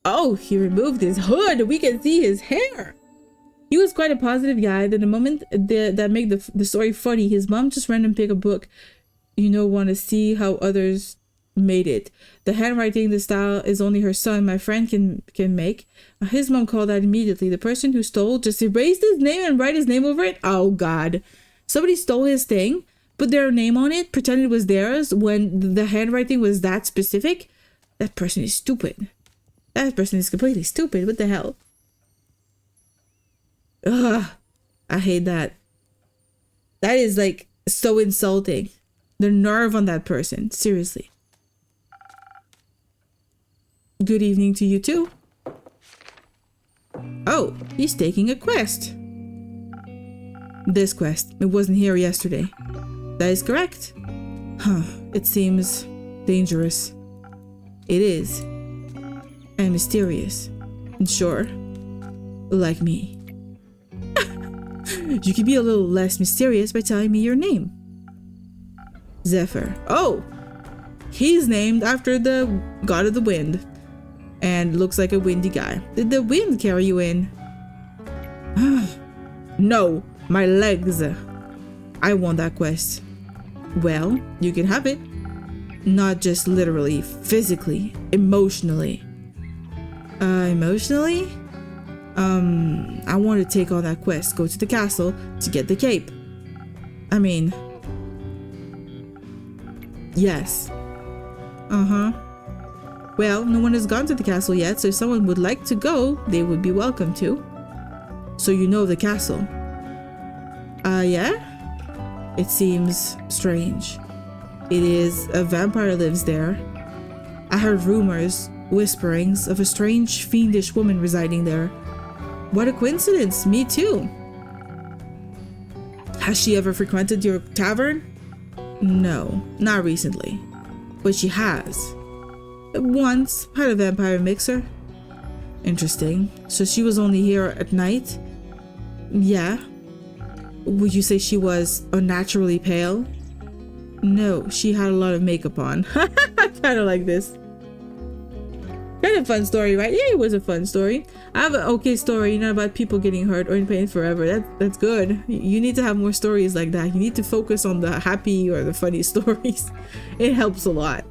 Oh, he removed his hood. We can see his hair. He was quite a positive guy. Then the moment that made the story funny, his mom just ran and picked a book. You know, want to see how others made it. The handwriting, the style is only her son, my friend, can make. His mom called out immediately. The person who stole just erased his name and write his name over it. Oh God, somebody stole his thing, put their name on it, pretended it was theirs when the handwriting was that specific. That person is stupid. That person is completely stupid. What the hell? Ugh, I hate that. That is like so insulting. The nerve on that person. Seriously. Good evening to you too. Oh, he's taking a quest. This quest. It wasn't here yesterday. That is correct. Huh. It seems dangerous. It is. And mysterious. And sure. Like me. You can be a little less mysterious by telling me your name. Zephyr. Oh! He's named after the god of the wind. And looks like a windy guy. Did the wind carry you in? No, my legs. I want that quest. Well, you can have it. Not just literally, physically, emotionally. Emotionally? I want to take on that quest. Go to the castle to get the cape. I mean... Yes. Uh-huh. Well, no one has gone to the castle yet, so if someone would like to go, they would be welcome to. So you know the castle. Yeah? It seems strange. It is a vampire lives there. I heard rumors, whisperings of a strange, fiendish woman residing there. What a coincidence, me too. Has she ever frequented your tavern? No, not recently. But she has. Once had a vampire mixer. Interesting. So she was only here at night? Yeah. Would you say she was unnaturally pale? No, she had a lot of makeup on. I kind of like this. Kind of fun story, right? Yeah, it was a fun story. I have an okay story, not about people getting hurt or in pain forever. That's good. You need to have more stories like that. You need to focus on the happy or the funny stories. It helps a lot.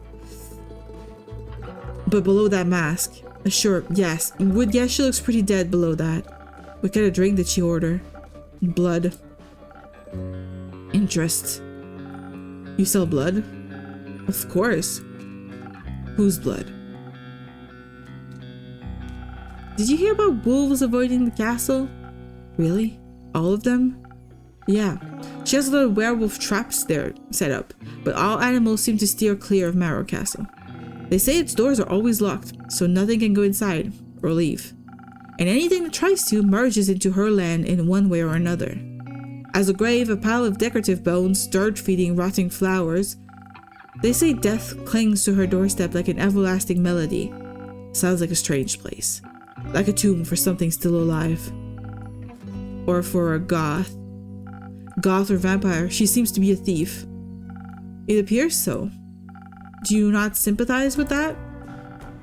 But below that mask, sure, yes. Would guess she looks pretty dead below that. What kind of drink did she order? Blood. Interest. You sell blood? Of course. Whose blood? Did you hear about wolves avoiding the castle? Really? All of them? Yeah. She has a lot of werewolf traps there set up, but all animals seem to steer clear of Marrow Castle. They say its doors are always locked, so nothing can go inside or leave. And anything that tries to merges into her land in one way or another. As a grave, a pile of decorative bones, dirt feeding rotting flowers. They say death clings to her doorstep like an everlasting melody. Sounds like a strange place. Like a tomb for something still alive. Or for a goth. Goth or vampire, she seems to be a thief. It appears so. Do you not sympathize with that?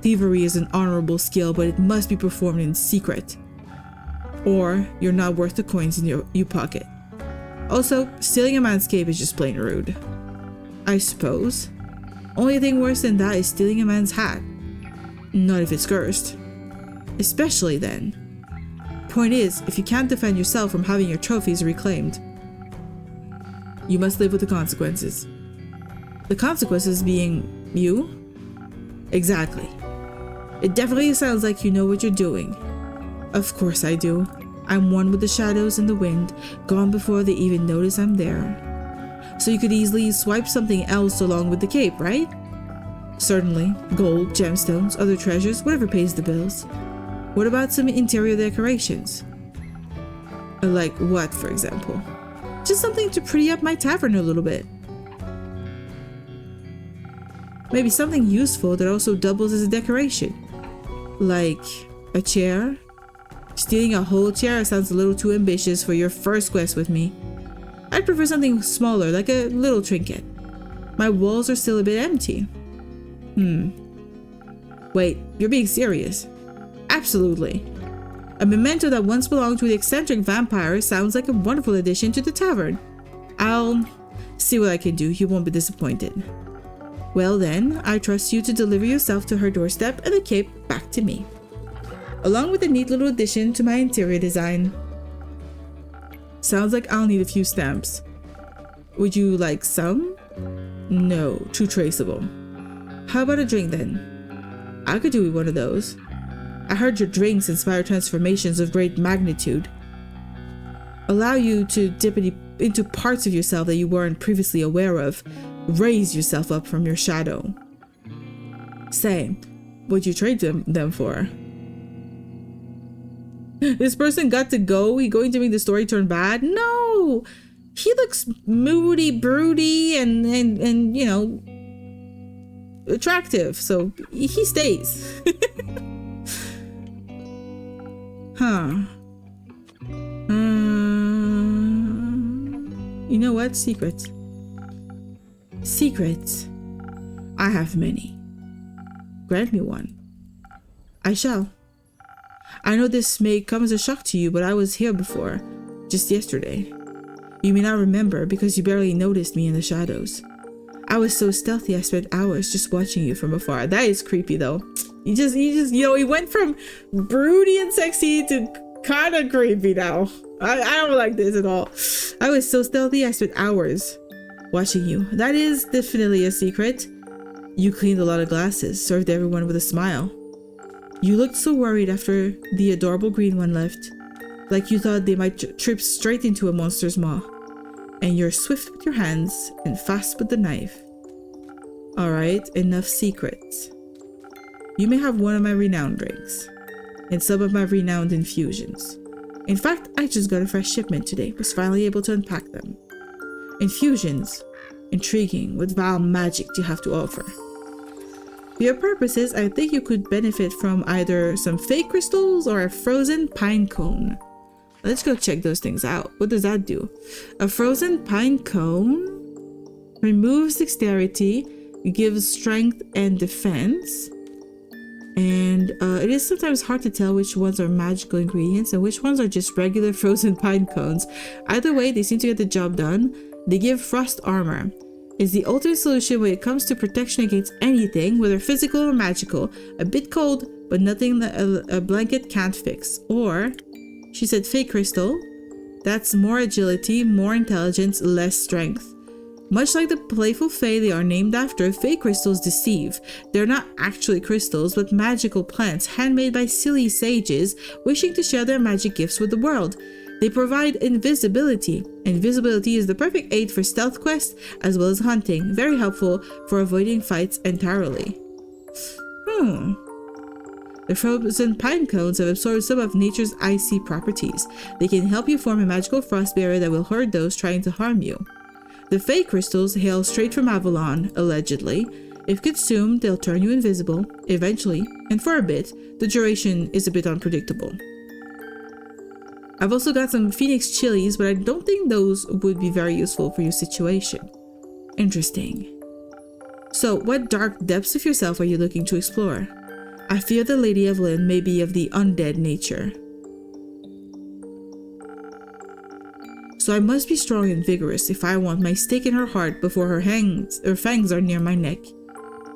Thievery is an honorable skill, but it must be performed in secret. Or you're not worth the coins in your pocket. Also, stealing a man's cape is just plain rude. I suppose. Only thing worse than that is stealing a man's hat. Not if it's cursed. Especially then. Point is, if you can't defend yourself from having your trophies reclaimed, you must live with the consequences. The consequences being you? Exactly. It definitely sounds like you know what you're doing. Of course I do. I'm one with the shadows and the wind, gone before they even notice I'm there. So you could easily swipe something else along with the cape, right? Certainly. Gold, gemstones, other treasures, whatever pays the bills. What about some interior decorations? Like what, for example? Just something to pretty up my tavern a little bit. Maybe something useful that also doubles as a decoration. Like a chair? Stealing a whole chair sounds a little too ambitious for your first quest with me. I'd prefer something smaller, like a little trinket. My walls are still a bit empty. Wait, you're being serious? Absolutely. A memento that once belonged to the eccentric vampire sounds like a wonderful addition to the tavern. I'll see what I can do. You won't be disappointed. Well then, I trust you to deliver yourself to her doorstep and the cape back to me, along with a neat little addition to my interior design. Sounds like I'll need a few stamps. Would you like some? No, too traceable. How about a drink then? I could do with one of those. I heard your drinks inspire transformations of great magnitude. Allow you to dip into parts of yourself that you weren't previously aware of. Raise yourself up from your shadow. Say, what'd you trade them for? This person got to go? He going to make the story turn bad? No! He looks moody, broody, and you know, attractive, so he stays. Huh. You know what? Secrets. Secrets. I have many. Grant me one. I shall. I know this may come as a shock to you, but I was here before, just yesterday. You may not remember because you barely noticed me in the shadows. I was so stealthy I spent hours just watching you from afar. That is creepy though. You just, you know, he went from broody and sexy to kind of creepy now. I don't like this at all. I was so stealthy I spent hours watching you. That is definitely a secret. You cleaned a lot of glasses, served everyone with a smile. You looked so worried after the adorable green one left, like you thought they might trip straight into a monster's maw. And you're swift with your hands and fast with the knife. Alright, enough secrets. You may have one of my renowned drinks, and some of my renowned infusions. In fact, I just got a fresh shipment today, was finally able to unpack them. Infusions. Intriguing. What vile magic do you have to offer? For your purposes, I think you could benefit from either some fake crystals or a frozen pine cone. Let's go check those things out. What does that do? A frozen pine cone removes dexterity, gives strength and defense. And it is sometimes hard to tell which ones are magical ingredients and which ones are just regular frozen pine cones. Either way, they seem to get the job done. They give frost armor. It's the ultimate solution when it comes to protection against anything, whether physical or magical. A bit cold, but nothing that a blanket can't fix. Or, she said fake crystal. That's more agility, more intelligence, less strength. Much like the playful fae they are named after, fey crystals deceive. They're not actually crystals, but magical plants handmade by silly sages wishing to share their magic gifts with the world. They provide invisibility. Invisibility is the perfect aid for stealth quests as well as hunting, very helpful for avoiding fights entirely. The frozen pine cones have absorbed some of nature's icy properties. They can help you form a magical frost barrier that will hurt those trying to harm you. The fey crystals hail straight from Avalon, allegedly. If consumed, they'll turn you invisible, eventually, and for a bit. The duration is a bit unpredictable. I've also got some phoenix chilies, but I don't think those would be very useful for your situation. Interesting. So, what dark depths of yourself are you looking to explore? I fear the Lady Evelyn may be of the undead nature. So I must be strong and vigorous if I want my stake in her heart before her fangs are near my neck.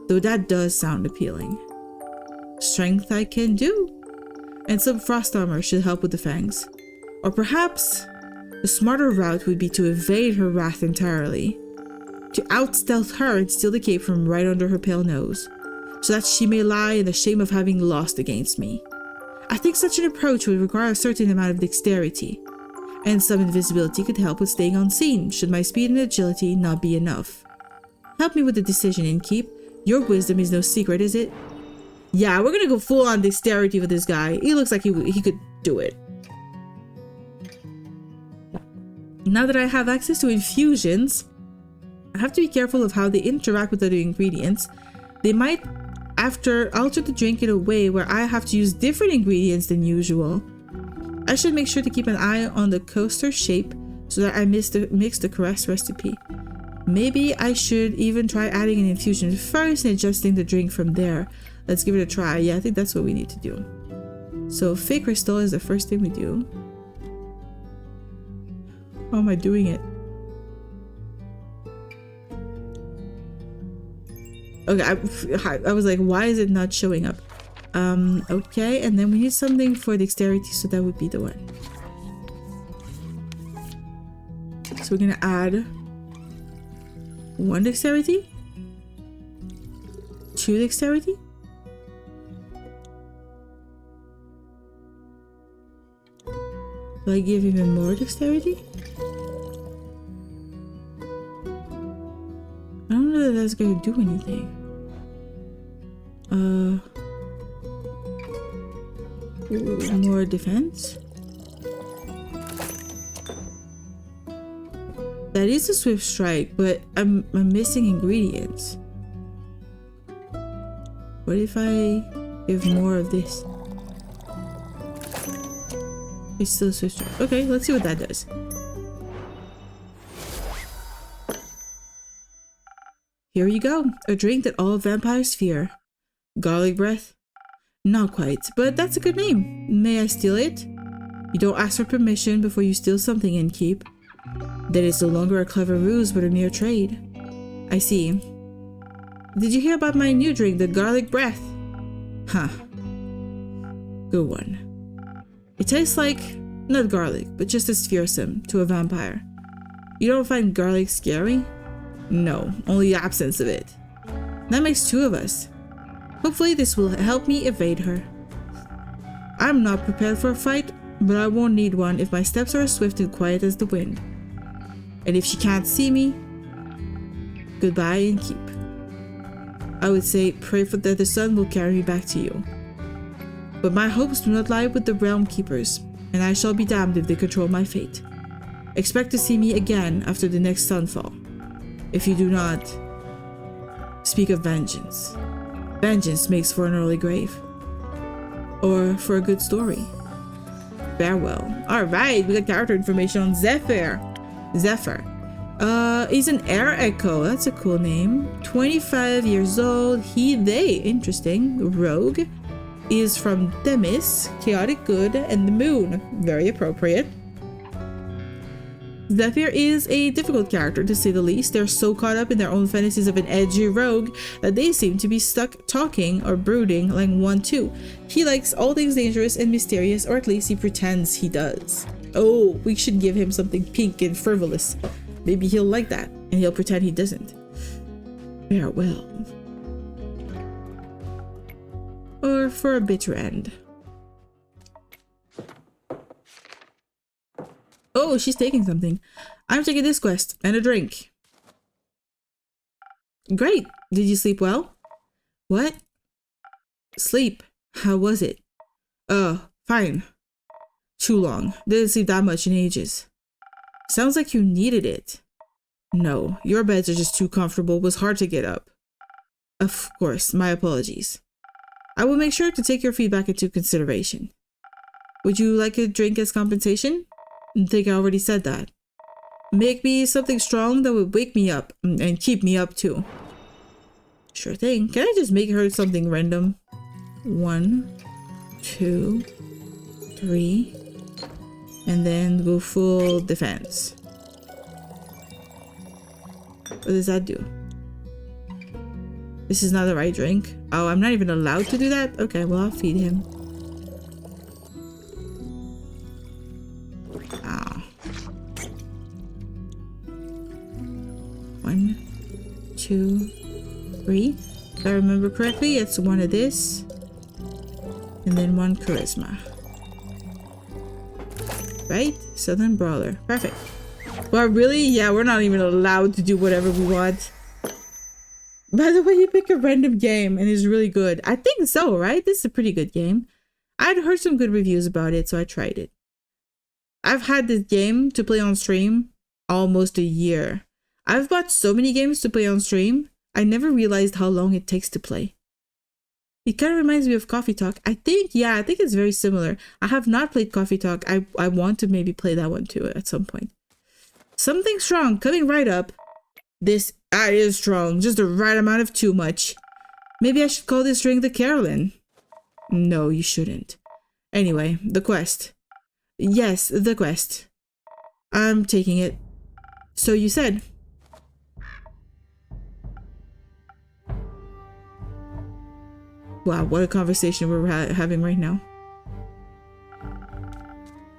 Though that does sound appealing. Strength I can do. And some frost armor should help with the fangs. Or perhaps the smarter route would be to evade her wrath entirely. To outstealth her and steal the cape from right under her pale nose. So that she may lie in the shame of having lost against me. I think such an approach would require a certain amount of dexterity. And some invisibility could help with staying unseen, should my speed and agility not be enough. Help me with the decision, Innkeep. Your wisdom is no secret, is it? Yeah, we're gonna go full on dexterity with this guy. He looks like he could do it. Now that I have access to infusions, I have to be careful of how they interact with other ingredients. They might after alter the drink in a way where I have to use different ingredients than usual. I should make sure to keep an eye on the coaster shape so that I mix the correct recipe. Maybe I should even try adding an infusion first and adjusting the drink from there. Let's give it a try. Yeah, I think that's what we need to do. So fake crystal is the first thing we do. How am I doing it? Okay, I was like, why is it not showing up? Okay, and then we need something for dexterity, so that would be the one. So we're gonna add 1 dexterity, 2 dexterity. Will I give even more dexterity? I don't know that that's gonna do anything. More defense. That is a swift strike, but I'm missing ingredients. What if I give more of this? It's still a swift strike. Okay, let's see what that does. Here you go, a drink that all vampires fear. Garlic breath? Not quite, but that's a good name. May I steal it? You don't ask for permission before you steal something, innkeep. Then it's no longer a clever ruse, but a mere trade. I see. Did you hear about my new drink, the garlic breath? Huh. Good one. It tastes like, not garlic, but just as fearsome to a vampire. You don't find garlic scary? No, only the absence of it. That makes 2 of us. Hopefully this will help me evade her. I'm not prepared for a fight, but I won't need one if my steps are as swift and quiet as the wind. And if she can't see me, goodbye and keep. I would say pray for that the sun will carry me back to you. But my hopes do not lie with the realm keepers, and I shall be damned if they control my fate. Expect to see me again after the next sunfall. If you do not, speak of vengeance. Vengeance makes for an early grave. Or for a good story. Farewell. Alright, we got character information on Zephyr. He's an air echo. That's a cool name. 25 years old. They. Interesting. Rogue. Is from Themis, Chaotic Good, and the Moon. Very appropriate. Zephyr is a difficult character, to say the least. They're so caught up in their own fantasies of an edgy rogue that they seem to be stuck talking or brooding like one too. He likes all things dangerous and mysterious, or at least he pretends he does. Oh, we should give him something pink and frivolous. Maybe he'll like that, and he'll pretend he doesn't. Farewell. Or for a bitter end. Oh, she's taking something. I'm taking this quest and a drink. Great. Did you sleep well? What? Sleep. How was it? Fine. Too long. Didn't sleep that much in ages. Sounds like you needed it. No, your beds are just too comfortable. It was hard to get up. Of course, my apologies. I will make sure to take your feedback into consideration. Would you like a drink as compensation? I think I already said that. Make me something strong that would wake me up and keep me up too. Sure thing. Can I just make her something random? 1, 2, 3, and then go full defense. What does that do? This is not the right drink. Oh, I'm not even allowed to do that? Okay, well, I'll feed him. Ah. 1, 2, 3. If I remember correctly, it's 1 of this. And then 1 charisma. Right? Southern Brawler. Perfect. Well, really? Yeah, we're not even allowed to do whatever we want. By the way, you pick a random game and it's really good. I think so, right? This is a pretty good game. I'd heard some good reviews about it, so I tried it. I've had this game to play on stream almost a year. I've bought so many games to play on stream. I never realized how long it takes to play. It kind of reminds me of Coffee Talk. I think it's very similar. I have not played Coffee Talk. I want to maybe play that one too at some point. Something strong coming right up. This is strong. Just the right amount of too much. Maybe I should call this drink the Carolyn. No, you shouldn't. Anyway, the quest. Yes, the quest. I'm taking it. So you said. Wow, what a conversation we're having right now.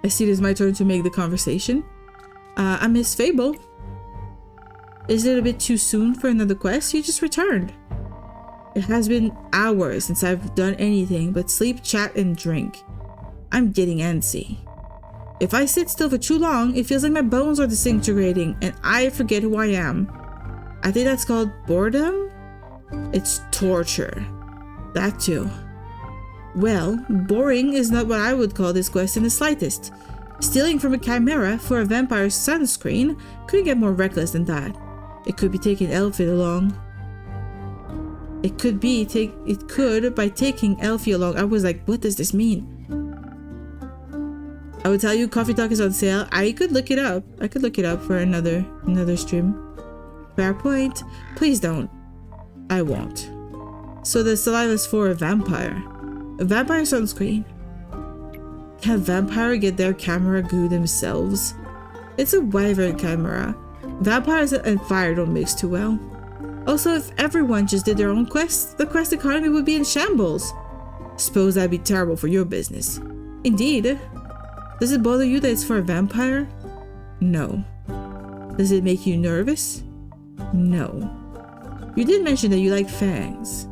I see it is my turn to make the conversation. I miss Fable. Is it a bit too soon for another quest? You just returned. It has been hours since I've done anything but sleep, chat, and drink. I'm getting antsy. If I sit still for too long, it feels like my bones are disintegrating and I forget who I am. I think that's called boredom? It's torture. That too. Well, boring is not what I would call this quest in the slightest. Stealing from a chimera for a vampire's sunscreen couldn't get more reckless than that. It could be taking Elfie along. It could by taking Elfie along. I was like, what does this mean? I would tell you Coffee Talk is on sale. I could look it up. I could look it up for another stream. Fair point. Please don't. I won't. So the saliva's for a vampire. A vampire sunscreen. Can a vampire get their camera goo themselves? It's a wyvern chimera. Vampires and fire don't mix too well. Also, if everyone just did their own quests, the quest economy would be in shambles. Suppose that'd be terrible for your business. Indeed. Does it bother you that it's for a vampire? No. Does it make you nervous? No. You did mention that you like fangs.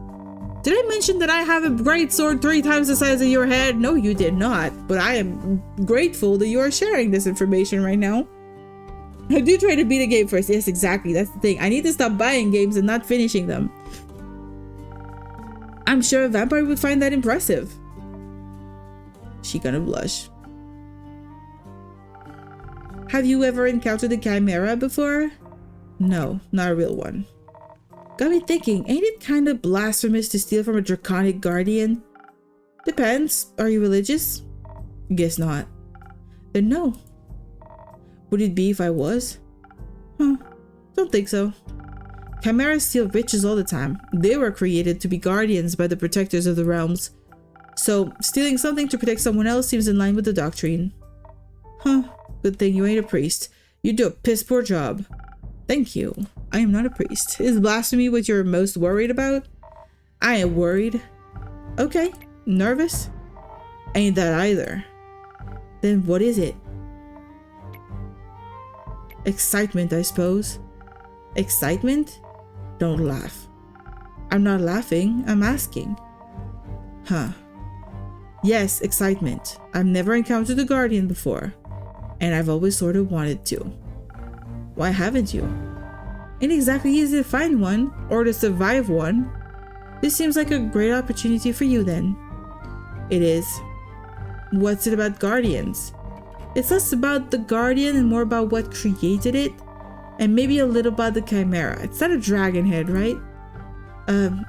Did I mention that I have a great sword 3 times the size of your head? No, you did not. But I am grateful that you are sharing this information right now. I do try to beat a game first. Yes, exactly. That's the thing. I need to stop buying games and not finishing them. I'm sure a vampire would find that impressive. She gonna blush. Have you ever encountered a chimera before? No, not a real one. Got me thinking, ain't it kind of blasphemous to steal from a draconic guardian? Depends. Are you religious? Guess not. Then no. Would it be if I was? Don't think so. Chimeras steal riches all the time. They were created to be guardians by the protectors of the realms. So, stealing something to protect someone else seems in line with the doctrine. Good thing you ain't a priest. You do a piss poor job. Thank you. I am not a priest. Is blasphemy what you're most worried about? I am worried. Okay. Nervous? Ain't that either. Then what is it? Excitement, I suppose. Excitement? Don't laugh. I'm not laughing. I'm asking. Yes, excitement. I've never encountered a guardian before. And I've always sort of wanted to. Why haven't you? Ain't exactly easy to find one, or to survive one. This seems like a great opportunity for you then. It is. What's it about guardians? It's less about the guardian and more about what created it, and maybe a little about the chimera. It's not a dragon head, right?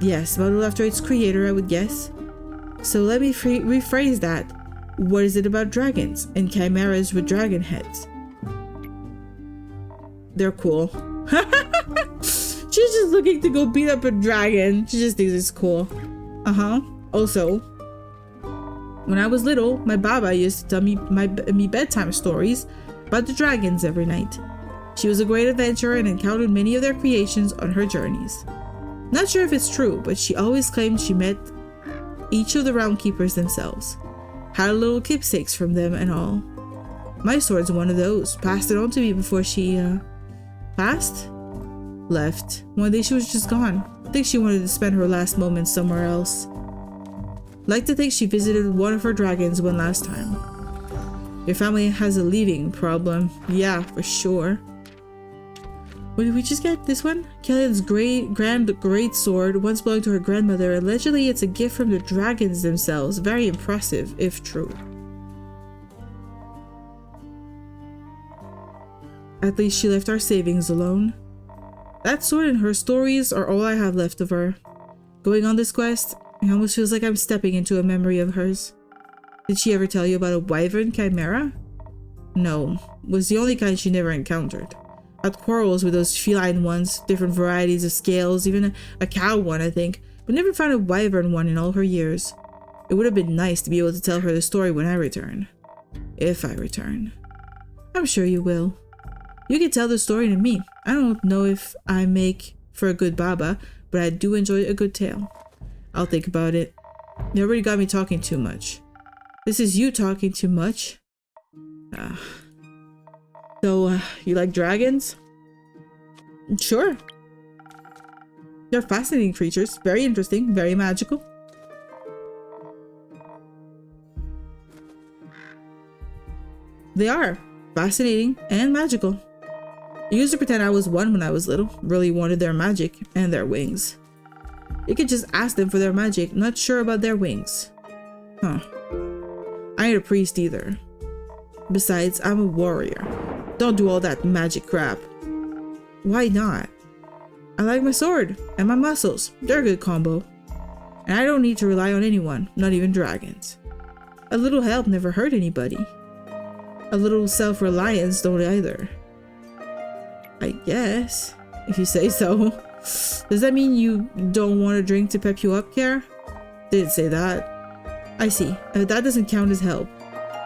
Yes, modeled after its creator, I would guess. So let me rephrase that. What is it about dragons and chimeras with dragon heads? They're cool. She's just looking to go beat up a dragon. She just thinks it's cool. Also, when I was little, my baba used to tell me me bedtime stories about the dragons every night. She was a great adventurer and encountered many of their creations on her journeys. Not sure if it's true, but she always claimed she met each of the realm keepers themselves. Had little keepsakes from them and all. My sword's one of those. Passed it on to me before she, left. One day she was just gone. I think she wanted to spend her last moments somewhere else. Like to think she visited one of her dragons one last time. Your family has a leaving problem. Yeah, for sure. What did we just get? This one? Kellyan's great sword, once belonged to her grandmother. Allegedly, it's a gift from the dragons themselves. Very impressive, if true. At least she left our savings alone. That sword and her stories are all I have left of her. Going on this quest, it almost feels like I'm stepping into a memory of hers. Did she ever tell you about a wyvern chimera? No, was the only kind she never encountered. Had quarrels with those feline ones, different varieties of scales, even a cow one I think, but never found a wyvern one in all her years. It would have been nice to be able to tell her the story when I return. If I return. I'm sure you will. You can tell the story to me. I don't know if I make for a good baba, but I do enjoy a good tale. I'll think about it. You already got me talking too much. This is you talking too much. So, you like dragons? Sure. They're fascinating creatures. Very interesting. Very magical. They are. Fascinating and magical. I used to pretend I was one when I was little. Really wanted their magic and their wings. You could just ask them for their magic. Not sure about their wings. Huh. I ain't a priest either. Besides, I'm a warrior. Don't do all that magic crap. Why not? I like my sword and my muscles. They're a good combo. And I don't need to rely on anyone, not even dragons. A little help never hurt anybody. A little self-reliance don't either. I guess, if you say so. Does that mean you don't want a drink to pep you up, Kiara? Didn't say that. I see. That doesn't count as help.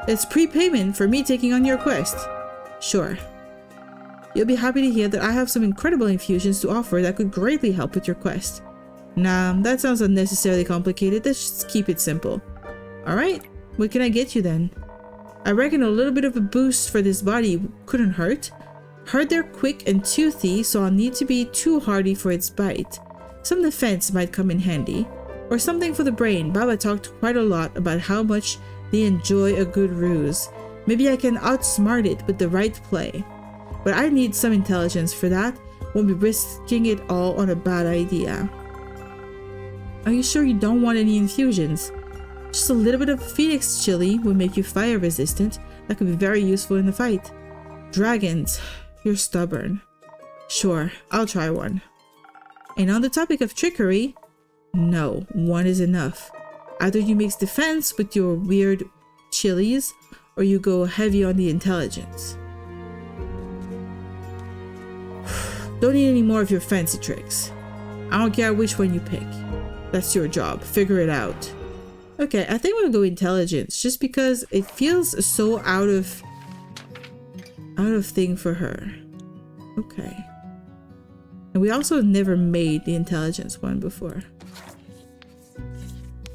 It's prepayment for me taking on your quest. Sure. You'll be happy to hear that I have some incredible infusions to offer that could greatly help with your quest. Nah, that sounds unnecessarily complicated. Let's just keep it simple. Alright, what can I get you then? I reckon a little bit of a boost for this body couldn't hurt. Heard they're quick and toothy, so I'll need to be too hardy for its bite. Some defense might come in handy. Or something for the brain. Baba talked quite a lot about how much they enjoy a good ruse. Maybe I can outsmart it with the right play. But I need some intelligence for that. Won't be risking it all on a bad idea. Are you sure you don't want any infusions? Just a little bit of Phoenix chili will make you fire resistant. That could be very useful in the fight. Dragons, you're stubborn. Sure, I'll try one. And on the topic of trickery, no, one is enough. Either you mix defense with your weird chilies, or you go heavy on the intelligence. Don't need any more of your fancy tricks. I don't care which one you pick. That's your job. Figure it out. Okay, I think we'll go intelligence just because it feels so out of thing for her. Okay. And we also never made the intelligence one before.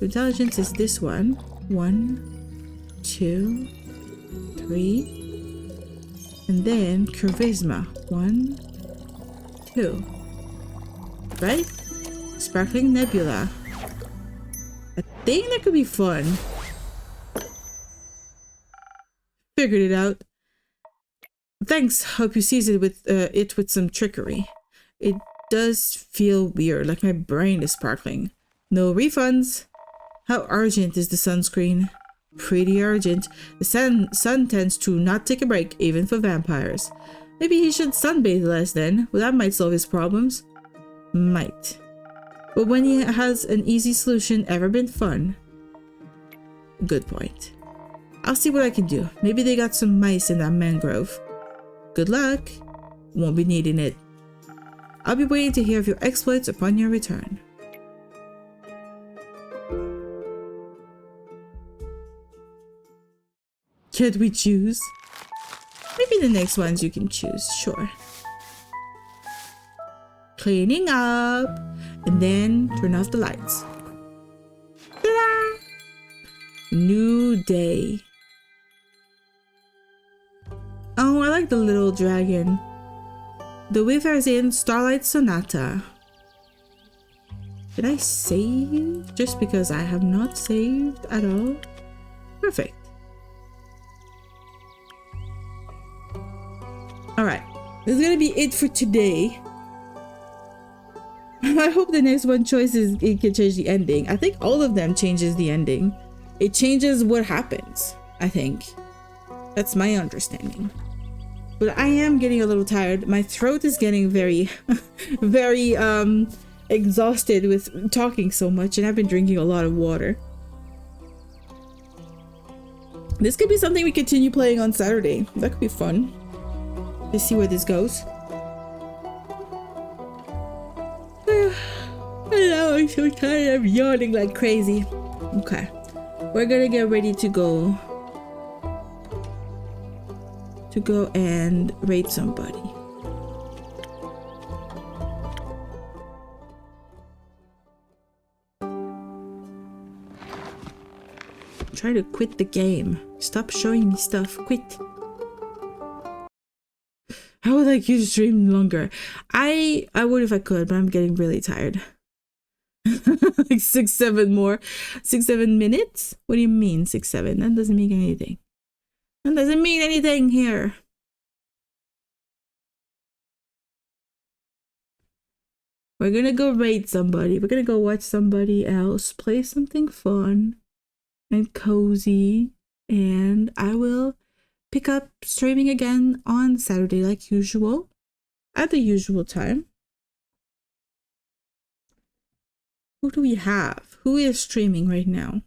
Intelligence is this one. 1, 2, 3. And then charisma. 1, 2. Right? Sparkling Nebula. I think that could be fun. Figured it out. Thanks. Hope you season it with some trickery. It does feel weird, like my brain is sparkling. No refunds. How urgent is the sunscreen? Pretty urgent. The sun tends to not take a break, even for vampires. Maybe he should sunbathe less then. Well, that might solve his problems. Might. But when he has an easy solution ever been fun? Good point. I'll see what I can do. Maybe they got some mice in that mangrove. Good luck. Won't be needing it. I'll be waiting to hear of your exploits upon your return. Can't we choose? Maybe the next ones you can choose, sure. Cleaning up, and then turn off the lights. Ta-da! New day. Oh, I like the little dragon. The Wayfarer's Inn Starlight Sonata. Did I save? Just because I have not saved at all? Perfect. Alright, this is gonna be it for today. I hope the next one choices it can change the ending. I think all of them changes the ending. It changes what happens, I think. That's my understanding. But I am getting a little tired. My throat is getting very, very exhausted with talking so much, and I've been drinking a lot of water. This could be something we continue playing on Saturday. That could be fun. Let's see where this goes. Hello, I'm so tired. I'm yawning like crazy. Okay. We're gonna get ready to go and raid somebody. Try to quit the game. Stop showing me stuff. Quit. I would like you to stream longer. I would if I could, but I'm getting really tired. Like 6, 7 more. 6, 7 minutes? What do you mean 6, 7? That doesn't mean anything. That doesn't mean anything here. We're gonna go raid somebody. We're gonna go watch somebody else play something fun and cozy, and I will pick up streaming again on Saturday like usual at the usual time. Who do we have? Who is streaming right now?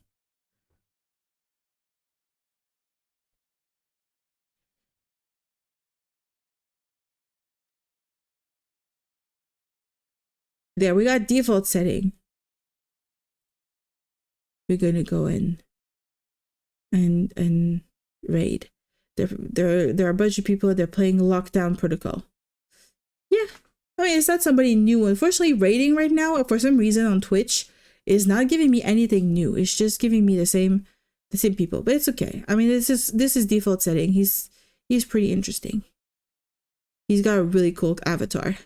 There, we got default setting. We're gonna go in and raid. There are a bunch of people. They're playing Lockdown Protocol. Yeah, I mean, it's not somebody new. Unfortunately, raiding right now, for some reason on Twitch, is not giving me anything new. It's just giving me the same people. But it's okay. I mean, this is default setting. He's pretty interesting. He's got a really cool avatar.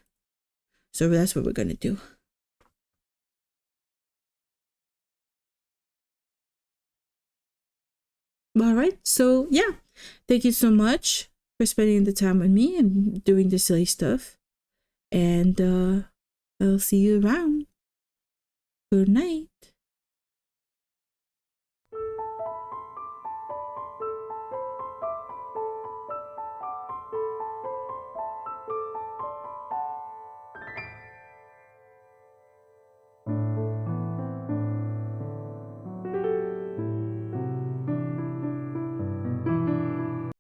So that's what we're gonna do. All right. So yeah, thank you so much for spending the time with me and doing the silly stuff. And I'll see you around. Good night.